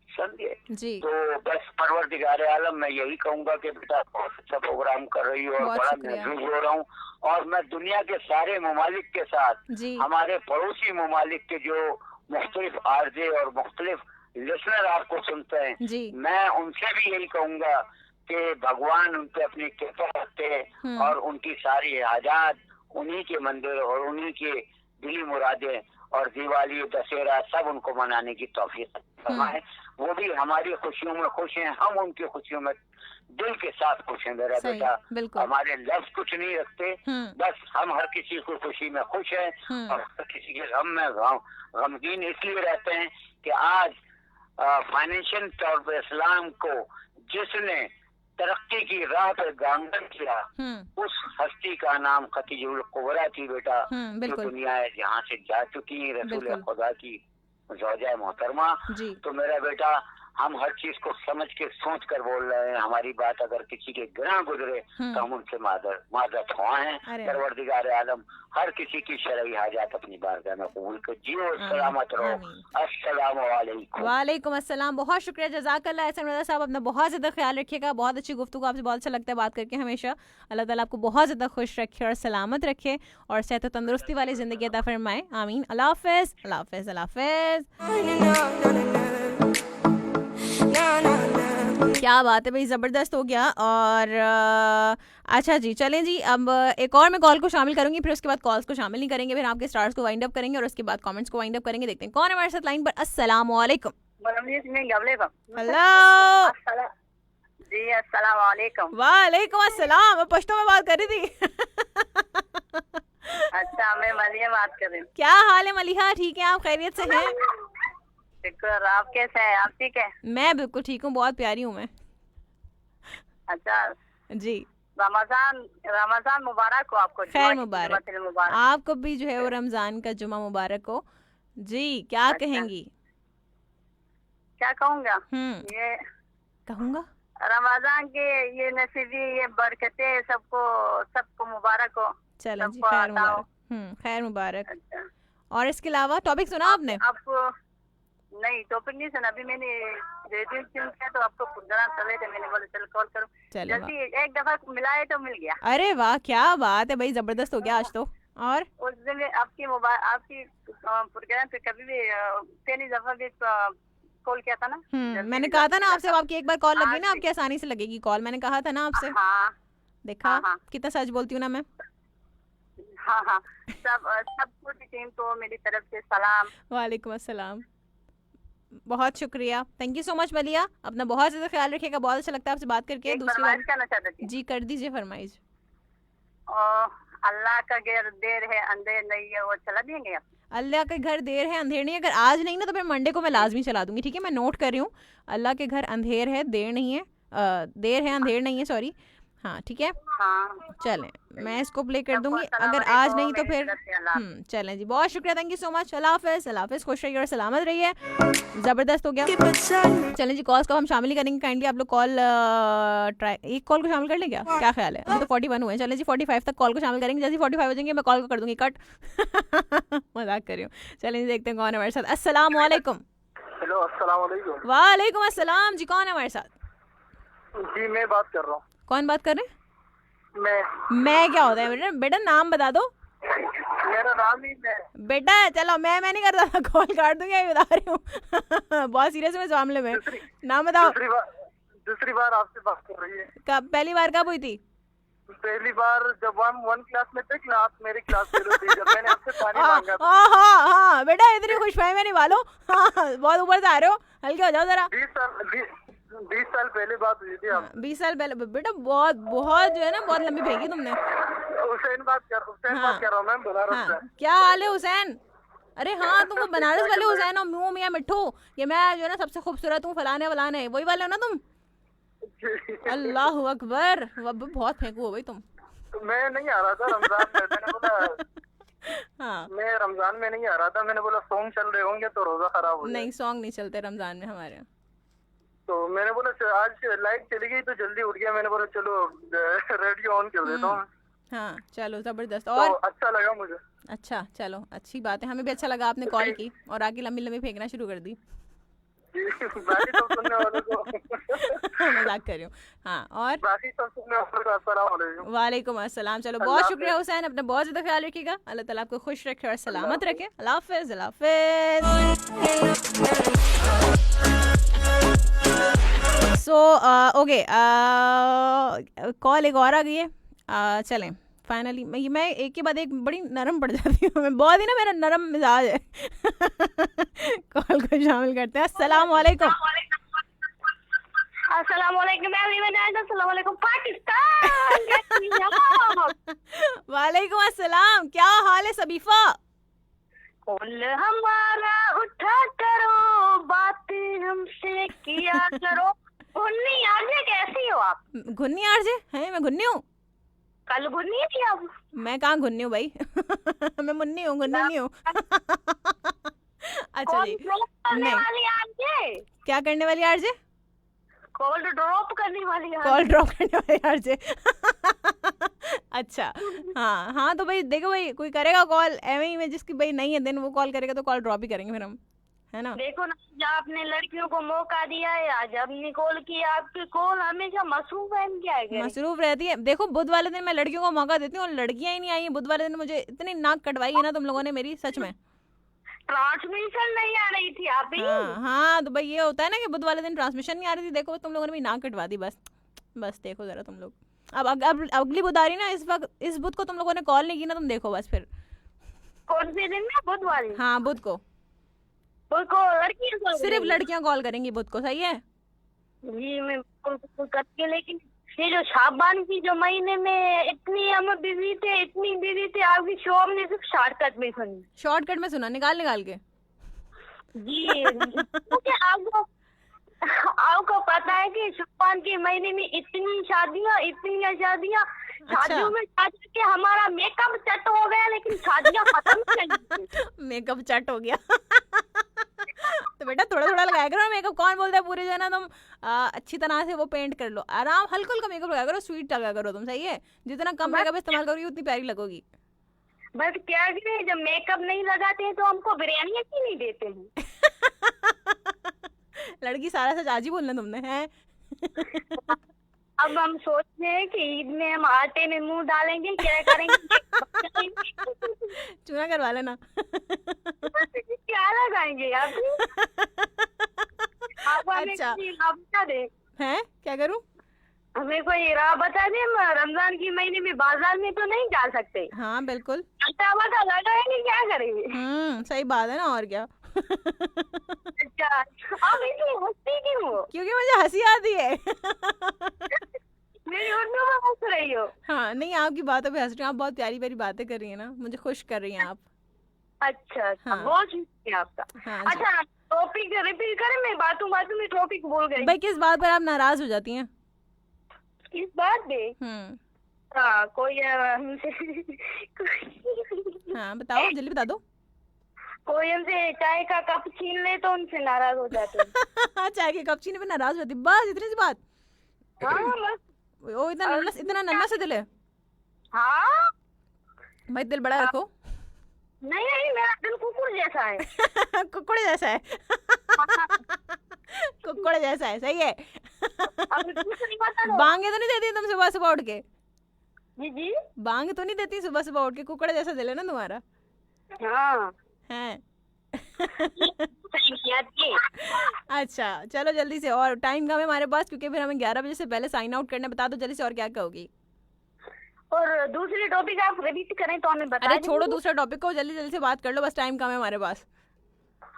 [SPEAKER 5] समझे
[SPEAKER 2] जी।
[SPEAKER 5] तो बस परवरदिगार आलम मैं यही कहूँगा कि बेटा बहुत अच्छा प्रोग्राम कर रही हो और बड़ा महसूस हो रहा हूँ, और मैं दुनिया के सारे ममालिक के साथ हमारे पड़ोसी ममालिक के जो मुख्तलिफ आर्जे और मुख्तलिफ लिसनर आपको सुनते हैं, मैं उनसे भी यही कहूँगा कि भगवान उन पे अपनी कृपा रखते हैं और उनकी सारी हाजात उन्हीं के मंदिर और उन्हीं के दिली मुरादें और दिवाली दशहरा सब उनको मनाने की तौफीक फरमाए। वो भी हमारी खुशियों में खुश हैं, हम उनकी खुशियों में दिल के साथ खुश हैं मेरा बेटा। हमारे लफ्ज कुछ नहीं रखते, बस हम हर किसी को खुशी में खुश हैं और हर किसी के गम में गमगीन इसलिए रहते हैं कि आज फाइनेंशियल तौर पर इस्लाम को जिसने तरक्की की राह पर गामजन किया उस हस्ती का नाम खतीजुल कुबरा थी बेटा, जो दुनिया है जहाँ से जा चुकी रसूल खुदा की ज़ौजा मोहतरमा। तो मेरा बेटा हम हर चीज को समझ के सोच कर बोल रहे हैं, हमारी बात अगर किसी के गिरा गुजरे तो हम उनसे माजरत हुआ हैं। परवरदिगार आलम हर किसी की शरई हाजात अपनी बारगाह में कबूल कर, जियो सलामत रहो। अस्सलाम वालेकुम।
[SPEAKER 2] वालेकुम अस्सलाम, बहुत शुक्रिया, जज़ाकल्लाह एहसन रज़ा साहब, अपना बहुत ज़्यादा ख्याल रखिएगा। बहुत अच्छी गुफ्तगू, आपसे बहुत अच्छा लगता है बात करके हमेशा। अल्लाह ताला आपको बहुत ज़्यादा खुश रखे और सलामत रखे और सेहत और तंदुरुस्ती वाली ज़िंदगी अता फरमाए, आमीन। अल्लाह हाफ़िज़, अल्लाह हाफ़िज़, अल्लाह हाफ़िज़। क्या बात है भाई, ज़बरदस्त हो गया। और अच्छा जी, चलें जी, अब एक और मैं कॉल को शामिल करूंगी, फिर उसके बाद कॉल्स को शामिल नहीं करेंगे, फिर आपके स्टार्स को वाइंड अप करेंगे और उसके बाद कमेंट्स को वाइंड अप करेंगे। देखते हैं कौन है हमारे साथ लाइन पर। अस्सलाम वालेकुम। हेलो
[SPEAKER 4] जी, अस्सलाम वालेकुम।
[SPEAKER 2] वालेकुम अस्सलाम। मैं पश्तो में बात कर रही थी।
[SPEAKER 4] अच्छा, मैं मलिहा बात कर रही हूँ।
[SPEAKER 2] क्या हाल है मलिहा, ठीक है आप, खैरियत से हैं?
[SPEAKER 4] शुक्र, आप कैसे हैं? आप ठीक है?
[SPEAKER 2] मैं बिल्कुल ठीक हूँ, बहुत प्यारी हूँ मैं।
[SPEAKER 4] अच्छा
[SPEAKER 2] जी,
[SPEAKER 4] रमजान मुबारक हो आपको।
[SPEAKER 2] खैर मुबारक आपको भी जो है वो रमजान का जुमा मुबारक हो जी। क्या कहेंगी?
[SPEAKER 4] क्या कहूँगा? ये
[SPEAKER 2] कहूँगा
[SPEAKER 4] रमजान के ये नसीबी ये बरकतें सबको मुबारक हो।
[SPEAKER 2] चलो जी, खैर मुबारक। खैर मुबारक।
[SPEAKER 4] अच्छा,
[SPEAKER 2] और इसके अलावा टॉपिक सुना आपने?
[SPEAKER 4] आपको नहीं, टॉपिक नहीं सुना, अभी मैंने रेडियो सुन किया तो आपको प्रोग्राम चले थे, मैंने बोला चल कॉल करूं। जल्दी एक दफा मिला है तो मिल गया।
[SPEAKER 2] अरे वाह, क्या बात है भाई, जबरदस्त हो गया आज तो। और
[SPEAKER 4] उस दिन आपकी प्रोग्राम पे कभी भी पहली दफा भी कॉल किया था ना।
[SPEAKER 2] मैंने कहा था ना आपसे, आपकी एक बार कॉल लगी ना आपकी आसानी से लगेगी कॉल, मैंने कहा था ना आपसे।
[SPEAKER 4] हाँ
[SPEAKER 2] देखा कितना सच बोलती हूँ ना मैं।
[SPEAKER 4] हाँ सबको टीम को मेरी तरफ से सलाम।
[SPEAKER 2] वालेकुम अस्सलाम, बहुत शुक्रिया, थैंक यू सो मच मलिया, अपना बहुत ज्यादा ख्याल रखिएगा, बहुत अच्छा लगता है आपसे बात करके। दूसरी बात
[SPEAKER 4] करना चाहती थी।
[SPEAKER 2] जी कर दीजिए फरमाइश।
[SPEAKER 4] अल्लाह का घर देर है अंधेर नहीं है, वो चला देंगे आप?
[SPEAKER 2] अल्लाह के घर देर है अंधेर नहीं है, अगर आज नहीं ना तो फिर मंडे को मैं लाजमी चला दूंगी, ठीक है? मैं नोट कर रही हूँ, अल्लाह के घर अंधेर है देर नहीं है, देर है अंधेर नहीं है, सॉरी। हाँ ठीक है,
[SPEAKER 4] हाँ
[SPEAKER 2] चलें मैं इसको प्ले कर दूंगी, अगर आज नहीं तो फिर चलें जी, बहुत शुक्रिया, थैंक यू सो मच, अल्लाह हाफिज़, खुश रहिए और सलामत रहिए। ज़बरदस्त हो गया। चलें जी, कॉल्स को हम शामिल ही करेंगे, काइंडली आप लोग कॉल एक कॉल को शामिल कर लें क्या ख्याल है? अभी तो 41 हुए हैं, चलें जी 45 तक कॉल को शामिल करेंगे, जैसे 45 हो जाएंगे मैं कॉल को कर दूंगी कट। मजाक कर रही हूँ। चलें जी देखते हैं कौन है हमारे साथ। अस्सलाम वालेकुम।
[SPEAKER 9] हेलो अस्सलाम वालेकुम।
[SPEAKER 2] वालेकुम अस्सलाम जी, कौन है हमारे साथ?
[SPEAKER 9] जी मैं बात कर रहा हूँ।
[SPEAKER 2] कौन बात कर रहे हैं?
[SPEAKER 9] मैं
[SPEAKER 2] क्या होता है बेटा नाम बता दो।
[SPEAKER 9] मेरा नाम ही मैं।
[SPEAKER 2] बेटा चलो मैं नहीं कर रहा था, कॉल काट दूंगी, अभी बता रही हूँ। बहुत सीरियस में इस मामले में। नाम बताओ।
[SPEAKER 9] दूसरी बार आपसे बात कर रही है।
[SPEAKER 2] कब पहली बार कब हुई थी?
[SPEAKER 9] पहली बार जब हम 1 क्लास में थे, आप मेरी क्लास में थी, जब मैंने आपसे पानी मांगा था।
[SPEAKER 2] हाँ बेटा इतनी खुशफहमी नहीं वालो, बहुत ऊपर से आ रहे हो, हल्के हो जाओ जरा।
[SPEAKER 9] 20 साल पहले बात हुई थी आप।
[SPEAKER 2] 20 साल पहले बेटा, बहुत जो है ना, बहुत लंबी फेंकी तुमने।
[SPEAKER 9] हुसैन बात कर रहा हूँ मैम, बनारस से।
[SPEAKER 2] क्या हाल है हुसैन? अरे हाँ तुम वो बनारस वाले हुसैन हो, मुँह मियाँ मिट्ठू, ये मैं जो है ना सबसे खूबसूरत हूँ फलाने वलाने, वही वाले हो ना तुम? अल्लाह अकबर, बहुत फेंकू हो भाई तुम।
[SPEAKER 9] मैं नहीं आ रहा था रमजान में, मैंने बोला
[SPEAKER 2] हाँ
[SPEAKER 9] मैं रमजान में नहीं आ रहा था, मैंने बोला सॉन्ग चल रहे होंगे तो रोजा खराब हो।
[SPEAKER 2] नहीं सॉन्ग नहीं चलते रमजान में हमारे।
[SPEAKER 9] तो मैंने बोला आज लाइट चली गई तो जल्दी उठ गया, मैंने बोला चलो रेडियो ऑन कर देता हूँ।
[SPEAKER 2] हाँ चलो जबरदस्त।
[SPEAKER 9] और तो अच्छा लगा मुझे।
[SPEAKER 2] अच्छा चलो अच्छी बात है, हमें भी अच्छा लगा आपने कॉल की और आगे लंबी लंबी फेंकना शुरू कर दी।
[SPEAKER 9] बाकी सब सुनने वालों को
[SPEAKER 2] मजाक कर रही हूँ। हाँ और
[SPEAKER 9] बाकी सब सुनने वालों को अस्सलाम वालेकुम।
[SPEAKER 2] वालेकुम अस्सलाम। चलो बहुत शुक्रिया हुसैन, अपना बहुत ज्यादा ख्याल रखिएगा, अल्लाह ताला आपको खुश रखे और सलामत रखे। अल्लाह हाफिज़, अल्लाह हाफिज़। सो ओके, कॉल एक और आ गई है, चलें फाइनली मैं एक के बाद एक बड़ी नरम पड़ जाती हूँ, मैं बहुत ही ना, मेरा नरम मिजाज है। कॉल को शामिल करते हैं। अस्सलाम वालेकुम।
[SPEAKER 4] अस्सलाम वालेकुम पाकिस्तान।
[SPEAKER 2] वालेकुम अस्सलाम, क्या हाल है सबीफा?
[SPEAKER 4] कॉल हमारा उठा करो, बातें हमसे किया करो। घुन्नी आरजे कैसी हो आप?
[SPEAKER 2] घुन्नी आरजे हैं? मैं घुन्नी हूँ?
[SPEAKER 4] कल घुन्नी थी आप?
[SPEAKER 2] मैं कहाँ घुन्नी हूँ भाई। मैं मुन्नी हूँ, घुन्नी नहीं हूँ। अच्छा जी, नहीं क्या करने वाली आरजे?
[SPEAKER 4] कॉल ड्रॉप करने वाली।
[SPEAKER 2] कॉल ड्रॉप करने वाली आरजे। अच्छा हाँ तो भाई देखो भाई, कोई करेगा कॉल एवं ही में, जिसकी भाई नहीं है दिन वो कॉल करेगा तो कॉल ड्रॉप ही करेंगे फिर हम, है ना?
[SPEAKER 4] देखो ना, जब आपने लड़कियों को मौका दिया है, आज आपने कॉल किया, आपकी कॉल हमेशा मसरूफ है।
[SPEAKER 2] मसरूफ रहती है। देखो बुध वाले दिन मैं लड़कियों को मौका देती हूँ और लड़कियां ही नहीं आई। बुध वाले दिन मुझे इतनी नाक कटवाई है ना तुम लोगों ने मेरी, सच में।
[SPEAKER 4] ट्रांसमिशन नहीं आ रही थी आप?
[SPEAKER 2] हाँ तो भाई ये होता है ना कि बुध वाले दिन ट्रांसमिशन नहीं आ रही थी, देखो तुम लोगों ने भी नाक कटवा दी। बस देखो जरा तुम लोग, अब अगली बुध आ रही ना, इस बुध को तुम लोगों ने कॉल नहीं की ना, तुम देखो बस फिर।
[SPEAKER 4] कौन से दिन में? बुध वाली?
[SPEAKER 2] हाँ बुध को
[SPEAKER 4] लड़कियां,
[SPEAKER 2] सिर्फ लड़कियां कॉल करेंगी बुध को, सही है
[SPEAKER 4] जी? मैं करके, लेकिन ये जो शाबान की जो महीने में इतनी हम बिजी थे, आपकी शो हमने सिर्फ शॉर्टकट में सुनी।
[SPEAKER 2] शॉर्टकट में सुना, निकाल के
[SPEAKER 4] जी। आपको पता है कि शाबान के महीने में इतनी शादियाँ शादियों में शादी के हमारा मेकअप चट हो गया, लेकिन शादियाँ खत्म नहीं।
[SPEAKER 2] मेकअप चट हो गया। तो बेटा थोड़ा लगाया करो मेकअप, कौन बोलता है पूरे जो है ना तुम अच्छी तरह से वो पेंट कर लो, आराम हल्का मेकअप लगाया करो, स्वीट लगा करो तुम, सही है? जितना कम मेकअप इस्तेमाल करोगी उतनी प्यारी लगोगी।
[SPEAKER 4] बस क्या करें, जब मेकअप नहीं लगाते हैं तो हमको बिरयानी अच्छी नहीं देते हैं।
[SPEAKER 2] लड़की सारा सच आज ही बोलना तुमने है।
[SPEAKER 4] अब हम सोच रहे हैं कि ईद में हम आटे में मुंह डालेंगे, क्या करेंगे?
[SPEAKER 2] चूना करवा लेना।
[SPEAKER 4] क्या लगाएंगे आप? आप हमें
[SPEAKER 2] अच्छा।
[SPEAKER 4] कोई राह बता दे।
[SPEAKER 2] हैं क्या करूं?
[SPEAKER 4] हमें कोई राह बता दे, हम रमजान की महीने में बाजार में तो नहीं जा सकते।
[SPEAKER 2] हाँ बिल्कुल।
[SPEAKER 4] अच्छा बता लगाएंगे, क्या करेंगे?
[SPEAKER 2] सही बात है ना, और क्या।
[SPEAKER 4] अच्छा, आप इतनी हंसती क्यों हो?
[SPEAKER 2] क्योंकि मुझे हंसी आती है।
[SPEAKER 4] मेरी उर्दू में हंस रही हो।
[SPEAKER 2] हाँ नहीं, आपकी बातों पे हंस रही हूँ, आप बहुत प्यारी प्यारी बातें कर रही है ना, मुझे खुश कर रही हैं आप।
[SPEAKER 4] अच्छा अच्छा,
[SPEAKER 2] हाँ।
[SPEAKER 4] बहुत शुक्रिया आपका।
[SPEAKER 2] हाँ जी।
[SPEAKER 4] अच्छा, टॉपिक रिपीट करें? मैं बातों में टॉपिक भूल गई।
[SPEAKER 2] भाई किस बात पर आप नाराज हो जाती हैं?
[SPEAKER 4] इस बात पे? हाँ, कोई हमसे
[SPEAKER 2] हाँ बताओ, जल्दी बता दो।
[SPEAKER 4] कोई हमसे चाय का कप छीन ले तो उनसे नाराज हो जाते हैं।
[SPEAKER 2] चाय के कप छीने पे नाराज होती, बस इतनी सी बात?
[SPEAKER 4] हाँ बस।
[SPEAKER 2] ओ इतना नन्हा सा दिल है?
[SPEAKER 4] हाँ
[SPEAKER 2] भाई दिल बड़ा रखो।
[SPEAKER 4] नहीं नहीं, मेरा दिल कुकुर जैसा है।
[SPEAKER 2] कुकुड़ जैसा है। कुकुड़ जैसा है, सही है।
[SPEAKER 4] अब दूसरी बात करो।
[SPEAKER 2] बांगे तो नहीं देती तुम सुबह सुबह उठ के?
[SPEAKER 4] जी जी,
[SPEAKER 2] बांग तो नहीं देती सुबह सुबह उठ के? कुकुड़ जैसा दिल है ना तुम्हारा।
[SPEAKER 4] हाँ
[SPEAKER 2] है।
[SPEAKER 4] सही किया थी।
[SPEAKER 2] अच्छा चलो जल्दी से, और टाइम कम है हमारे पास क्योंकि फिर हमें 11 बजे से पहले साइन आउट करना। बता दो जल्दी से, और क्या कहोगी?
[SPEAKER 4] और दूसरी टॉपिक आप रिपीट करें तो हमें बता
[SPEAKER 2] अरे
[SPEAKER 4] देंगे।
[SPEAKER 2] छोड़ो दूसरा टॉपिक को, जल्दी जल्दी से बात कर लो, बस टाइम कम है हमारे पास।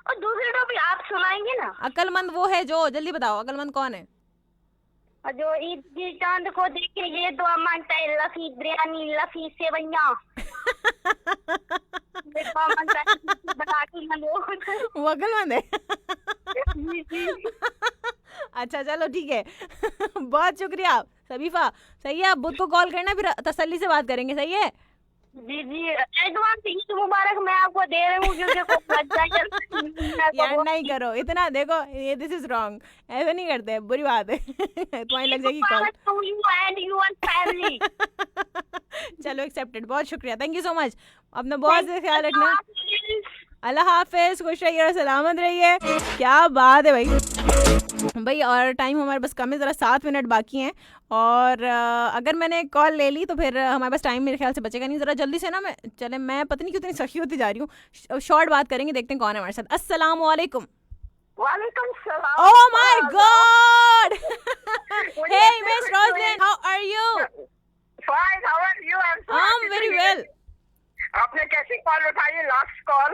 [SPEAKER 4] और दूसरी टॉपिक आप सुनाएंगे ना?
[SPEAKER 2] अक्लमंद वो है जो, जल्दी बताओ अक्लमंद कौन है?
[SPEAKER 4] और जो ईद की चांद को देख के ये दुआ मांगता है, लफी बिरयानी लफी सेवैया।
[SPEAKER 2] वो अक्लमंद है। अच्छा चलो ठीक है। बहुत शुक्रिया सबीफा। सही है, आप बुध को कॉल करना, फिर तसल्ली से बात करेंगे। सही है
[SPEAKER 4] जी जी, एडवांस ईद मुबारक मैं आपको दे रही हूँ क्योंकि
[SPEAKER 2] यार नहीं करो इतना, देखो ये दिस इज रॉन्ग, ऐसा नहीं करते, बुरी बात है। तुम्हारी लग जाएगी कॉल। चलो एक्सेप्टेड, बहुत शुक्रिया, थैंक यू सो मच। अपना बहुत से ख्याल रखना। अल्लाह हाफिज, खुश रहिए और सलामत रहिए। क्या बात है भाई। और टाइम हमारे पास कम है, ज़रा 7 मिनट बाकी हैं, और अगर मैंने कॉल ले ली तो फिर हमारे पास टाइम मेरे ख्याल से बचेगा नहीं। ज़रा जल्दी से ना, मैं पता नहीं क्यों इतनी सखी होती जा रही हूँ। शॉर्ट बात करेंगे, देखते हैं कौन है हमारे साथ। अस्सलाम वालेकुम।
[SPEAKER 4] वालेकुम सलाम।
[SPEAKER 2] Oh my God. Hey miss Rosalyn, how are you?
[SPEAKER 4] Fine, how are you?
[SPEAKER 2] I am very well.
[SPEAKER 4] आपने कैसी कॉल उठाई? लास्ट कॉल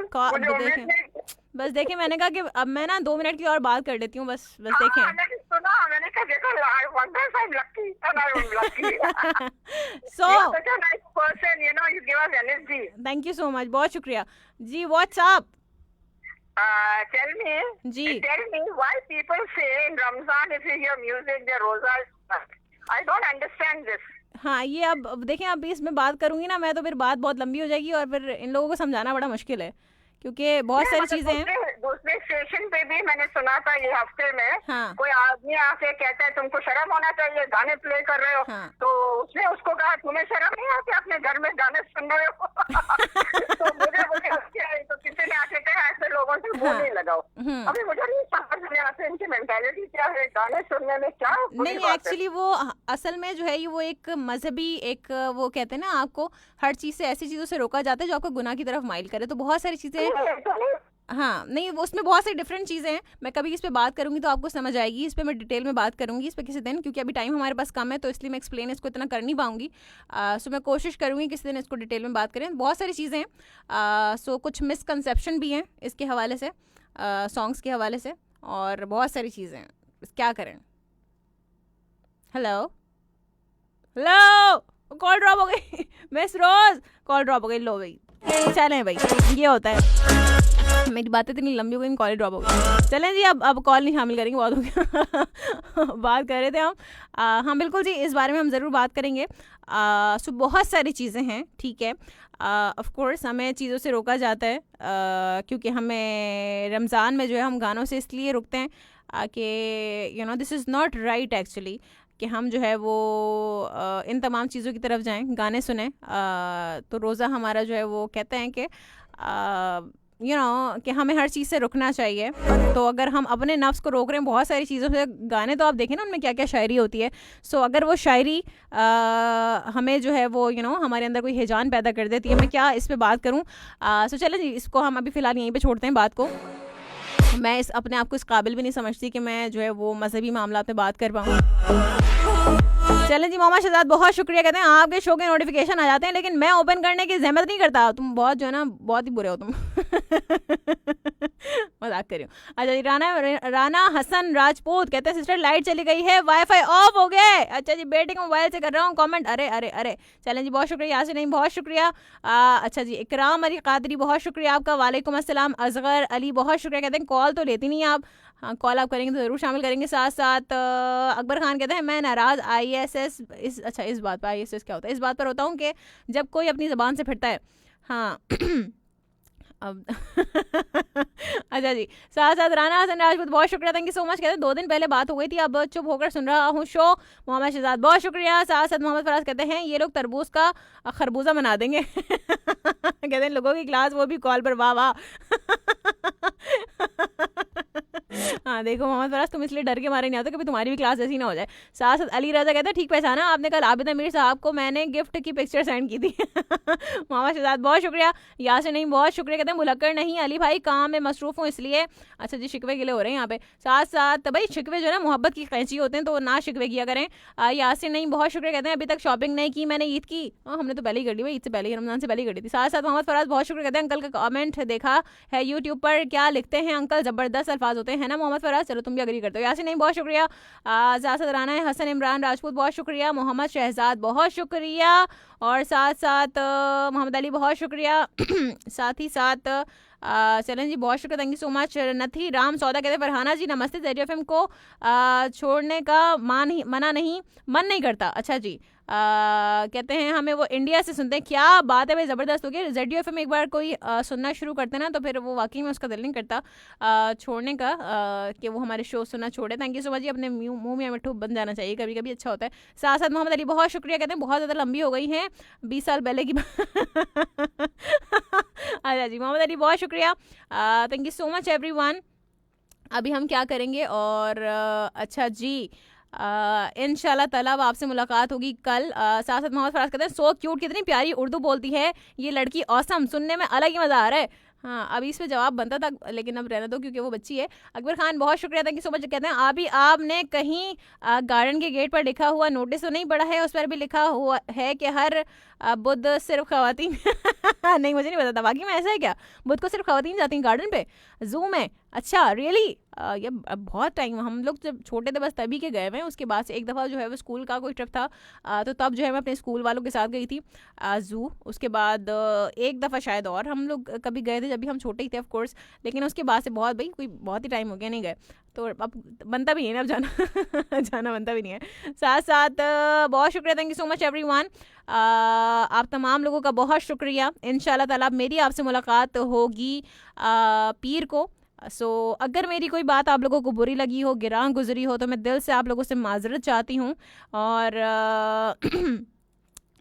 [SPEAKER 2] बस देखें, मैंने कहा कि अब मैं ना 2 मिनट की और बात कर लेती हूँ, बस देखें।
[SPEAKER 4] मैंने कहा देखो, I wonder if I'm lucky and I'm lucky.
[SPEAKER 2] So
[SPEAKER 4] you're such a nice person, you know, you give us energy.
[SPEAKER 2] Thank you so much, बहुत शुक्रिया जी। What's up?
[SPEAKER 4] Tell me why people say in Ramzan if you hear music their roza is stuck. I don't understand this.
[SPEAKER 2] हाँ ये अब देखें, अब इसमें बात करूंगी ना मैं तो फिर बात बहुत लंबी हो जाएगी, और फिर इन लोगों को समझाना बड़ा मुश्किल है क्योंकि बहुत सारी चीजें हैं।
[SPEAKER 4] दूसरे स्टेशन पे भी मैंने सुना था ये हफ्ते में,
[SPEAKER 2] हाँ।
[SPEAKER 4] कोई आदमी आके कहता है तुमको शर्म होना चाहिए, गाने प्ले कर रहे हो।
[SPEAKER 2] हाँ।
[SPEAKER 4] तो उसने उसको कहा तुम्हें शर्म नहीं आती अपने घर में गाने सुन रहे हो? तो मुझे तो किसी ने आके कहा ऐसे लोगों से बोल नहीं लगाओ। अभी मुझे नहीं समझ में आता इनकी मेंटालिटी क्या है, गाने सुनने में क्या
[SPEAKER 2] नहीं। एक्चुअली वो असल में जो है वो एक मजहबी, एक वो कहते हैं ना, आपको हर चीज से, ऐसी चीजों से रोका जाता है जो आपको गुनाह की तरफ माइल करे। तो बहुत सारी चीजें, हाँ नहीं, उसमें बहुत सारी डिफरेंट चीज़ें हैं। मैं कभी इस पे बात करूंगी तो आपको समझ आएगी, इस पे मैं डिटेल में बात करूंगी इस पे किसी दिन, क्योंकि अभी टाइम हमारे पास कम है तो इसलिए मैं एक्सप्लेन इसको इतना कर नहीं पाऊंगी। सो मैं कोशिश करूंगी किसी दिन इसको डिटेल में बात करें। बहुत सारी चीज़ें हैं। सो कुछ मिसकंसेप्शन भी हैं इसके हवाले से, सॉन्ग्स के हवाले से, और बहुत सारी चीज़ें हैं। क्या करें? हेलो हेलो, कॉल ड्रॉप हो गई। मिस रोज, कॉल ड्रॉप हो गई। लो भाई, चलें भाई, ये होता है। मेरी बातें इतनी लंबी हो गई, कॉल ड्रॉप हो गई। चलें जी, अब कॉल नहीं शामिल करेंगे, बहुत हो गया। बात कर रहे थे हम। हाँ बिल्कुल जी, इस बारे में हम ज़रूर बात करेंगे। सो बहुत सारी चीज़ें हैं, ठीक है। ऑफ कोर्स हमें चीज़ों से रोका जाता है क्योंकि हमें रमज़ान में जो है हम गानों से इसलिए रुकते हैं कि you know this is not right actually, कि हम जो है वो इन तमाम चीज़ों की तरफ जाएं, गाने सुने। तो रोज़ा हमारा जो है वो कहते हैं कि यू नो कि हमें हर चीज़ से रुकना चाहिए। तो अगर हम अपने नफ्स को रोक रहे हैं बहुत सारी चीज़ों से, गाने तो आप देखें ना उनमें क्या क्या शायरी होती है। सो अगर वो शायरी हमें जो है वो यू नो हमारे अंदर कोई हिजान पैदा कर देती है, मैं क्या इस पर बात करूँ। सो चलें जी, इसको हम अभी फ़िलहाल यहीं पे छोड़ते हैं बात को। मैं इस अपने आप को इस काबिल भी नहीं समझती कि मैं जो है वो मजहबी मामला पे बात कर पाऊँ। चलें जी, मोहम्मद शहजाद बहुत शुक्रिया, कहते हैं आपके शो के नोटिफिकेशन आ जाते हैं लेकिन मैं ओपन करने की जहमत नहीं करता। तुम बहुत जो है ना बहुत ही बुरे हो तुम। मजाक कर रही हूँ। अच्छा जी, राना हसन राजपूत कहते हैं सिस्टर लाइट चली गई है, वाईफाई ऑफ हो गया है। अच्छा जी, बेटे को मोबाइल से कर रहा हूँ कमेंट। अरे अरे अरे, चलें जी, बहुत शुक्रिया। यासिन नहीं बहुत शुक्रिया। अच्छा जी, इकराम अली कादरी बहुत शुक्रिया आपका। वालेकुम अस्सलाम। असगर अली बहुत शुक्रिया, कहते हैं कॉल तो लेती नहीं आप, हाँ कॉल आप करेंगे तो ज़रूर शामिल करेंगे। साथ साथ अकबर खान कहते हैं मैं नाराज़ ISS इस बात पर, ISS क्या होता है, इस बात पर होता हूँ कि जब कोई अपनी ज़बान से फिरता है। हाँ अब अच्छा जी, साथ साथ राना हसन राजपूत बहुत शुक्रिया, थैंक यू सो मच। कहते हैं 2 दिन पहले बात हो गई थी, अब चुप होकर सुन रहा हूँ शो। मोहम्मद शहजाद बहुत शुक्रिया। साथ साथ मोहम्मद फराज कहते हैं ये लोग तरबूज का खरबूजा बना देंगे। कहते हैं लोगों की क्लास वो भी कॉल पर, वाह वाह। हाँ देखो मोहम्मद फराज, तुम इसलिए डर के मारे नहीं आते कभी तुम्हारी भी क्लास ऐसी ना हो जाए। साथ साथ अली रजा कहते हैं ठीक पहचाना आपने, कल आबिद अमीर साहब को मैंने गिफ्ट की पिक्चर सेंड की थी। मोहम्मद शहजाद बहुत शुक्रिया। यासिन नहीं बहुत शुक्रिया, कहते हैं मुलक्कर नहीं अली भाई, काम में मसरूफ हूँ इसलिए। अच्छा जी, शिकवे गिले हो रहे हैं यहाँ पे। साथ साथ भाई शिकवे जो है ना मोहब्बत की कैंची होते हैं, तो ना शिकवे किया करें। यासिन नहीं बहुत शुक्रिया, कहते हैं अभी तक शॉपिंग नहीं की मैंने ईद की। हमने तो पहले ही कर ली भाई, ईद से पहले ही, रमजान से पहले ही कर ली थी। साथ साथ मोहम्मद फराज बहुत शुक्रिया, कहते हैं अंकल का कमेंट देखा है यूट्यूब पर, क्या लिखते हैं अंकल, जबरदस्त अल्फाज होते हैं ना मोहम्मद फराज। चलो तुम भी अग्री करते हो। यासिन नहीं बहुत शुक्रिया। ज़ासद राना है, हसन इमरान राजपूत बहुत शुक्रिया। मोहम्मद शहजाद बहुत शुक्रिया। और साथ साथ मोहम्मद अली बहुत शुक्रिया। साथ ही साथ चलन जी बहुत शुक्रिया, थैंक यू सो मच। नथी राम सौदा कहते हैं फरहाना जी नमस्ते, ZFM को छोड़ने का मन नहीं करता। अच्छा जी, कहते हैं हमें वो इंडिया से सुनते हैं, क्या बात है भाई, ज़बरदस्त हो गया। ZFM एक बार कोई सुनना शुरू करते ना तो फिर वो वाकई में उसका दिल नहीं करता छोड़ने का, कि वो हमारे शो सुनना छोड़े। थैंक यू सो मच जी, अपने मुंह में मिठू बन जाना चाहिए, कभी कभी अच्छा होता है। साथ साथ मोहम्मद अली बहुत शुक्रिया, कहते हैं बहुत ज़्यादा लंबी हो गई हैं, 20 साल पहले की अच्छा जी, मोहम्मद अली बहुत शुक्रिया, thank you so much everyone. अभी हम क्या करेंगे और अच्छा जी, इंशाल्लाह ताला अब आपसे मुलाकात होगी कल। साथ साथ मोहम्मद फराज कहते हैं सो क्यूट, कितनी प्यारी उर्दू बोलती है ये लड़की, ऑसम, सुनने में अलग ही मज़ा आ रहा है। हाँ अभी इस पे जवाब बनता था लेकिन अब रहने दो क्योंकि वो बच्ची है। अकबर खान बहुत शुक्रिया, थैंक यू सो मच। कहते हैं आपने कहीं गार्डन के गेट पर लिखा हुआ नोटिस तो नहीं पढ़ा है, उस पर भी लिखा हुआ है कि हर बुध सिर्फ खवातीन नहीं मुझे नहीं पता था, बाकी में ऐसा है क्या, बुध को सिर्फ खवातीन जाती हैं गार्डन पे, जू में? अच्छा रियली? ये बहुत टाइम, हम लोग जब छोटे थे बस तभी के गए हुए हैं, उसके बाद से एक दफ़ा जो है वो स्कूल का कोई ट्रिप था तो तब जो है मैं अपने स्कूल वालों के साथ गई थी ज़ू। उसके बाद एक दफ़ा शायद और हम लोग कभी गए थे जब भी हम छोटे ही थे ऑफ कोर्स, लेकिन उसके बाद से बहुत ही टाइम हो गया नहीं गए, तो अब बनता भी नहीं है ना अब जाना जाना बनता भी नहीं है। साथ साथ बहुत शुक्रिया, thank you so much everyone. आप तमाम लोगों का बहुत शुक्रिया। इंशाल्लाह ताला मेरी आपसे मुलाकात होगी पीर को। अगर मेरी कोई बात आप लोगों को बुरी लगी हो, गिरां गुजरी हो, तो मैं दिल से आप लोगों से माजरत चाहती हूँ। और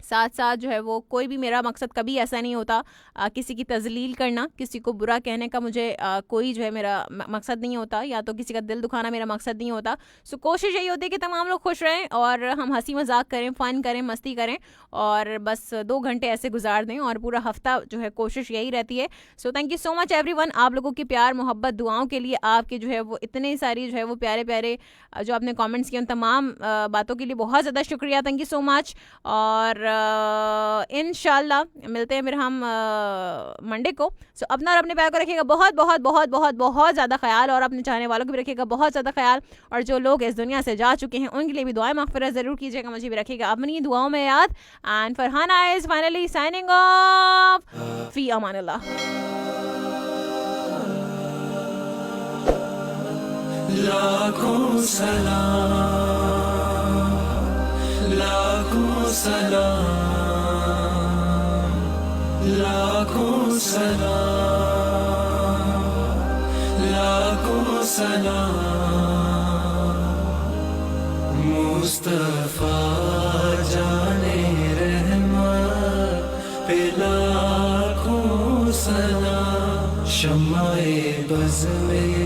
[SPEAKER 2] साथ साथ जो है वो कोई भी मेरा मकसद कभी ऐसा नहीं होता किसी की तजलील करना, किसी को बुरा कहने का मुझे कोई जो है मेरा मकसद नहीं होता, या तो किसी का दिल दुखाना मेरा मकसद नहीं होता। कोशिश यही होती है कि तमाम लोग खुश रहें और हम हंसी मजाक करें, फ़न करें, मस्ती करें और बस 2 घंटे ऐसे गुजार दें और पूरा हफ्ता जो है कोशिश यही रहती है। Thank you so much everyone. आप लोगों की प्यार मोहब्बत दुआओं के लिए, आपके जो है वो इतने सारी जो है वो प्यारे प्यारे जो आपने कमेंट्स किए उन तमाम बातों के लिए बहुत ज़्यादा शुक्रिया, थैंक यू सो मच। और इंशाल्लाह मिलते हैं फिर हम मंडे को। अपना और अपने प्यार को रखिएगा बहुत बहुत बहुत बहुत बहुत ज़्यादा ख्याल, और अपने चाहने वालों को भी रखिएगा बहुत ज़्यादा ख्याल, और जो लोग इस दुनिया से जा चुके हैं उनके लिए भी दुआएं मग़फ़िरत ज़रूर कीजिएगा, मुझे भी रखिएगा अपनी दुआओं में याद। And Farhana is finally signing off, फ़ी अमानिल्लाह। लाखों सलाम, लाखों सलाम, लाखों सलाम, लाखों सलाम, मुस्तफा जाने रहमत पे लाखों सलाम, शम्माए बज़ में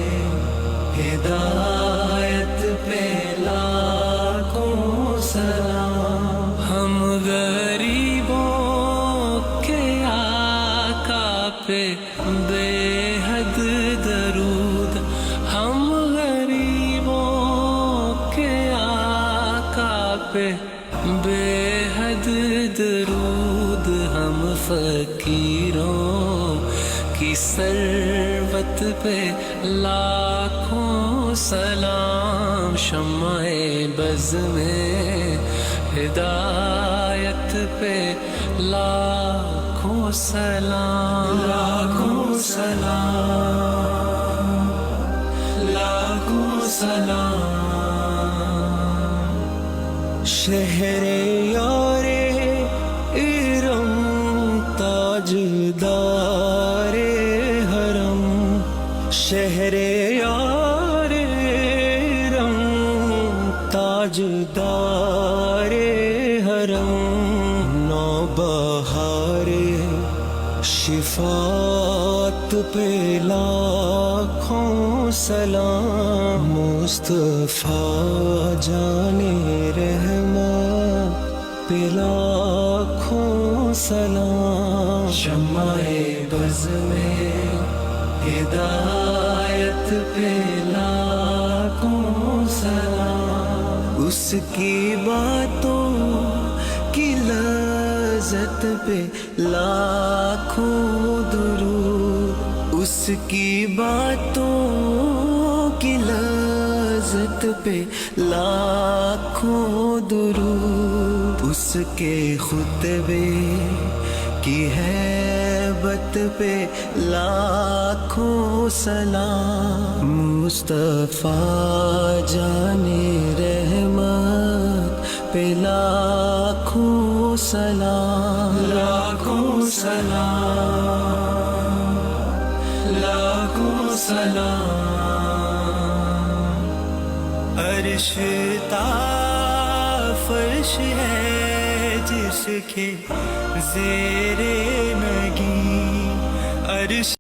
[SPEAKER 2] हिदायत पे लाखों सलाम, हम गरीबों के आका पे बेहद दरूद,
[SPEAKER 3] पे बेहद दरूद हम फकीरों की सरबत पे लाखों सलाम। शम्माए बज़ में हिदायत पे लाखों सलाम, लाखों सलाम, लाखों सलाम। शहरे यारे इरम ताजदारे हरम, शहरे यारे इरम ताजदारे हरम। नौबहारे शिफात पे लाखों सलाम। मुस्तफा जाने रहमत पे लाखों सलाम। शम्माए बज़ में हिदायत पे लाखों सलाम। उसकी बातों की लज़्ज़त पे लाखों दुरूद, उसकी बातों की लज़्ज़त पे लाखों दुरूद। उसके खुतबे की हैबत पे लाखों सलाम। मुस्तफा जाने रहमत पे लाखों सलाम, लाखों सलाम, लाखों सलाम। अर्श ता फर्श है जिसके ज़ेरे नगी, अर्श